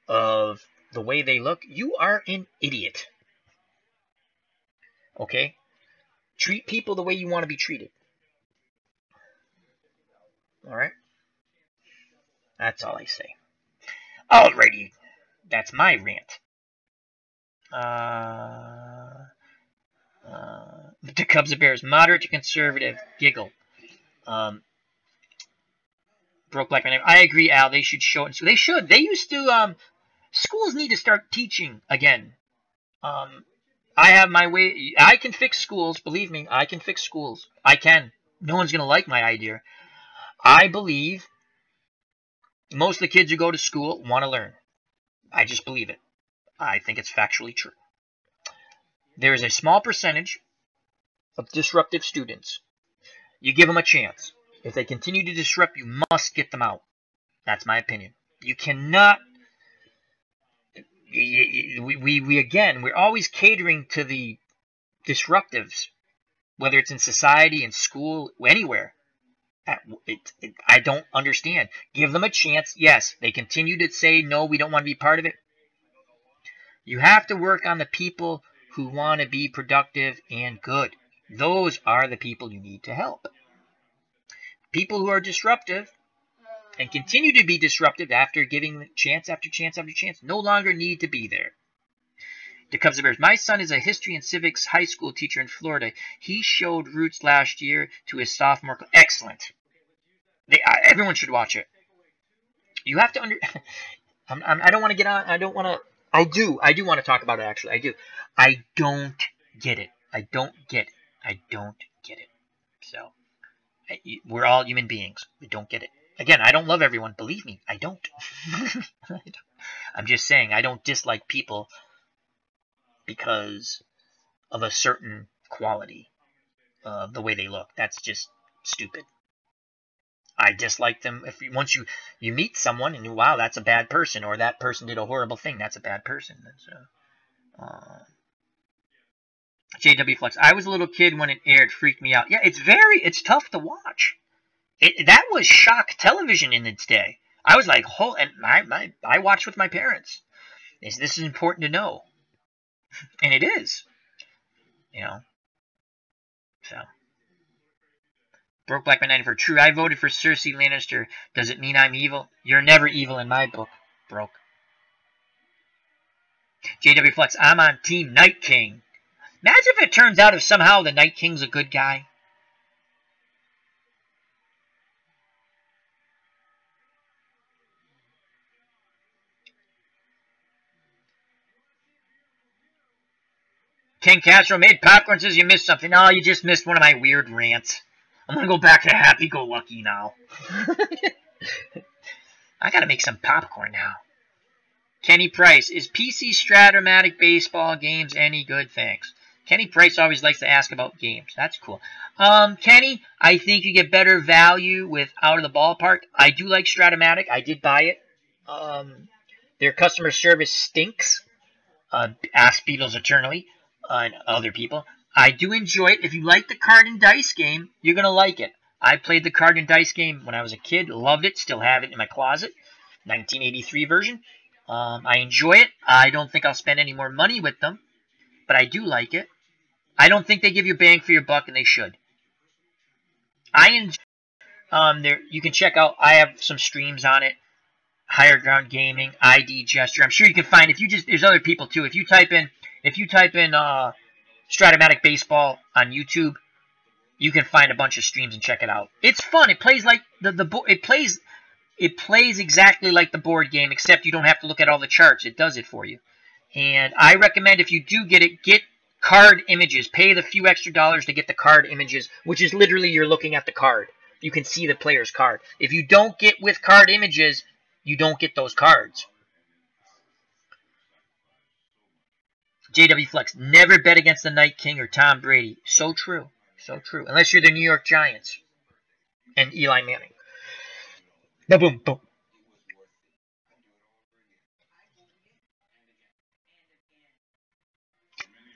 of the way they look, you are an idiot. Okay? Treat people the way you want to be treated. Alright? That's all I say. Alrighty. That's my rant. The Cubs and Bears, moderate to conservative, giggle. Broke Black Man. I agree, Al. They should show it. So they should. They used to. Schools need to start teaching again. I have my way. I can fix schools. Believe me, I can fix schools. I can. No one's going to like my idea. I believe most of the kids who go to school want to learn. I just believe it. I think it's factually true. There is a small percentage of disruptive students. You give them a chance. If they continue to disrupt, you must get them out. That's my opinion. You cannot... we're always catering to the disruptives, whether it's in society, in school, anywhere. I don't understand. Give them a chance. Yes, they continue to say, no, we don't want to be part of it. You have to work on the people who want to be productive and good. Those are the people you need to help. People who are disruptive and continue to be disruptive after giving chance after chance after chance no longer need to be there. The Cubs and Bears. My son is a history and civics high school teacher in Florida. He showed Roots last year to his sophomore class. Excellent. Everyone should watch it. You have to I don't want to get on. I don't want to. I do want to talk about it, actually. I do. I don't get it. I don't get it. So, we're all human beings. We don't get it. Again, I don't love everyone. Believe me, I don't. I'm just saying, I don't dislike people because of a certain quality of the way they look. That's just stupid. I dislike them. Once you meet someone and wow, that's a bad person, or that person did a horrible thing, that's a bad person. JW Flex. I was a little kid when it aired. Freaked me out. Yeah, it's tough to watch. That was shock television in its day. I was like, and I watched with my parents. This is important to know. And it is. So. Broke Black Man 94. True, I voted for Cersei Lannister. Does it mean I'm evil? You're never evil in my book, Broke. JW Flex. I'm on Team Night King. Imagine if it turns out if somehow the Night King's a good guy. Ken Castro made popcorn, says you missed something. Oh, you just missed one of my weird rants. I'm going to go back to happy-go-lucky now. I got to make some popcorn now. Kenny Price. Is PC Stratomatic baseball games any good? Thanks. Kenny Price always likes to ask about games. That's cool. Kenny, I think you get better value with Out of the Ballpark. I do like Stratomatic. I did buy it. Their customer service stinks. Ask Beatles eternally. And other people. I do enjoy it. If you like the card and dice game, you're going to like it. I played the card and dice game when I was a kid. Loved it. Still have it in my closet. 1983 version. I enjoy it. I don't think I'll spend any more money with them. But I do like it. I don't think they give you bang for your buck, and they should. You can check out, I have some streams on it. Higher Ground Gaming, ID Gesture. I'm sure you can find, there's other people too. If you type in Stratomatic Baseball on YouTube, you can find a bunch of streams and check it out. It's fun. It plays like it plays exactly like the board game, except you don't have to look at all the charts. It does it for you. And I recommend if you do get it, get card images. Pay the few extra dollars to get the card images, which is literally you're looking at the card. You can see the player's card. If you don't get with card images, you don't get those cards. JW Flex, never bet against the Night King or Tom Brady. So true. So true. Unless you're the New York Giants and Eli Manning. Boom, boom.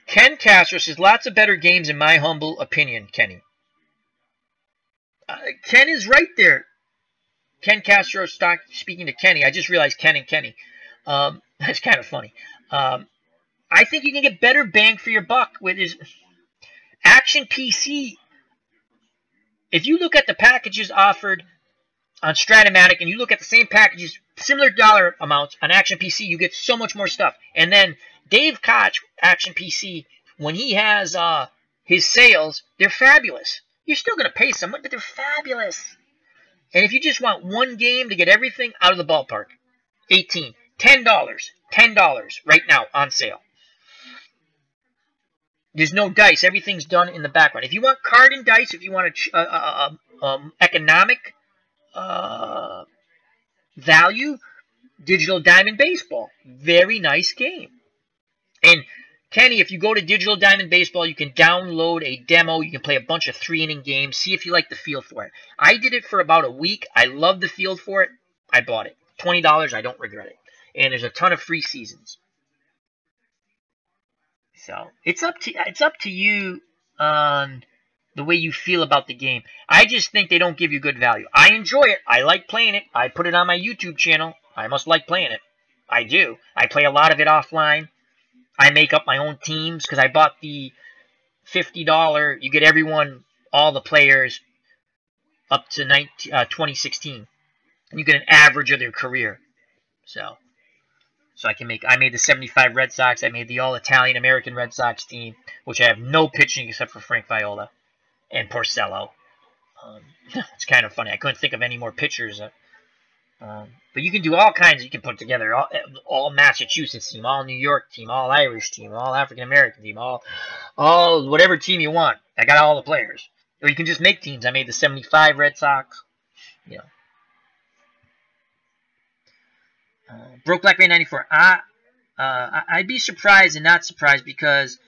Ken Castro says, lots of better games in my humble opinion, Kenny. Ken is right there. Ken Castro speaking to Kenny. I just realized Ken and Kenny. That's kind of funny. I think you can get better bang for your buck with his Action PC. If you look at the packages offered on Stratomatic and you look at the same packages, similar dollar amounts on Action PC, you get so much more stuff. And then Dave Koch, Action PC, when he has his sales, they're fabulous. You're still going to pay someone, but they're fabulous. And if you just want one game to get everything Out of the Ballpark, $10 right now on sale. There's no dice. Everything's done in the background. If you want card and dice, if you want economic value, Digital Diamond Baseball. Very nice game. And Kenny, if you go to Digital Diamond Baseball, you can download a demo. You can play a bunch of 3-inning games. See if you like the feel for it. I did it for about a week. I love the feel for it. I bought it. $20. I don't regret it. And there's a ton of free seasons. So it's up to you on the way you feel about the game. I just think they don't give you good value. I enjoy it. I like playing it. I put it on my YouTube channel. I must like playing it. I do. I play a lot of it offline. I make up my own teams because I bought the $50. You get everyone, all the players, up to 2016. You get an average of their career. So I made the 75 Red Sox. I made the all-Italian American Red Sox team, which I have no pitching except for Frank Viola and Porcello. It's kind of funny. I couldn't think of any more pitchers. But you can do all kinds. You can put together all Massachusetts team, all New York team, all Irish team, all African American team, all whatever team you want. I got all the players. Or you can just make teams. I made the 75 Red Sox. You know. Broke Black Man 94. I'd be surprised and not surprised because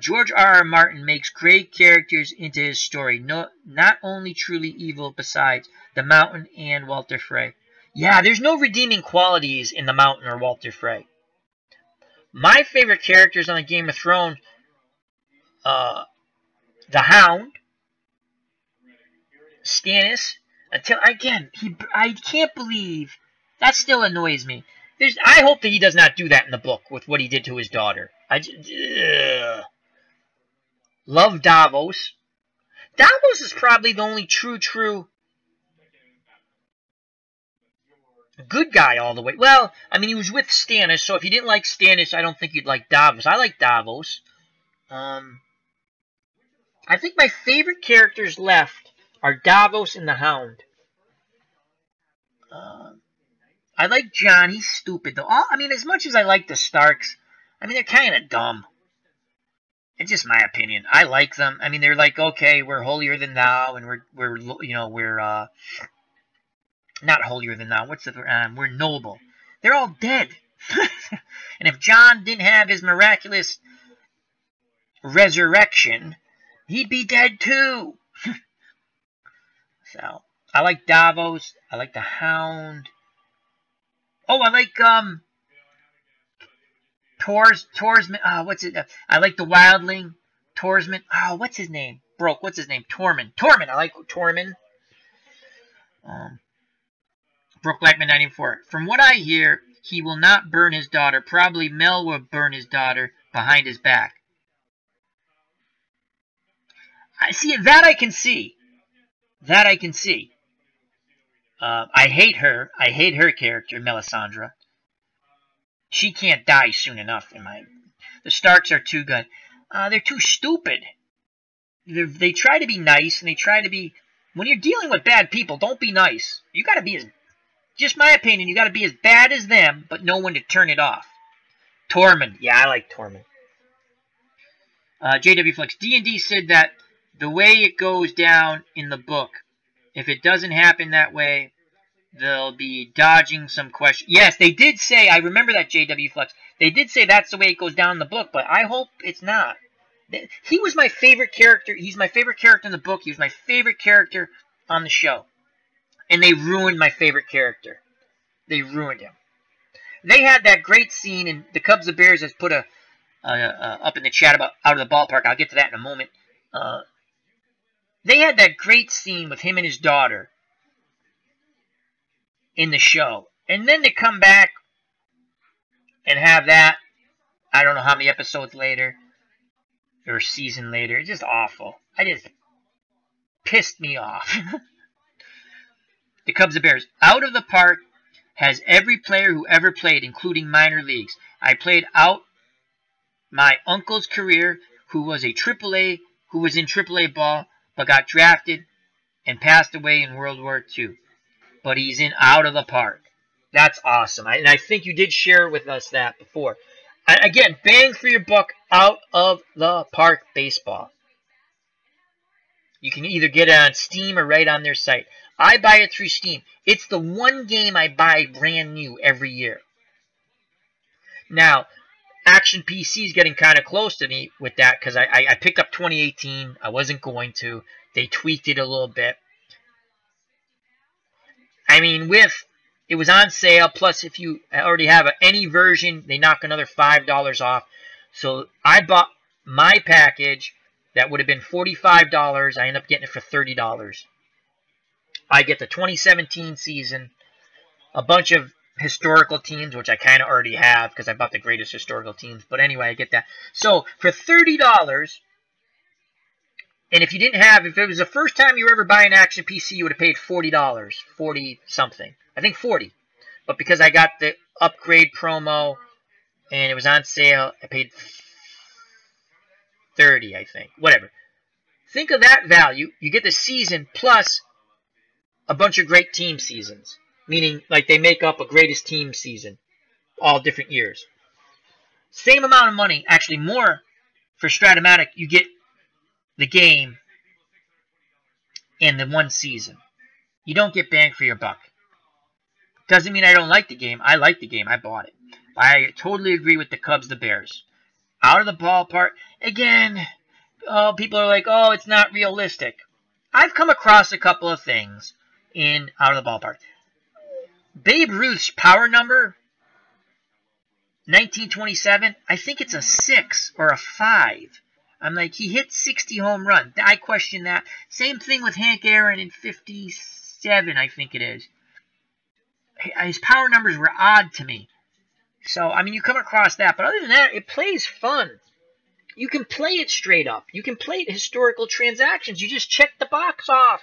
George R.R. Martin makes great characters into his story. Not only truly evil besides the Mountain and Walter Frey. Yeah, there's no redeeming qualities in the Mountain or Walter Frey. My favorite characters on the Game of Thrones, the Hound, Stannis. I can't believe that still annoys me. I hope that he does not do that in the book with what he did to his daughter. Love Davos. Davos is probably the only true good guy all the way. Well, I mean, he was with Stannis, so if you didn't like Stannis, I don't think you'd like Davos. I like Davos. I think my favorite characters left are Davos and the Hound. I like Jon. He's stupid, though. I mean, as much as I like the Starks, I mean, they're kind of dumb. It's just my opinion. I like them. I mean, they're like, okay, we're holier than thou, and we're not holier than thou. We're noble. They're all dead. And if Jon didn't have his miraculous resurrection, he'd be dead too. So, I like Davos. I like the Hound. Oh, I like Torsman. What's it? I like the Wildling. Torsman. What's his name? What's his name? Tormund. I like Tormund. Broke Blackman 94. From what I hear, he will not burn his daughter. Probably Mel will burn his daughter behind his back. I see that. I can see. That I can see. I hate her. I hate her character, Melisandre. She can't die soon enough. The Starks are too good. They're too stupid. They try to be nice, and they try to be. When you're dealing with bad people, don't be nice. You got to be just my opinion. You got to be as bad as them, but know when to turn it off. Tormund. Yeah, I like Tormund. JW Flex. D&D said that the way it goes down in the book, if it doesn't happen that way, they'll be dodging some questions. Yes, they did say, I remember that, JW Flex. They did say that's the way it goes down in the book, but I hope it's not. He was my favorite character. He's my favorite character in the book. He was my favorite character on the show. And they ruined my favorite character. They ruined him. They had that great scene, and the Cubs and Bears has put up in the chat about Out of the Ballpark. I'll get to that in a moment. They had that great scene with him and his daughter in the show. And then to come back and have that, I don't know how many episodes later, or season later, it's just awful. Pissed me off. The Cubs and Bears. Out of the Park has every player who ever played, including minor leagues. I played out my uncle's career, who was in AAA ball, but got drafted and passed away in World War II. But he's in Out of the Park. That's awesome. And I think you did share with us that before. Again, bang for your buck, out of the park baseball. You can either get it on Steam or right on their site. I buy it through Steam. It's the one game I buy brand new every year. Now, Action PC is getting kind of close to me with that because I picked up 2018. I wasn't going to. They tweaked it a little bit. I mean, it was on sale. Plus, if you already have any version, they knock another $5 off. So I bought my package that would have been $45. I ended up getting it for $30. I get the 2017 season, a bunch of historical teams, which I kind of already have because I bought the greatest historical teams. But anyway, I get that. So for $30, and if it was the first time you were ever buying an Action PC, you would have paid $40, 40 something. I think 40. But because I got the upgrade promo and it was on sale, I paid 30, I think. Whatever. Think of that value. You get the season plus a bunch of great team seasons. Meaning, like, they make up a greatest team season. All different years. Same amount of money. Actually, more for Stratomatic. You get the game in the one season. You don't get bang for your buck. Doesn't mean I don't like the game. I like the game. I bought it. I totally agree with the Cubs, the Bears. Out of the ballpark. Again, people are like, oh, it's not realistic. I've come across a couple of things in Out of the Ballpark. Babe Ruth's power number, 1927, I think it's a 6 or a 5. I'm like, he hit 60 home runs. I question that. Same thing with Hank Aaron in 57, I think it is. His power numbers were odd to me. So, I mean, you come across that. But other than that, it plays fun. You can play it straight up. You can play it historical transactions. You just check the box off.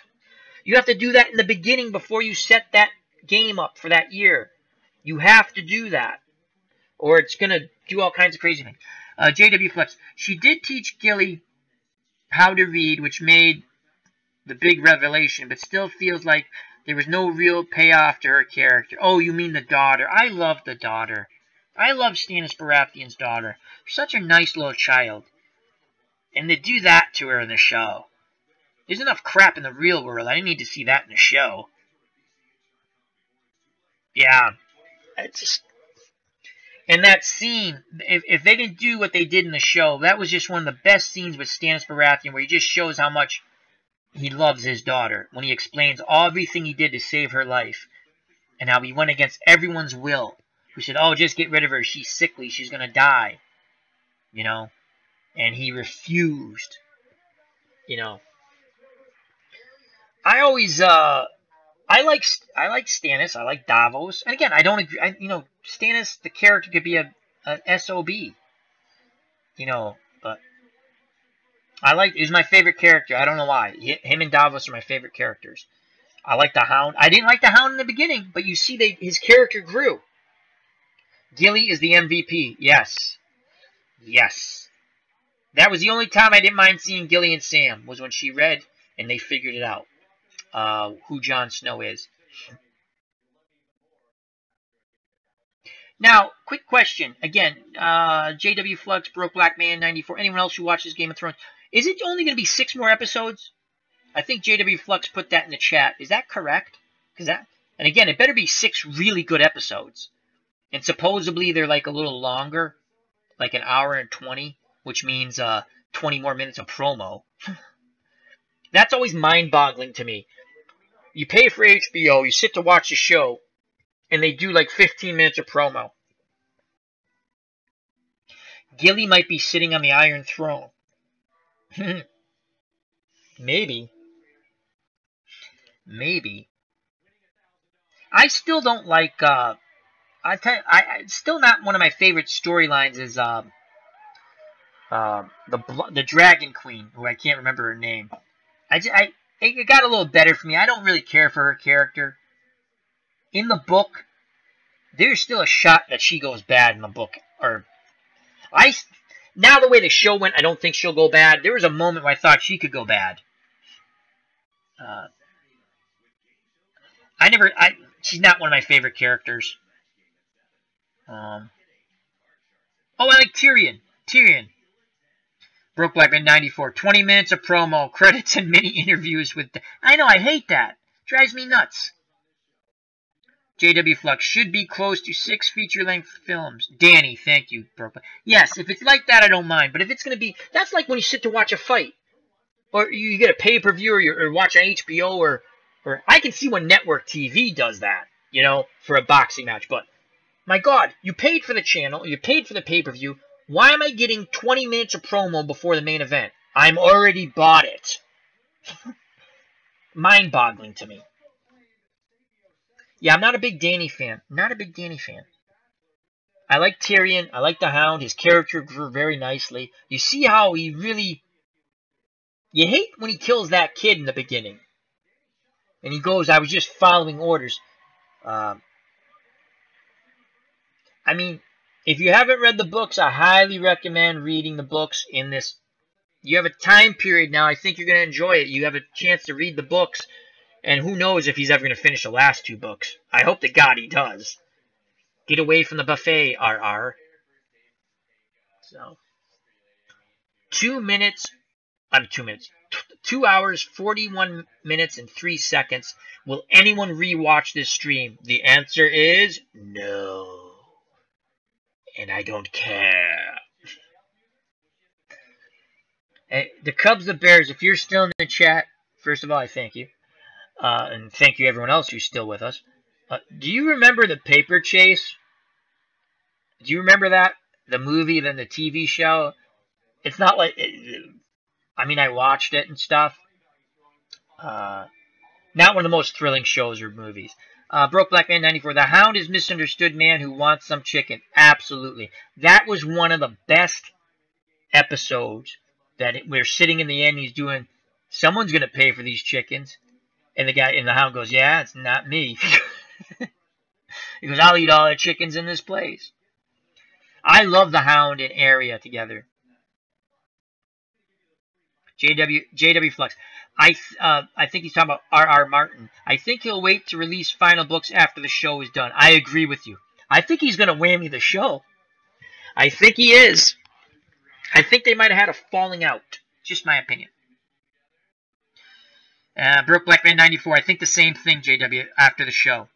You have to do that in the beginning before you set that game up for that year. You have to do that. Or it's going to do all kinds of crazy things. JW Flex. She did teach Gilly how to read, which made the big revelation, but still feels like there was no real payoff to her character. Oh, you mean the daughter. I love the daughter. I love Stannis Baratheon's daughter. Such a nice little child. And they do that to her in the show. There's enough crap in the real world. I didn't need to see that in the show. Yeah. It's just... And that scene, if they didn't do what they did in the show, that was just one of the best scenes with Stannis Baratheon, where he just shows how much he loves his daughter. When he explains everything he did to save her life. And how he went against everyone's will. Who said, oh, just get rid of her. She's sickly. She's going to die. You know? And he refused. You know? I always, I like Stannis. I like Davos. And again, I don't agree. Stannis, the character, could be a SOB. You know, but he's my favorite character. I don't know why. Him and Davos are my favorite characters. I like the Hound. I didn't like the Hound in the beginning, but you see his character grew. Gilly is the MVP. Yes. Yes. That was the only time I didn't mind seeing Gilly and Sam, was when she read and they figured it out. Who Jon Snow is. Now, quick question. Again, JW Flux, Broke Black Man, 94. Anyone else who watches Game of Thrones? Is it only going to be 6 more episodes? I think JW Flux put that in the chat. Is that correct? And again, it better be 6 really good episodes. And supposedly they're like a little longer, like an hour and 20, which means 20 more minutes of promo. That's always mind-boggling to me. You pay for HBO, you sit to watch a show, and they do like 15 minutes of promo. Gilly might be sitting on the Iron Throne. Maybe. Maybe. I still don't like... still not one of my favorite storylines is the Dragon Queen, who I can't remember her name. It got a little better for me. I don't really care for her character. In the book, there's still a shot that she goes bad in the book. Now the way the show went, I don't think she'll go bad. There was a moment where I thought she could go bad. She's not one of my favorite characters. Oh, I like Tyrion. Tyrion. Broke Blackman 94. 20 minutes of promo, credits, and mini interviews with... I know, I hate that. Drives me nuts. JW Flux should be close to 6 feature-length films. Danny, thank you, Broke. Yes, if it's like that, I don't mind. But if it's going to be... That's like when you sit to watch a fight. Or you get a pay-per-view or watch on HBO or I can see when network TV does that, you know, for a boxing match. But, my God, you paid for the channel. You paid for the pay-per-view. Why am I getting 20 minutes of promo before the main event? I'm already bought it. Mind-boggling to me. Yeah, I'm not a big Danny fan. Not a big Danny fan. I like Tyrion. I like the Hound. His character grew very nicely. You see how he really... You hate when he kills that kid in the beginning. And he goes, I was just following orders. I mean, if you haven't read the books, I highly recommend reading the books in this. You have a time period now. I think you're going to enjoy it. You have a chance to read the books. And who knows if he's ever going to finish the last 2 books. I hope to God he does. Get away from the buffet, RR. So, 2 minutes. 2 hours, 41 minutes, and 3 seconds. Will anyone rewatch this stream? The answer is no. And I don't care. Hey, the Cubs, the Bears, if you're still in the chat, first of all, I thank you. And thank you everyone else who's still with us. Do you remember the Paper Chase? Do you remember that? The movie, then the TV show? It's not like... I mean, I watched it and stuff. Not one of the most thrilling shows or movies. Broke Black Man 94. The Hound is misunderstood man who wants some chicken. Absolutely. That was one of the best episodes that we're sitting in the end. He's doing, someone's going to pay for these chickens. And the guy in the Hound goes, yeah, it's not me. He goes, I'll eat all the chickens in this place. I love the Hound and Area together. JW Flux. I think he's talking about R.R. Martin. I think he'll wait to release final books after the show is done. I agree with you. I think he's going to whammy the show. I think he is. I think they might have had a falling out. Just my opinion. Broke Black Man 94. I think the same thing, JW, after the show.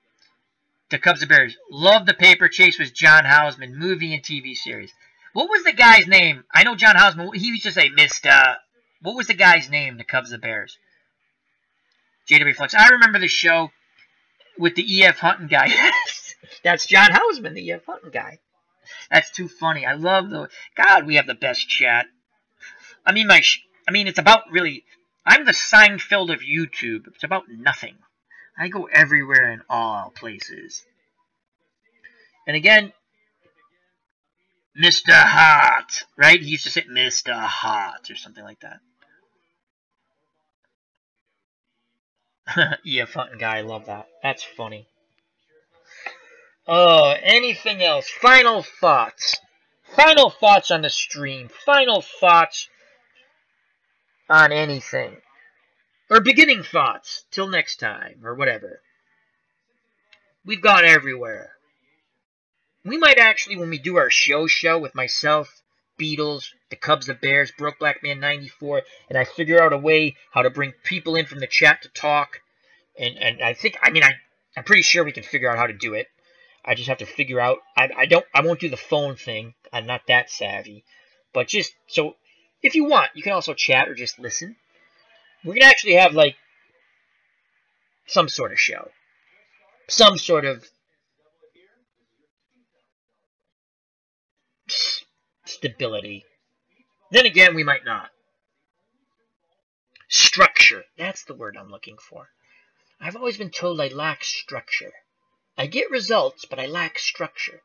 The Cubs and Bears. Love the Paper Chase with John Houseman. Movie and TV series. What was the guy's name? I know John Houseman. He used to say, Mr. What was the guy's name, the Cubs and Bears? JW Flux. I remember the show with the E.F. Hunting guy. That's John Houseman, the E.F. Hunting guy. That's too funny. I love the... God, we have the best chat. I mean, it's about really... I'm the Seinfeld of YouTube. It's about nothing. I go everywhere in all places. And again, Mr. Hot, right? He used to say Mr. Hot or something like that. E.F. Hunting guy, I love that. That's funny. Oh, anything else? Final thoughts. Final thoughts on the stream. Final thoughts on anything. Or beginning thoughts. Till next time, or whatever. We've gone everywhere. We might actually, when we do our show with myself, Beatles, the Cubs, the Bears, Broke Black Man 94, and I figure out a way how to bring people in from the chat to talk. And I think, I'm pretty sure we can figure out how to do it. I just have to figure out, I won't do the phone thing. I'm not that savvy. But just, so, if you want, you can also chat or just listen. We're going to actually have, like, some sort of show. Some sort of stability. Then again, we might not. Structure. That's the word I'm looking for. I've always been told I lack structure. I get results, but I lack structure.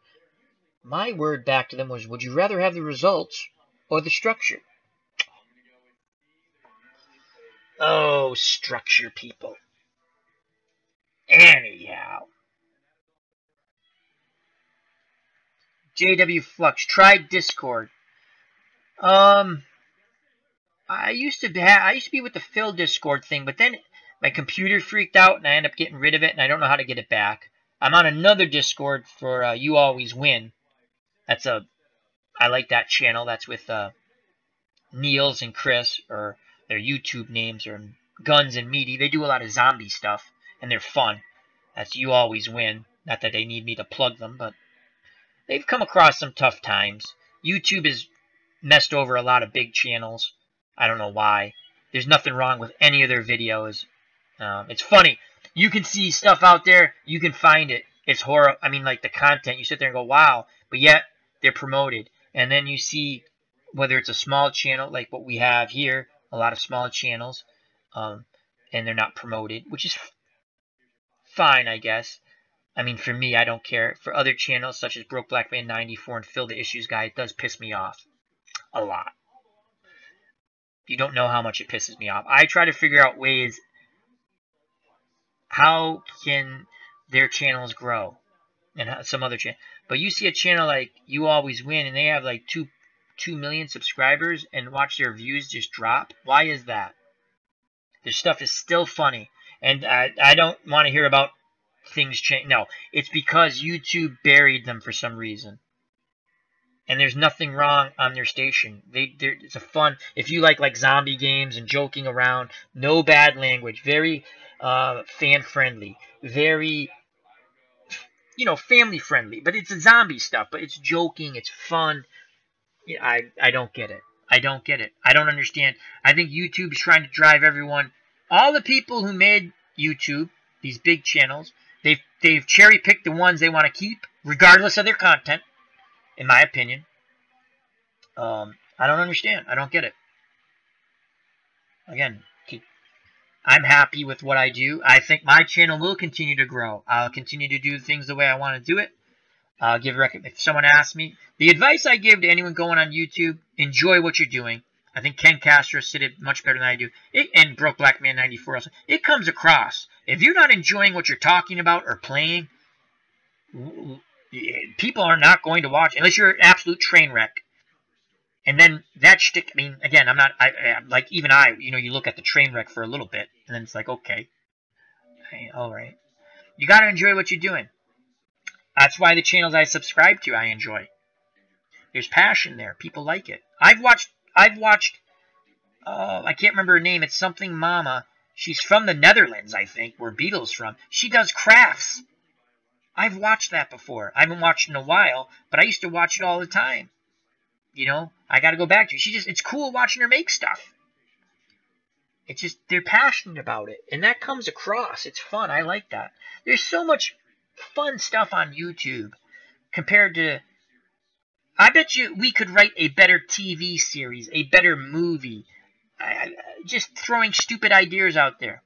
My word back to them was, would you rather have the results or the structure? Oh, structure, people. Anyhow. JW Flux. Tried Discord. I used to be with the Phil Discord thing, but then my computer freaked out and I ended up getting rid of it and I don't know how to get it back. I'm on another Discord for You Always Win. That's a I like that channel. That's with Niels and Chris, or their YouTube names are Guns and Meaty. They do a lot of zombie stuff, and they're fun. That's You Always Win. Not that they need me to plug them, but they've come across some tough times. YouTube has messed over a lot of big channels. I don't know why. There's nothing wrong with any of their videos. It's funny. You can see stuff out there. You can find it. It's horrible. I mean, like the content. You sit there and go, wow. But yet, they're promoted. And then you see, whether it's a small channel, like what we have here, a lot of small channels, and they're not promoted, which is fine, I guess. I mean, for me, I don't care. For other channels, such as Broke Black Man 94 and Phil the Issues Guy, it does piss me off. A lot. You don't know how much it pisses me off. I try to figure out ways, how can their channels grow, and some other channel. But you see a channel like You Always Win, and they have like 2 million subscribers, and watch their views just drop. Why is that? Their stuff is still funny, and I don't want to hear about things change. No, it's because YouTube buried them for some reason. And there's nothing wrong on their station. It's a fun, if you like zombie games and joking around, no bad language, very fan friendly, very, family friendly. But it's a zombie stuff, but it's joking, it's fun. I don't get it. I don't get it. I don't understand. I think YouTube is trying to drive everyone. All the people who made YouTube, these big channels, they've cherry picked the ones they want to keep, regardless of their content. In my opinion, I don't understand. I don't get it. Again, I'm happy with what I do. I think my channel will continue to grow. I'll continue to do things the way I want to do it. I'll give if someone asks me, the advice I give to anyone going on YouTube: enjoy what you're doing. I think Ken Castro said it much better than I do. And Broke Black Man 94 also. It comes across. If you're not enjoying what you're talking about or playing, people are not going to watch unless you're an absolute train wreck. And then that shtick, I mean, again, I'm not, like, even you look at the train wreck for a little bit, and then it's like, okay, all right. You got to enjoy what you're doing. That's why the channels I subscribe to, I enjoy. There's passion there. People like it. I've watched, I can't remember her name. It's something Mama. She's from the Netherlands, I think, where Beatles from. She does crafts. I've watched that before. I haven't watched in a while, but I used to watch it all the time. I got to go back to it. It's cool watching her make stuff. It's just, they're passionate about it, and that comes across. It's fun. I like that. There's so much fun stuff on YouTube compared to, I bet you we could write a better TV series, a better movie, just throwing stupid ideas out there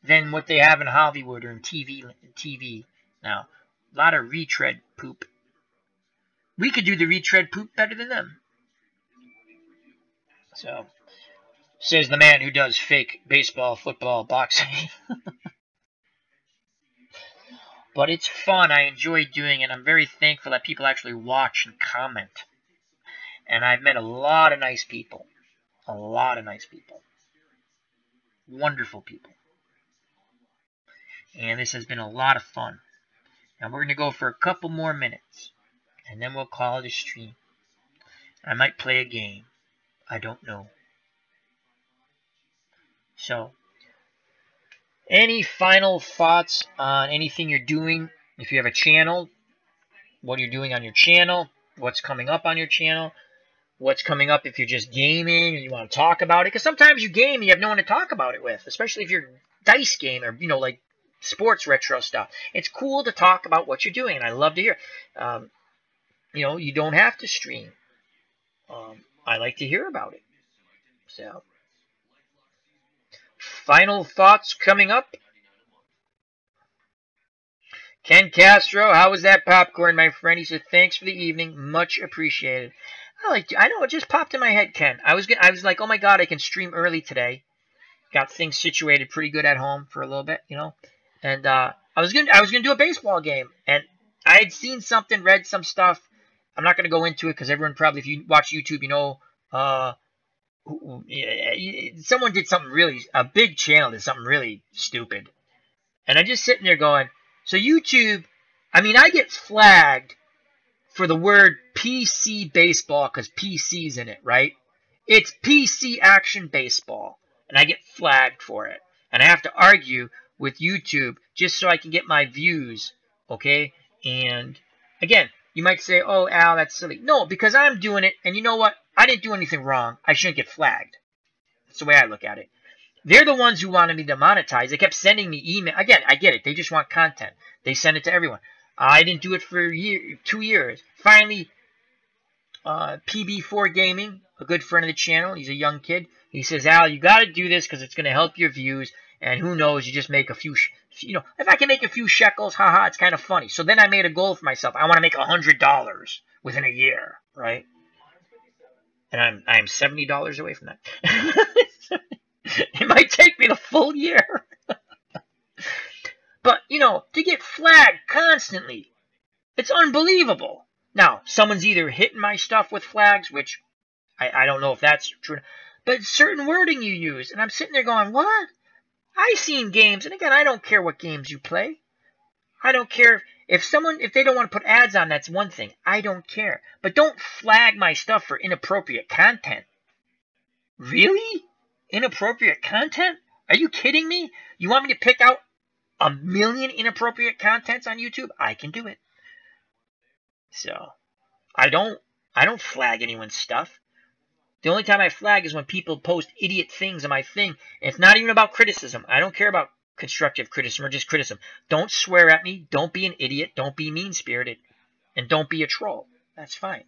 than what they have in Hollywood or in TV now. A lot of retread poop. We could do the retread poop better than them. So, says the man who does fake baseball, football, boxing. But it's fun. I enjoy doing it. I'm very thankful that people actually watch and comment. And I've met a lot of nice people. A lot of nice people. Wonderful people. And this has been a lot of fun. Now we're going to go for a couple more minutes. And then we'll call it a stream. I might play a game. I don't know. So, any final thoughts on anything you're doing? If you have a channel, what you're doing on your channel, what's coming up on your channel, what's coming up if you're just gaming and you want to talk about it. Because sometimes you game and you have no one to talk about it with, especially if you're dice game or, like sports retro stuff. It's cool to talk about what you're doing, and I love to hear. You don't have to stream. I like to hear about it. So, final thoughts coming up. Ken Castro, how was that popcorn, my friend? He said, thanks for the evening. Much appreciated. I know, it just popped in my head, Ken. I was like, oh my God, I can stream early today. Got things situated pretty good at home for a little bit, And I was gonna do a baseball game, and I had seen something, read some stuff. I'm not gonna go into it because everyone probably, if you watch YouTube, someone did something a big channel did something really stupid, and I'm just sitting there going, so YouTube, I get flagged for the word PC baseball because PC's in it, right? It's PC action baseball, and I get flagged for it. And I have to argue with YouTube just so I can get my views, okay? And again, you might say, oh, Al, that's silly. No, because I'm doing it, and you know what? I didn't do anything wrong. I shouldn't get flagged. That's the way I look at it. They're the ones who wanted me to monetize. They kept sending me email. Again, I get it. They just want content. They send it to everyone. I didn't do it for 2 years. Finally, PB4 Gaming, a good friend of the channel, he's a young kid. He says, Al, you got to do this because it's going to help your views. And who knows, you just make a few, if I can make a few shekels, haha, it's kind of funny. So then I made a goal for myself. I want to make $100 within a year, right? And I'm $70 away from that. It might take me the full year. But, to get flagged constantly, it's unbelievable. Now, someone's either hitting my stuff with flags, which I don't know if that's true, but certain wording you use, and I'm sitting there going, what? I've seen games, and again, I don't care what games you play. I don't care if they don't want to put ads on, that's one thing. I don't care. But don't flag my stuff for inappropriate content. Really? Inappropriate content? Are you kidding me? You want me to pick out 1 million inappropriate contents on YouTube? I can do it. So, I don't flag anyone's stuff. The only time I flag is when people post idiot things on my thing. It's not even about criticism. I don't care about constructive criticism or just criticism. Don't swear at me. Don't be an idiot. Don't be mean-spirited. And don't be a troll. That's fine.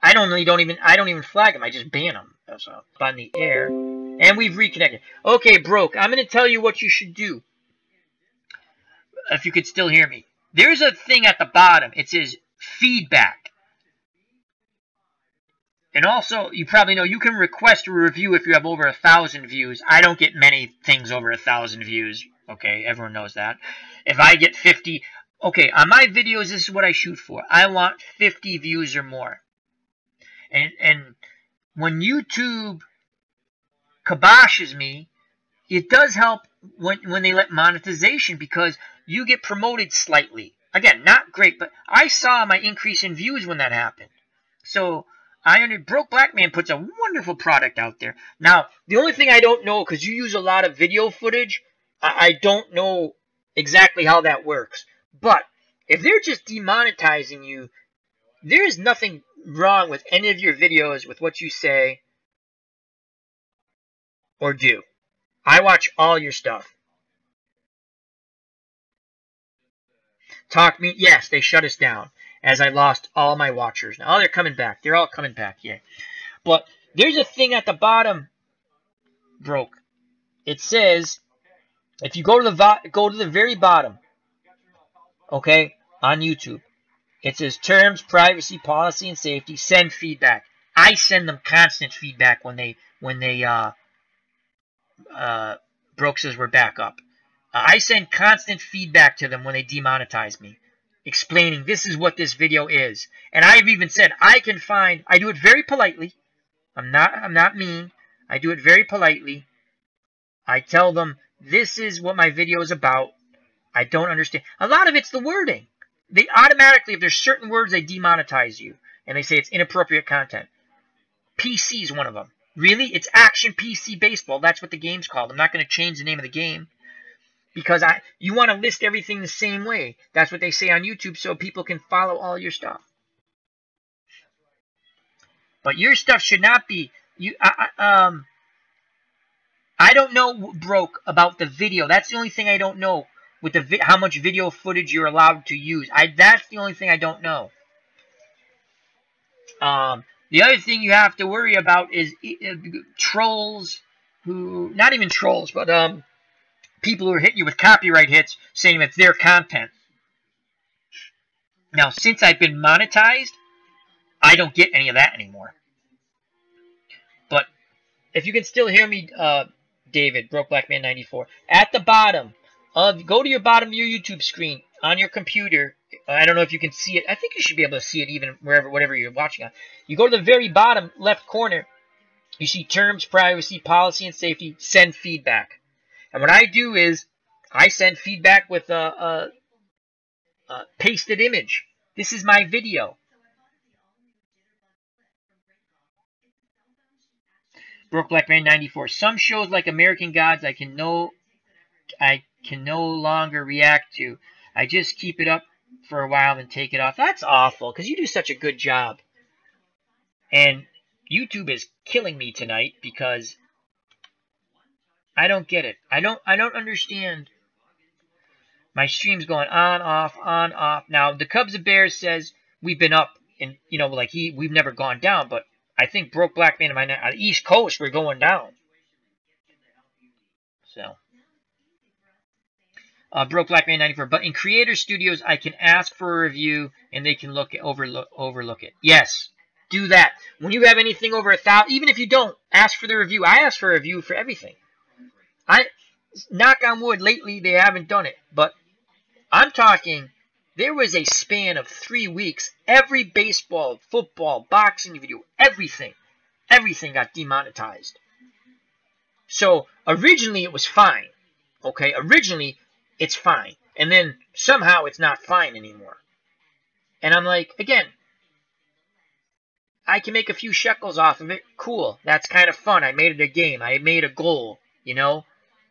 I don't even flag them. I just ban them. That's all. On the air. And we've reconnected. Okay, Broke. I'm going to tell you what you should do. If you could still hear me. There's a thing at the bottom. It says feedback. And also, you probably know you can request a review if you have over 1,000 views. I don't get many things over 1,000 views. Okay, everyone knows that. If I get 50... Okay, on my videos, this is what I shoot for. I want 50 views or more. And when YouTube kiboshes me, it does help when they let monetization because you get promoted slightly. Again, not great, but I saw my increase in views when that happened. So... Broke Black Man puts a wonderful product out there. Now, the only thing I don't know, because you use a lot of video footage, I don't know exactly how that works. But if they're just demonetizing you, there is nothing wrong with any of your videos with what you say or do. I watch all your stuff. Talk me, yes, they shut us down. As I lost all my watchers. Now, they're coming back. They're all coming back, yeah. But there's a thing at the bottom, Broke. It says, if you go to the very bottom, okay, on YouTube, it says terms, privacy, policy, and safety. Send feedback. I send them constant feedback when they Broke says we're back up. I send constant feedback to them when they demonetize me. Explaining this is what this video is. And I've even said I do it very politely. I'm not mean. I do it very politely. I tell them this is what my video is about. I don't understand. A lot of it's the wording. They automatically, if there's certain words, they demonetize you. And they say it's inappropriate content. PC is one of them. Really? It's Action PC Baseball. That's what the game's called. I'm not going to change the name of the game. Because you want to list everything the same way. That's what they say on YouTube so people can follow all your stuff. But your stuff should not be... I don't know, Broke, about the video. That's the only thing I don't know with how much video footage you're allowed to use. That's the only thing I don't know. The other thing you have to worry about is trolls who... Not even trolls, but... people who are hitting you with copyright hits saying it's their content. Now, since I've been monetized, I don't get any of that anymore. But if you can still hear me, David, Broke Black Man 94, at the bottom go to your bottom of your YouTube screen on your computer. I don't know if you can see it. I think you should be able to see it even whatever you're watching on. You go to the very bottom left corner. You see terms, privacy, policy, and safety. Send feedback. And what I do is I send feedback with a pasted image. This is my video. Broke Black Man 94. Some shows like American Gods I can no longer react to. I just keep it up for a while and take it off. That's awful, because you do such a good job. And YouTube is killing me tonight because I don't get it. I don't understand. My stream's going on, off, on, off. Now, the Cubs and Bears says we've been up, and we've never gone down, but I think Broke Black Man on the East Coast, we're going down. So, Broke Black Man 94. But in Creator Studios, I can ask for a review, and they can overlook it. Yes, do that. When you have anything over 1,000, even if you don't, ask for the review. I ask for a review for everything. Knock on wood, lately they haven't done it, but I'm talking, there was a span of 3 weeks, every baseball, football, boxing video, everything got demonetized. So, originally it was fine, okay? Originally, it's fine. And then, somehow, it's not fine anymore. And I'm like, again, I can make a few shekels off of it. Cool. That's kind of fun. I made it a game. I made a goal, you know?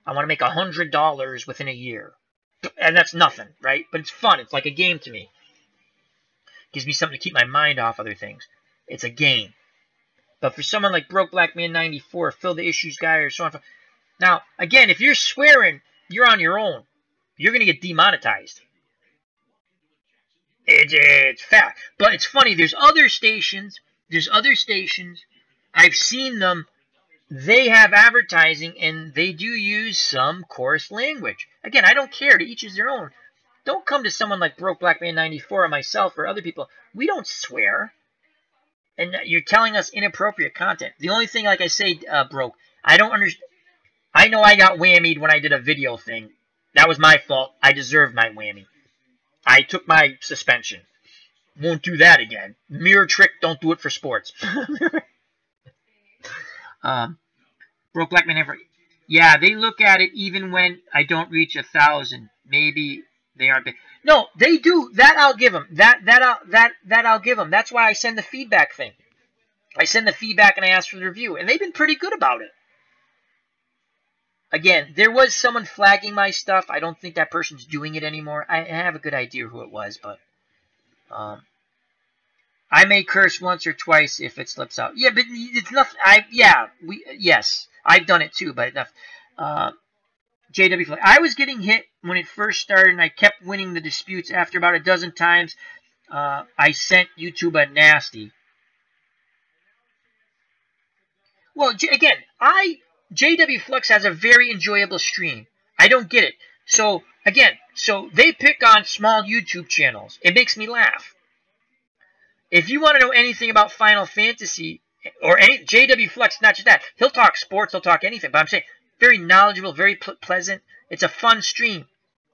I want to make $100 within a year. And that's nothing, right? But it's fun. It's like a game to me. Gives me something to keep my mind off other things. It's a game. But for someone like Broke Black Man 94, Fill the Issues guy, or so on. Now, again, if you're swearing, you're on your own. You're going to get demonetized. It's fact. But it's funny. There's other stations. I've seen them. They have advertising, and they do use some coarse language. Again, I don't care. To each is their own. Don't come to someone like Broke Black Man 94 or myself or other people. We don't swear. And you're telling us inappropriate content. The only thing, like I say, Broke, I don't understand. I know I got whammied when I did a video thing. That was my fault. I deserved my whammy. I took my suspension. Won't do that again. Mirror trick, don't do it for sports. Broke Black Man 94. Yeah, they look at it even when I don't reach 1,000. Maybe they aren't big. No, they do. That I'll give them. That I'll give them. That's why I send the feedback thing. I send the feedback and I ask for the review, and they've been pretty good about it. Again, there was someone flagging my stuff. I don't think that person's doing it anymore. I have a good idea who it was, but I may curse once or twice if it slips out. Yeah, but it's nothing. Yes, I've done it too, but enough. JW Flag. I was getting hit when it first started, and I kept winning the disputes. After about a dozen times, I sent YouTube a nasty. Well, again, JW Flux has a very enjoyable stream. I don't get it. So, again, they pick on small YouTube channels. It makes me laugh. If you want to know anything about Final Fantasy, or any JW Flux, not just that, he'll talk sports, he'll talk anything. But I'm saying, very knowledgeable, very pleasant. It's a fun stream.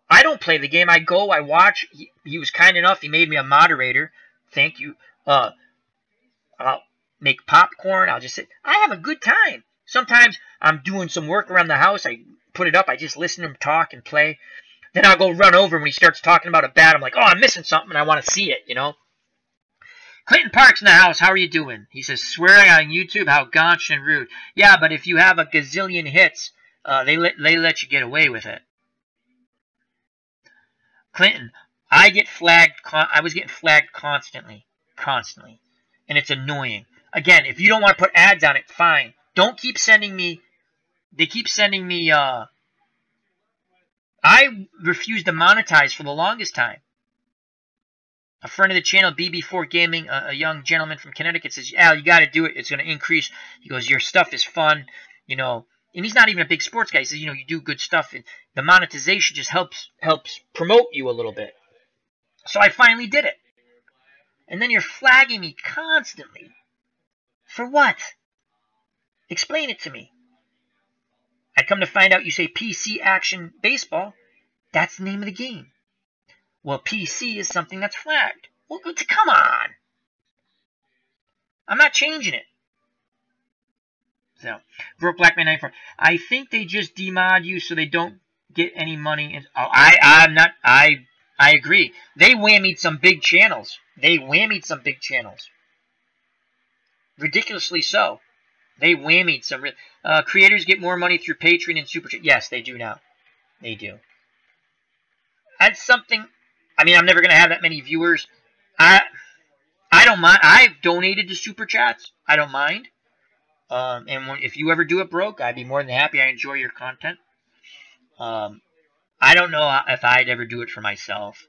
I don't play the game. I go, I watch. He was kind enough. He made me a moderator. Thank you. I'll make popcorn. I'll just sit. I have a good time. Sometimes I'm doing some work around the house. I put it up. I just listen to him talk and play. Then I'll go run over when he starts talking about a bat. I'm like, oh, I'm missing something. And I want to see it, you know. Clinton Park's in the house. How are you doing? He says, swearing on YouTube, how gauche and rude. Yeah, but if you have a gazillion hits, they let you get away with it. Clinton, I was getting flagged constantly. And it's annoying. Again, if you don't want to put ads on it, fine. Don't keep sending me. They keep sending me. I refused to monetize for the longest time. A friend of the channel, BB4 Gaming, a young gentleman from Connecticut, says, Al, you got to do it. It's going to increase. He goes, your stuff is fun, you know. And he's not even a big sports guy. He says, you know, you do good stuff. And the monetization just helps promote you a little bit. So I finally did it. And then you're flagging me constantly. For what? Explain it to me. I come to find out you say PC Action Baseball. That's the name of the game. Well, PC is something that's flagged. Well, come on. I'm not changing it. So, Broke Black Man 94. I think they just demod you so they don't get any money. I'm not. I agree. They whammied some big channels. Ridiculously so. They whammied some. Creators get more money through Patreon and Super Chat. Yes, they do now. They do. That's something. I mean, I'm never going to have that many viewers. I don't mind. I've donated to Super Chats. I don't mind. If you ever do it broke, I'd be more than happy. I enjoy your content. I don't know if I'd ever do it for myself.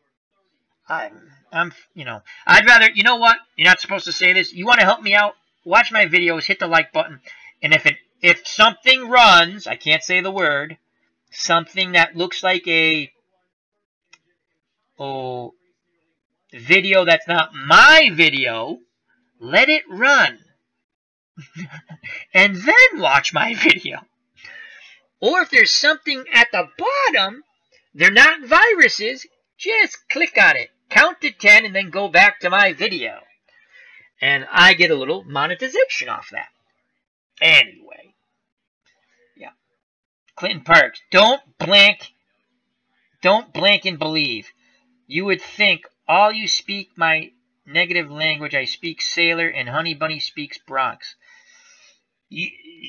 I'd rather, you know what? You're not supposed to say this. You want to help me out? Watch my videos, hit the like button, and if something runs, I can't say the word, something that looks like a video that's not my video, let it run. And then watch my video. Or if there's something at the bottom, they're not viruses, just click on it. Count to 10 and then go back to my video. And I get a little monetization off that. Anyway. Yeah. Clinton Parks. Don't blank and believe. You would think all you speak my negative language. I speak Sailor and Honey Bunny speaks Bronx.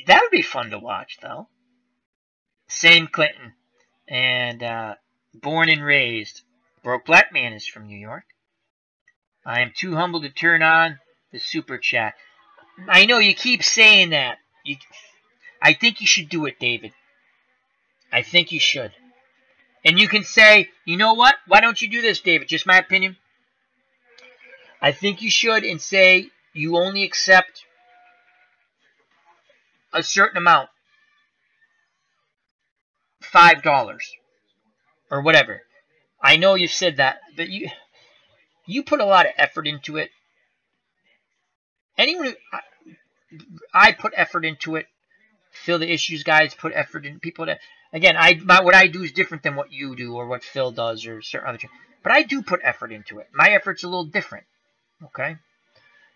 That would be fun to watch, though. Same Clinton. And born and raised. Broke Black Man is from New York. I am too humble to turn on the Super Chat. I know you keep saying that. I think you should do it, David. I think you should. And you can say, you know what? Why don't you do this, David? Just my opinion. I think you should and say you only accept a certain amount. $5. Or whatever. I know you've said that, but you put a lot of effort into it. I put effort into it. Phil the Issues guys put effort in. People that, again, what I do is different than what you do or what Phil does or certain other. But I do put effort into it. My effort's a little different. Okay?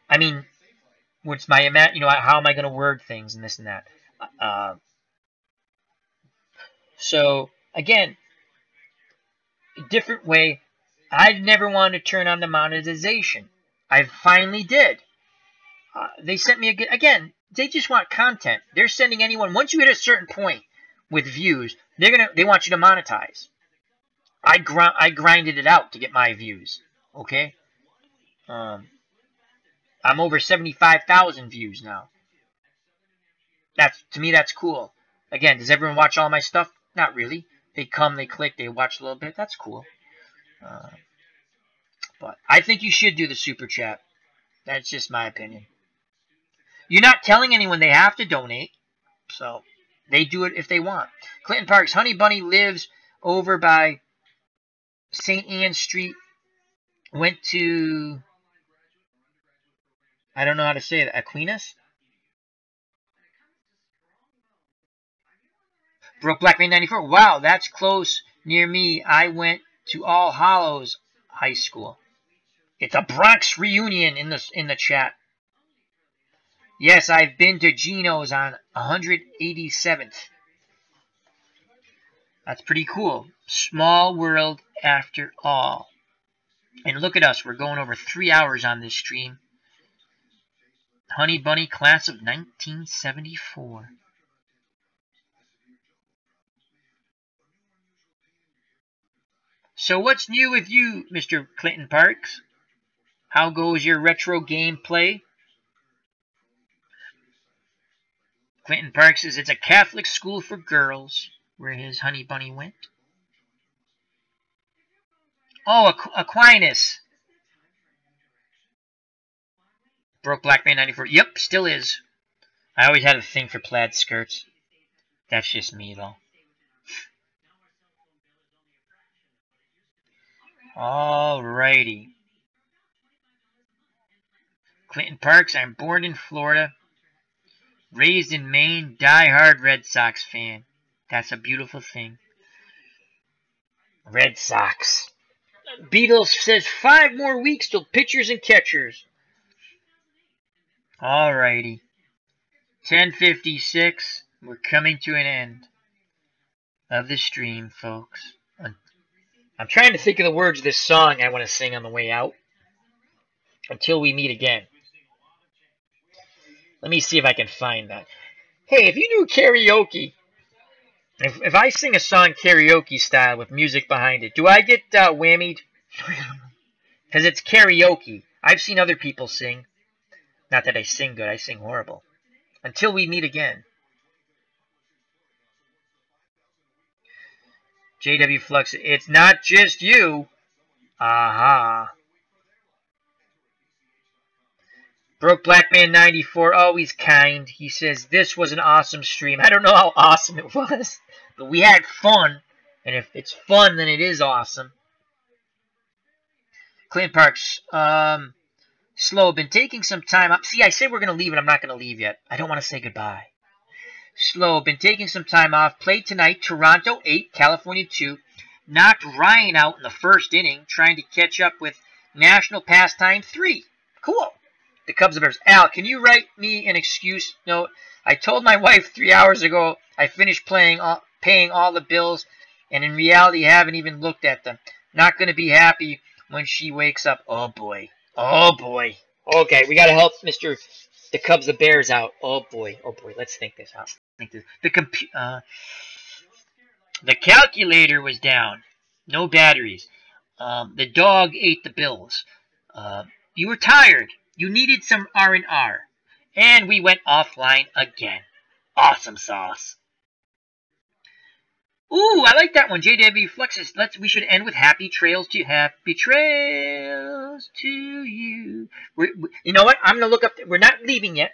I mean, what's my, how am I going to word things and this and that? So, again, a different way. I've never wanted to turn on the monetization. I finally did. They sent me again. They just want content. They're sending anyone. Once you hit a certain point with views, they want you to monetize. I grinded it out to get my views. Okay. I'm over 75,000 views now. To me that's cool. Again, does everyone watch all my stuff? Not really. They come, they click, they watch a little bit. That's cool. But I think you should do the Super Chat. That's just my opinion. You're not telling anyone they have to donate. So they do it if they want. Clinton Parks. Honey Bunny lives over by St. Anne Street. Went to, I don't know how to say it, Aquinas? Broke Black Man 94. Wow, that's close near me. I went to All Hallows High School. It's a Bronx reunion in the chat. Yes, I've been to Gino's on 187th. That's pretty cool. Small world after all. And look at us. We're going over 3 hours on this stream. Honey Bunny, class of 1974. So what's new with you, Mr. Clinton Parks? How goes your retro gameplay? Clinton Parks says it's a Catholic school for girls where his Honey Bunny went. Oh, Aquinas. Broke Black Man 94. Yep, still is. I always had a thing for plaid skirts. That's just me, though. Alrighty. Clinton Parks, I'm born in Florida. Raised in Maine, die-hard Red Sox fan. That's a beautiful thing. Red Sox. Beatles says 5 more weeks till pitchers and catchers. Alrighty. 10:56. We're coming to an end of the stream, folks. I'm trying to think of the words of this song I want to sing on the way out. Until we meet again. Let me see if I can find that. Hey, if you do karaoke, if I sing a song karaoke style with music behind it, do I get whammied? Because it's karaoke. I've seen other people sing. Not that I sing good, I sing horrible. Until we meet again. JW Flux, it's not just you. Aha. Broke Black Man 94, always kind. He says, this was an awesome stream. I don't know how awesome it was, but we had fun. And if it's fun, then it is awesome. Clint Parks, Slow, been taking some time up. See, I said we're going to leave, and I'm not going to leave yet. I don't want to say goodbye. Slow, been taking some time off. Played tonight, Toronto 8, California 2. Knocked Ryan out in the first inning, trying to catch up with National Pastime 3. Cool. The Cubs and Bears. Al, can you write me an excuse note? I told my wife 3 hours ago I finished paying all the bills, and in reality haven't even looked at them. Not going to be happy when she wakes up. Oh, boy. Oh, boy. Okay, we got to help Mr. The Cubs the Bears out. Oh, boy. Oh, boy. Let's think this out. The calculator was down. No batteries. The dog ate the bills. You were tired. You needed some R&R. And we went offline again. Awesome sauce. Ooh, I like that one. JW Fluxus. We should end with happy trails to you. You know what? I'm going to look up. We're not leaving yet.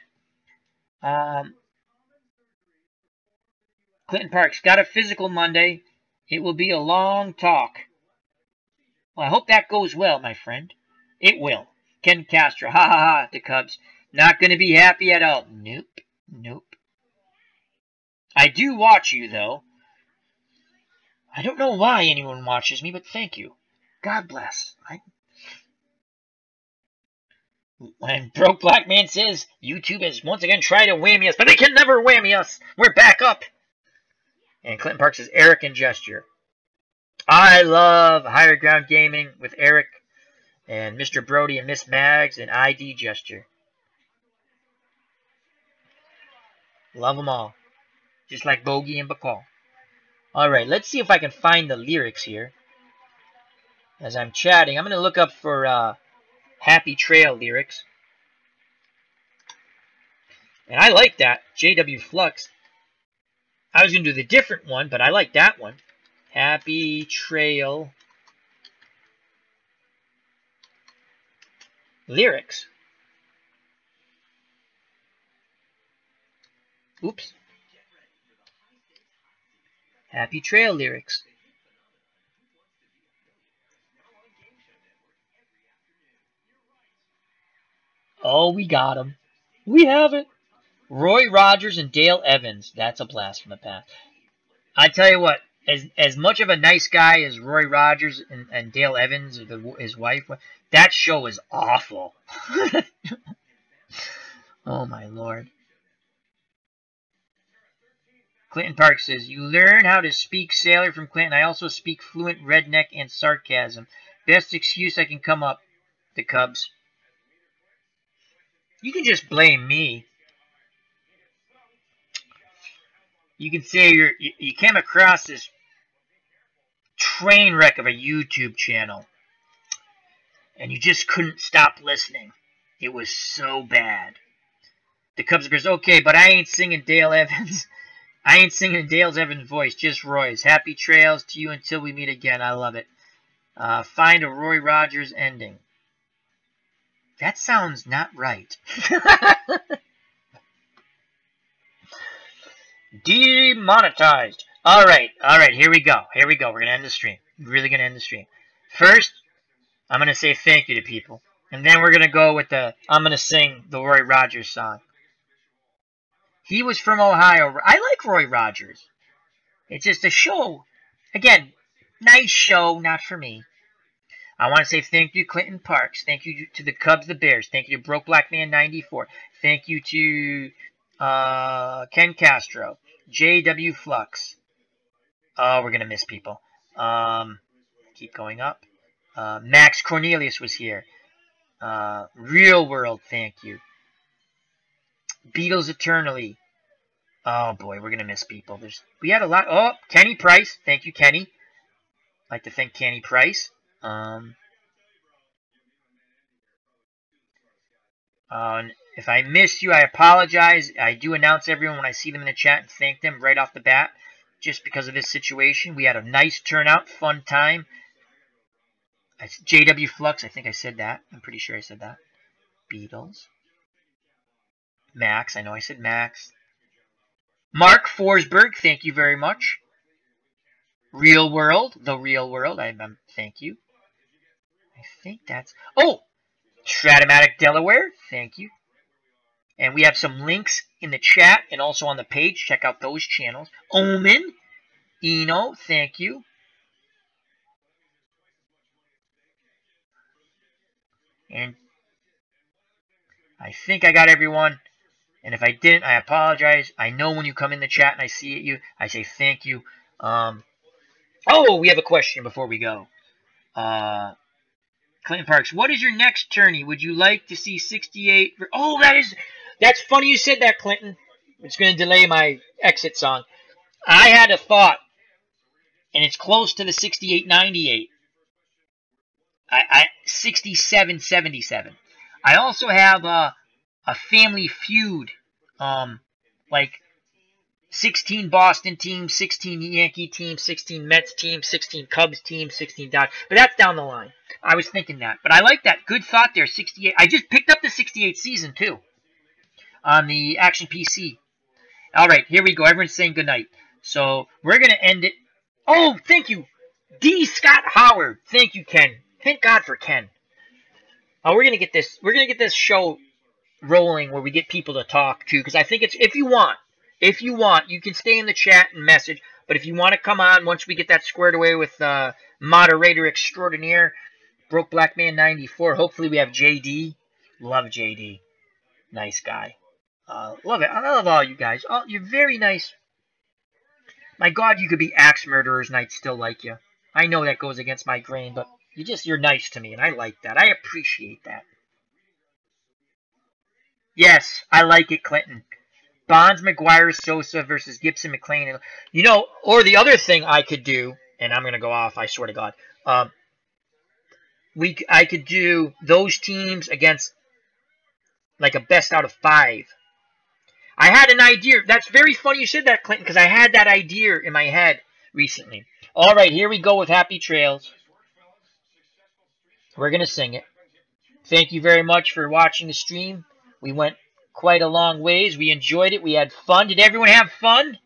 Clinton Parks got a physical Monday. It will be a long talk. Well, I hope that goes well, my friend. It will. Ken Castro. Ha ha ha. The Cubs. Not going to be happy at all. Nope. Nope. I do watch you, though. I don't know why anyone watches me, but thank you. God bless. When Broke Black Man says YouTube has once again tried to whammy us, but they can never whammy us. We're back up. And Clinton Parks says Eric and Gesture. I love Higher Ground Gaming with Eric and Mr. Brody and Miss Mags and ID Gesture. Love them all. Just like Bogey and Bacall. Alright, let's see if I can find the lyrics here. As I'm chatting, I'm going to look up for Happy Trail lyrics. And I like that. JW Flux. I was going to do the different one, but I like that one. Happy Trail lyrics. Oops. Happy Trail lyrics. Oh, we got them. We have it. Roy Rogers and Dale Evans. That's a blast from the past. I tell you what, as much of a nice guy as Roy Rogers and Dale Evans, his wife, that show is awful. Oh, my Lord. Clinton Park says, you learn how to speak sailor from Clinton. I also speak fluent redneck and sarcasm. Best excuse I can come up, the Cubs. You can just blame me. You can say you came across this train wreck of a YouTube channel, and you just couldn't stop listening. It was so bad. The Cubs goes, okay, but I ain't singing Dale Evans. I ain't singing Dale Evans' voice, just Roy's. Happy trails to you until we meet again. I love it. Find a Roy Rogers ending. That sounds not right. Demonetized. All right, here we go. We're going to end the stream. We're really going to end the stream. First, I'm going to say thank you to people. And then we're going to go with I'm going to sing the Roy Rogers song. He was from Ohio. I like Roy Rogers. It's just a show. Again, nice show, not for me. I want to say thank you to Clinton Parks. Thank you to the Cubs, the Bears. Thank you to Broke Black Man 94. Thank you to Ken Castro. JW Flux. Oh, we're going to miss people. Keep going up. Max Cornelius was here. Real World, thank you. Beatles Eternally. Oh boy, we're gonna miss people. We had a lot. Oh, Kenny Price, thank you, Kenny. I'd like to thank Kenny Price. If I missed you, I apologize. I do announce everyone when I see them in the chat and thank them right off the bat, just because of this situation. We had a nice turnout, fun time. JW Flux, I think I said that. I'm pretty sure I said that. Beatles. Max, I know I said Max. Mark Forsberg, thank you very much. Real World, The Real World, thank you. I think that's... Oh! Stratomatic Delaware, thank you. And we have some links in the chat and also on the page. Check out those channels. Omen, Eno, thank you. And I think I got everyone. And if I didn't, I apologize. I know when you come in the chat and I see you, I say thank you. Oh, we have a question before we go. Clinton Parks, what is your next tourney? Would you like to see 68? Oh, that's funny you said that, Clinton. It's going to delay my exit song. I had a thought, and it's close to the 68-98. 67-77. I also have a Family Feud, like 16 Boston teams, 16 Yankee teams, 16 Mets teams, 16 Cubs teams, 16 Dodgers. But that's down the line. I was thinking that. But I like that. Good thought there, 68. I just picked up the 68 season, too, on the Action PC. All right, here we go. Everyone's saying goodnight. So we're going to end it. Oh, thank you. D. Scott Howard. Thank you, Ken. Thank God for Ken. Oh, we're going to get this show rolling where we get people to talk to, because I think it's, if you want, you can stay in the chat and message, but if you want to come on once we get that squared away with moderator extraordinaire, Broke Black Man 94, hopefully we have JD. Love JD. Nice guy. Love it. I love all you guys. Oh, you're very nice. My God, you could be axe murderers and I'd still like you. I know that goes against my grain, but you're nice to me, and I like that. I appreciate that. Yes, I like it, Clinton. Bonds, McGuire, Sosa versus Gibson, McClain. You know, or the other thing I could do, and I'm going to go off, I swear to God. I could do those teams against like a best out of 5. I had an idea. That's very funny you said that, Clinton, because I had that idea in my head recently. All right, here we go with Happy Trails. We're going to sing it. Thank you very much for watching the stream. We went quite a long ways. We enjoyed it. We had fun. Did everyone have fun?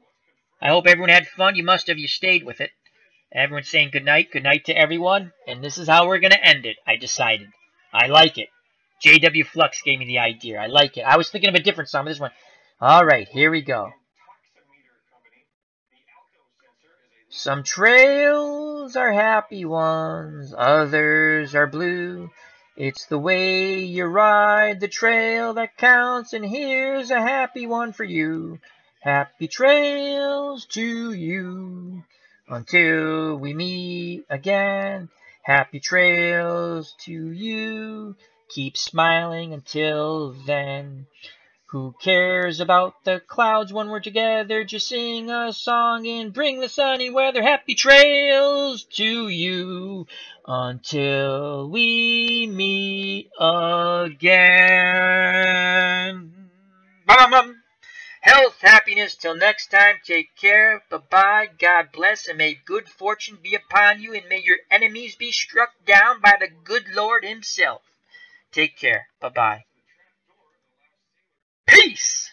I hope everyone had fun. You must have. You stayed with it. Everyone's saying good night. Good night to everyone. And this is how we're going to end it. I decided. I like it. JW Flux gave me the idea. I like it. I was thinking of a different song, but this one. All right, here we go. Some trails are happy ones, others are blue. It's the way you ride the trail that counts, and here's a happy one for you. Happy trails to you. Until we meet again, happy trails to you. Keep smiling until then. Who cares about the clouds when we're together? Just sing a song and bring the sunny weather. Happy trails to you until we meet again. Health, happiness, till next time. Take care. Bye-bye. God bless, and may good fortune be upon you, and may your enemies be struck down by the good Lord himself. Take care. Bye-bye. Peace!